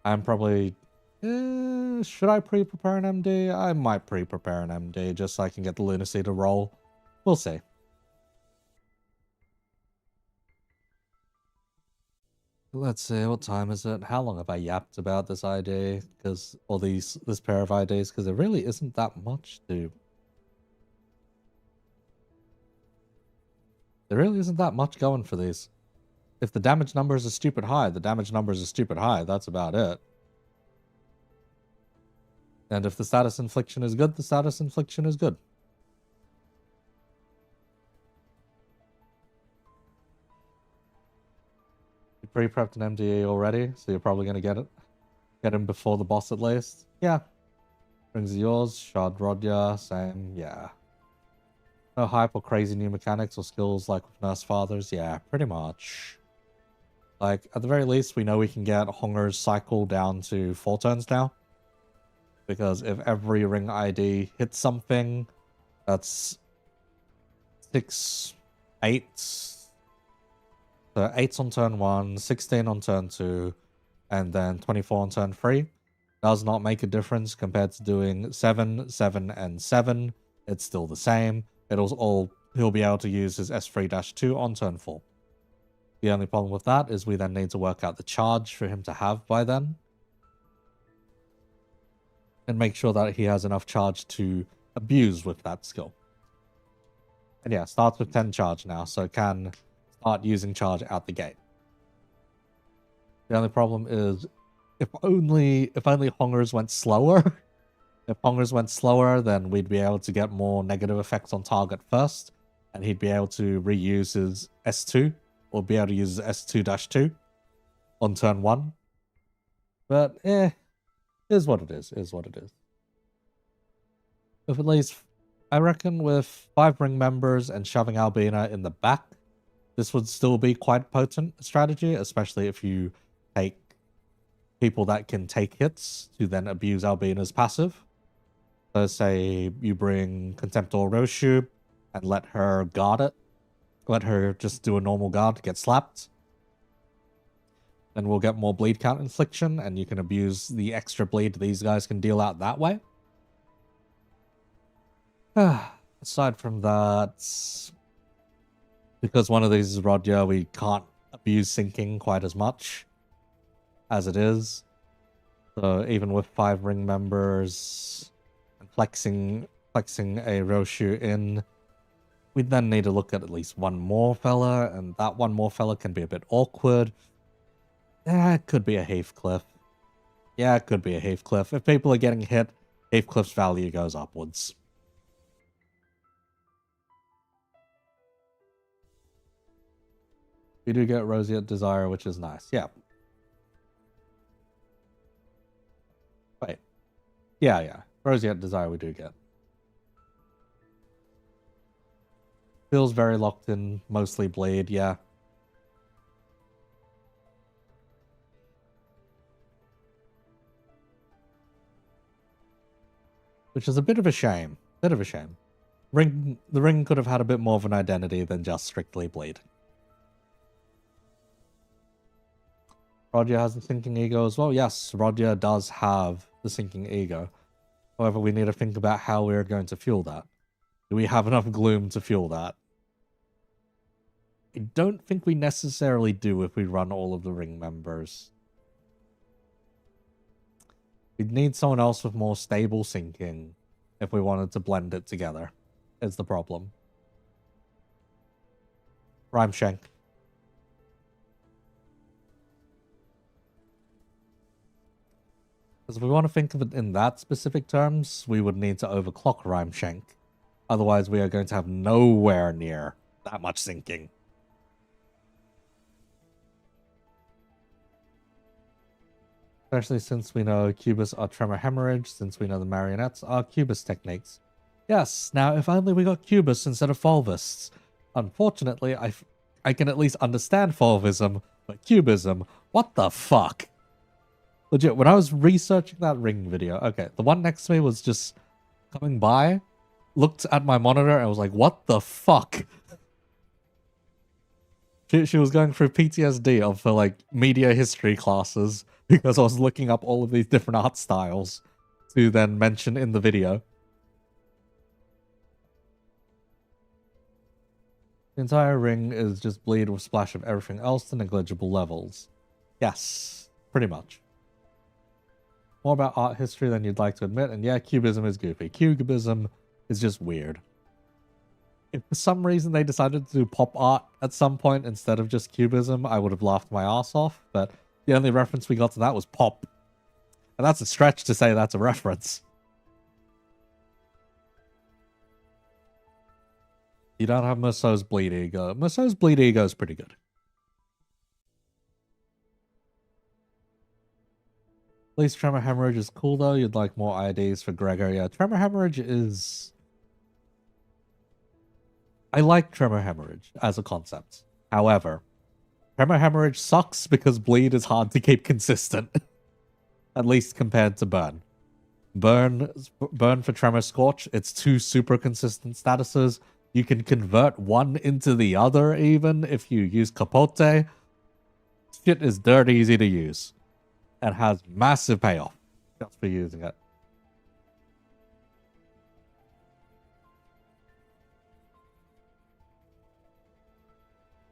I'm probably... should I pre-prepare an MD? I might pre-prepare an MD just so I can get the lunacy to roll. We'll see. Let's see, what time is it? How long have I yapped about this ID? Because, or this pair of IDs? Because there really isn't that much to... There really isn't that much going for these. If the damage numbers are stupid high, the damage numbers are stupid high. That's about it. And if the status infliction is good, the status infliction is good. You pre-prepped an MDE already, so you're probably going to get it. Get him before the boss at least. Yeah. Rings are yours. Shard Rodya, same. Yeah. No hype or crazy new mechanics or skills like with Nurse Fathers. Yeah, pretty much. Like, at the very least, we know we can get Honger's cycle down to 4 turns now. Because if every ring ID hits something, that's 6, 8. So 8's on turn 1, 16 on turn 2, and then 24 on turn 3. Does not make a difference compared to doing 7, 7, and 7. It's still the same. He'll be able to use his S3-2 on turn 4. The only problem with that is we then need to work out the charge for him to have by then. And make sure that he has enough charge to abuse with that skill. And yeah, starts with 10 charge now, so can start using charge out the gate. The only problem is if only Hongers went slower. If Hongers went slower, then we'd be able to get more negative effects on target first, and he'd be able to reuse his S2, or be able to use his S2-2 on turn 1. But is what it is what it is. If at least, I reckon with 5 ring members and shoving Albina in the back, this would still be quite potent strategy, especially if you take people that can take hits to then abuse Albina's passive. So say you bring Contemptor Roshu and let her guard it. Let her just do a normal guard to get slapped. Then we'll get more bleed count infliction, and you can abuse the extra bleed these guys can deal out that way. Aside from that, because one of these is Rodya, we can't abuse sinking quite as much as it is. So even with 5 ring members and flexing a Roshu in, we then need to look at least one more fella, and that one more fella can be a bit awkward. Yeah, it could be a Heathcliff. Yeah, it could be a Heathcliff. If people are getting hit, Heathcliff's value goes upwards. We do get Roseate Desire, which is nice. Yeah. Wait. Yeah. Roseate Desire we do get. Feels very locked in, mostly bleed, yeah. Which is a bit of a shame. The ring could have had a bit more of an identity than just strictly bleed. Rodya has the sinking ego as well. Yes, Rodya does have the sinking ego. However, we need to think about how we're going to fuel that. Do we have enough gloom to fuel that? I don't think we necessarily do if we run all of the ring members. We'd need someone else with more stable sinking if we wanted to blend it together, is the problem. Rhyme Shank. Because if we want to think of it in that specific terms, we would need to overclock Rhyme Shank. Otherwise, we are going to have nowhere near that much sinking. Especially since we know Cubus are Tremor Hemorrhage, since we know the Marionettes are Cubus techniques. Yes, now if only we got Cubus instead of Fauvists. Unfortunately, I can at least understand Fauvism, but Cubism, what the fuck? Legit, when I was researching that ring video, okay, the one next to me was just coming by, looked at my monitor, and was like, what the fuck? She was going through PTSD of her, like, media history classes because I was looking up all of these different art styles to then mention in the video. The entire ring is just bleed with splash of everything else to negligible levels. Yes, pretty much. More about art history than you'd like to admit, and yeah, Cubism is goofy. Cubism is just weird. If for some reason they decided to do pop art at some point instead of just Cubism, I would have laughed my ass off, but the only reference we got to that was pop. And that's a stretch to say that's a reference. You don't have Musou's Bleed Ego. Musou's Bleed Ego is pretty good. At least Tremor Hemorrhage is cool though. You'd like more IDs for Gregor. Yeah, Tremor Hemorrhage is... I like Tremor Hemorrhage as a concept. However, Tremor Hemorrhage sucks because Bleed is hard to keep consistent. At least compared to Burn. Burn for Tremor Scorch, it's two super consistent statuses. You can convert one into the other even if you use Capote. Shit is dirt easy to use. And has massive payoff just for using it.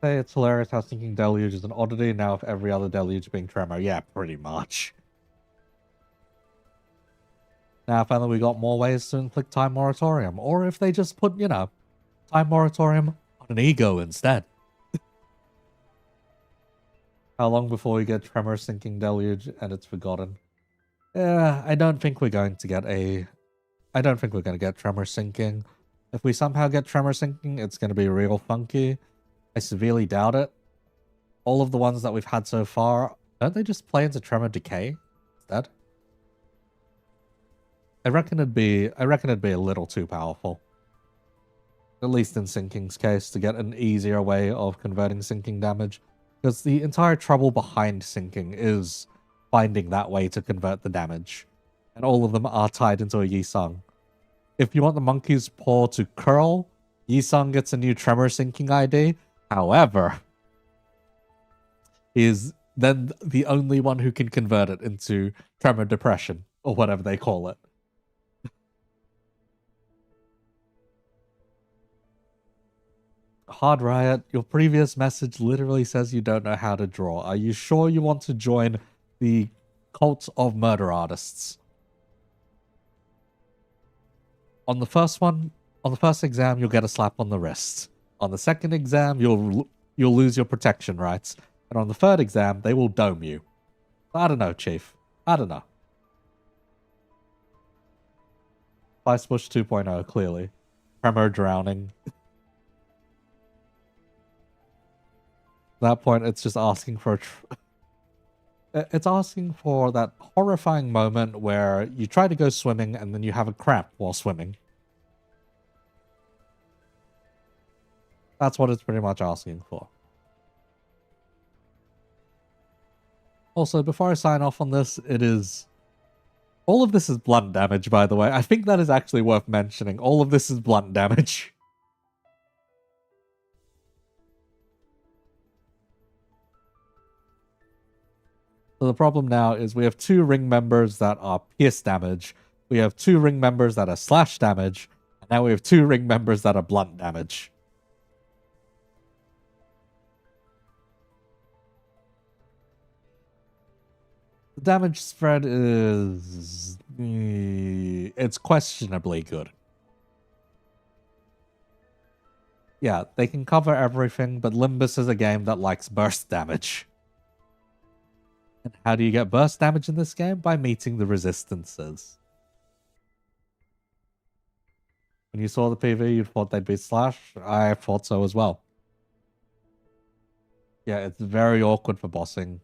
Say it's hilarious how Sinking Deluge is an oddity now if every other deluge being Tremor. Yeah, pretty much. Now finally we got more ways to inflict Time Moratorium. Or if they just put, you know, Time Moratorium on an ego instead. How long before we get Tremor Sinking Deluge and it's forgotten? Yeah, I don't think we're going to get Tremor Sinking. If we somehow get Tremor Sinking, it's going to be real funky. I severely doubt it. All of the ones that we've had so far, don't they just play into Tremor Decay instead? I reckon it'd be a little too powerful. At least in Sinking's case, to get an easier way of converting sinking damage. Because the entire trouble behind sinking is finding that way to convert the damage. And all of them are tied into a Yi-Sung. If you want the monkey's paw to curl, Yi-Sung gets a new Tremor Sinking ID. However, he is then the only one who can convert it into Tremor Depression, or whatever they call it. Hard Riot, your previous message literally says you don't know how to draw. Are you sure you want to join the cult of murder artists? On the first exam, you'll get a slap on the wrist. On the second exam, you'll lose your protection rights. And on the third exam, they will dome you. I don't know, Chief. I don't know. Vice Bush 2.0, clearly. Tremor drowning. At that point, it's just asking for it's asking for that horrifying moment where you try to go swimming and then you have a cramp while swimming. That's what it's pretty much asking for. Also, before I sign off on this, all of this is blunt damage, by the way. I think that is actually worth mentioning. All of this is blunt damage. So the problem now is we have 2 ring members that are pierce damage. We have 2 ring members that are slash damage. And now we have 2 ring members that are blunt damage. The damage spread is... it's questionably good. Yeah, they can cover everything, but Limbus is a game that likes burst damage. And how do you get burst damage in this game? By meeting the resistances. When you saw the PV, you thought they'd be slash? I thought so as well. Yeah, it's very awkward for bossing.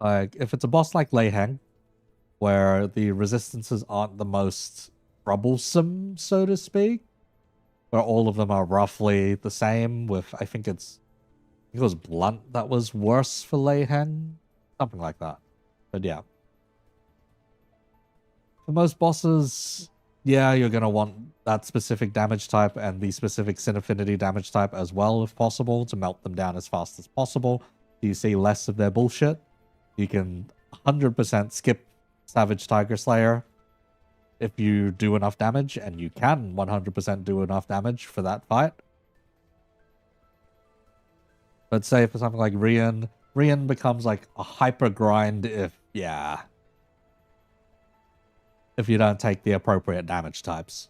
Like, if it's a boss like Leiheng, where the resistances aren't the most troublesome, so to speak, where all of them are roughly the same with, I think it was Blunt that was worse for Leiheng. Something like that. But yeah. For most bosses, yeah, you're going to want that specific damage type and the specific Sin Affinity damage type as well, if possible, to melt them down as fast as possible. you see less of their bullshit. You can 100% skip Savage Tiger Slayer if you do enough damage, and you can 100% do enough damage for that fight. But say for something like Rian becomes like a hyper grind if you don't take the appropriate damage types.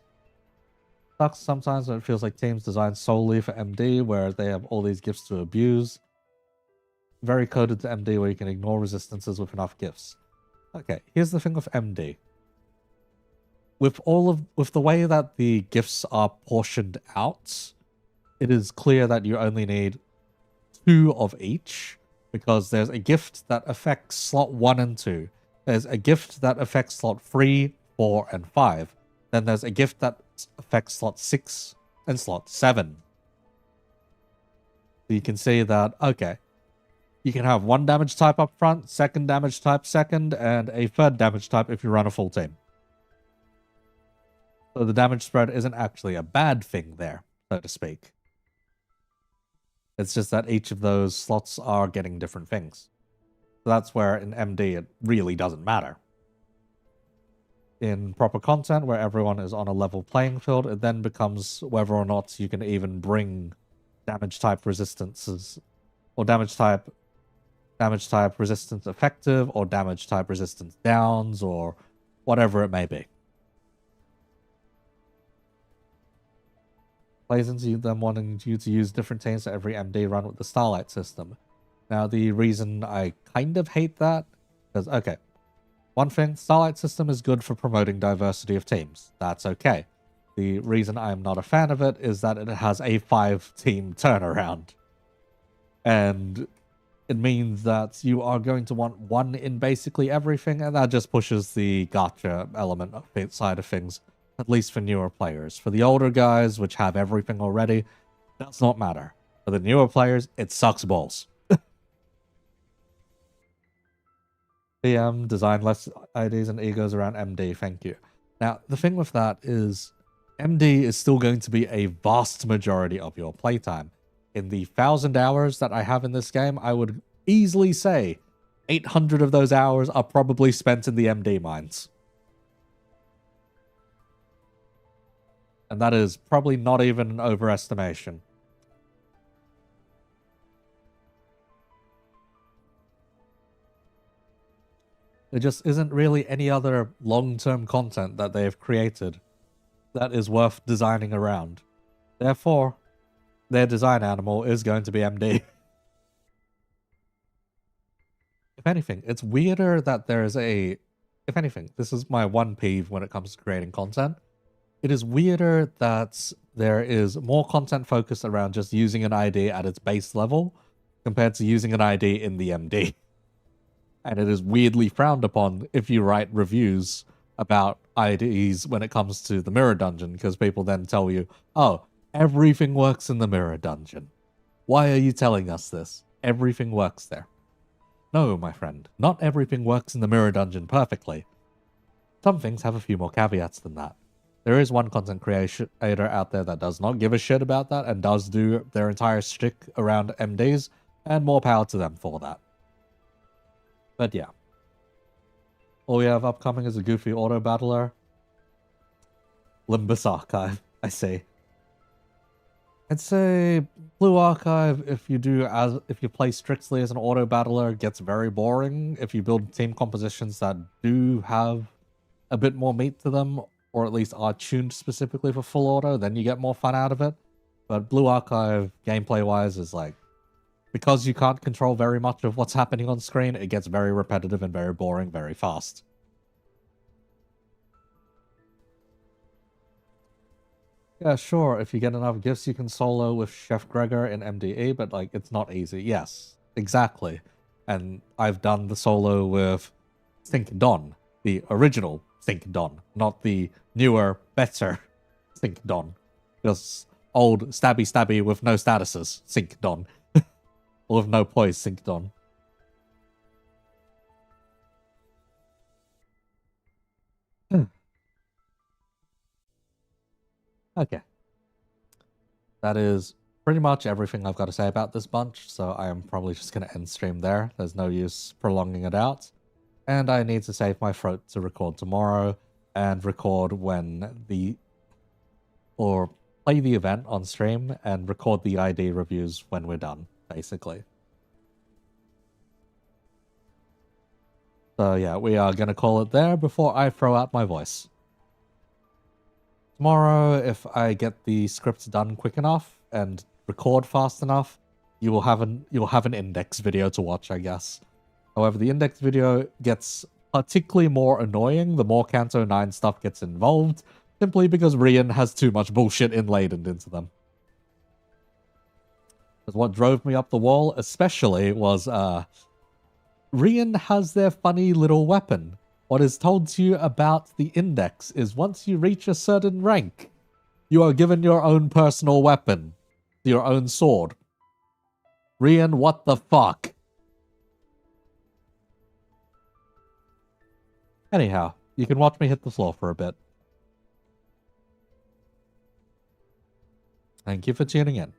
Sucks sometimes when it feels like teams designed solely for MD, where they have all these gifts to abuse. Very coded to MD where you can ignore resistances with enough gifts. Okay, here's the thing with MD. With the way that the gifts are portioned out, it is clear that you only need 2 of each, because there's a gift that affects slot 1 and 2. There's a gift that affects slot 3, 4, and 5. Then there's a gift that affects slot 6 and slot 7. So you can see that, okay, you can have 1 damage type up front, 2nd damage type second, and a 3rd damage type if you run a full team. So the damage spread isn't actually a bad thing there, so to speak. It's just that each of those slots are getting different things. So that's where in MD it really doesn't matter. In proper content, where everyone is on a level playing field, it then becomes whether or not you can even bring damage type resistances, or damage type resistance effective, or damage type resistance downs, or whatever it may be. Plays into them wanting you to use different teams for every MD run with the Starlight system. Now, the reason I kind of hate that, because, okay, one thing, Starlight system is good for promoting diversity of teams. That's okay. The reason I'm not a fan of it is that it has a 5-team turnaround. And it means that you are going to want 1 in basically everything, and that just pushes the gacha element side of things, at least for newer players. For the older guys, which have everything already, does not matter. For the newer players, it sucks balls. PM, design less IDs and egos around MD, thank you. Now, the thing with that is, MD is still going to be a vast majority of your playtime. In the 1,000 hours that I have in this game, I would easily say 800 of those hours are probably spent in the MD mines. And that is probably not even an overestimation. There just isn't really any other long-term content that they have created that is worth designing around. Therefore, their design animal is going to be MD. If anything, it's weirder that there's a... If anything, this is my one peeve when it comes to creating content. It is weirder that there is more content focused around just using an ID at its base level compared to using an ID in the MD. And it is weirdly frowned upon if you write reviews about IDs when it comes to the Mirror Dungeon, because people then tell you, oh, everything works in the Mirror Dungeon. Why are you telling us this? Everything works there. No, my friend, not everything works in the Mirror Dungeon perfectly. Some things have a few more caveats than that. There is one content creator out there that does not give a shit about that and does do their entire shtick around MDs, and more power to them for that. But yeah. All we have upcoming is a goofy auto battler. Limbus Archive, I see. I'd say Blue Archive, if you play strictly as an auto battler, gets very boring. If you build team compositions that do have a bit more meat to them, or at least are tuned specifically for full auto, then you get more fun out of it. But Blue Archive, gameplay-wise, is like, because you can't control very much of what's happening on screen, it gets very repetitive and very boring very fast. Yeah, sure, if you get enough gifts, you can solo with Chef Gregor in MDE, but, like, it's not easy. Yes, exactly. And I've done the solo with Think Don, the original Think Don, not the newer, better Think Don. Just old stabby with no statuses, Think Don. Or with no poise, Think Don. Okay. That is pretty much everything I've got to say about this bunch, so I am probably just going to end stream there. There's no use prolonging it out. And I need to save my throat to record tomorrow, and record when or play the event on stream, and record the ID reviews when we're done, basically. So yeah, we are going to call it there before I throw out my voice. Tomorrow, if I get the scripts done quick enough and record fast enough, you will have an index video to watch, I guess. However, the index video gets particularly more annoying the more Canto 9 stuff gets involved, simply because Rian has too much bullshit inlaid into them. But what drove me up the wall especially was Rian has their funny little weapon. What is told to you about the index is once you reach a certain rank, you are given your own personal weapon, your own sword. Rian, what the fuck? Anyhow, you can watch me hit the floor for a bit. Thank you for tuning in.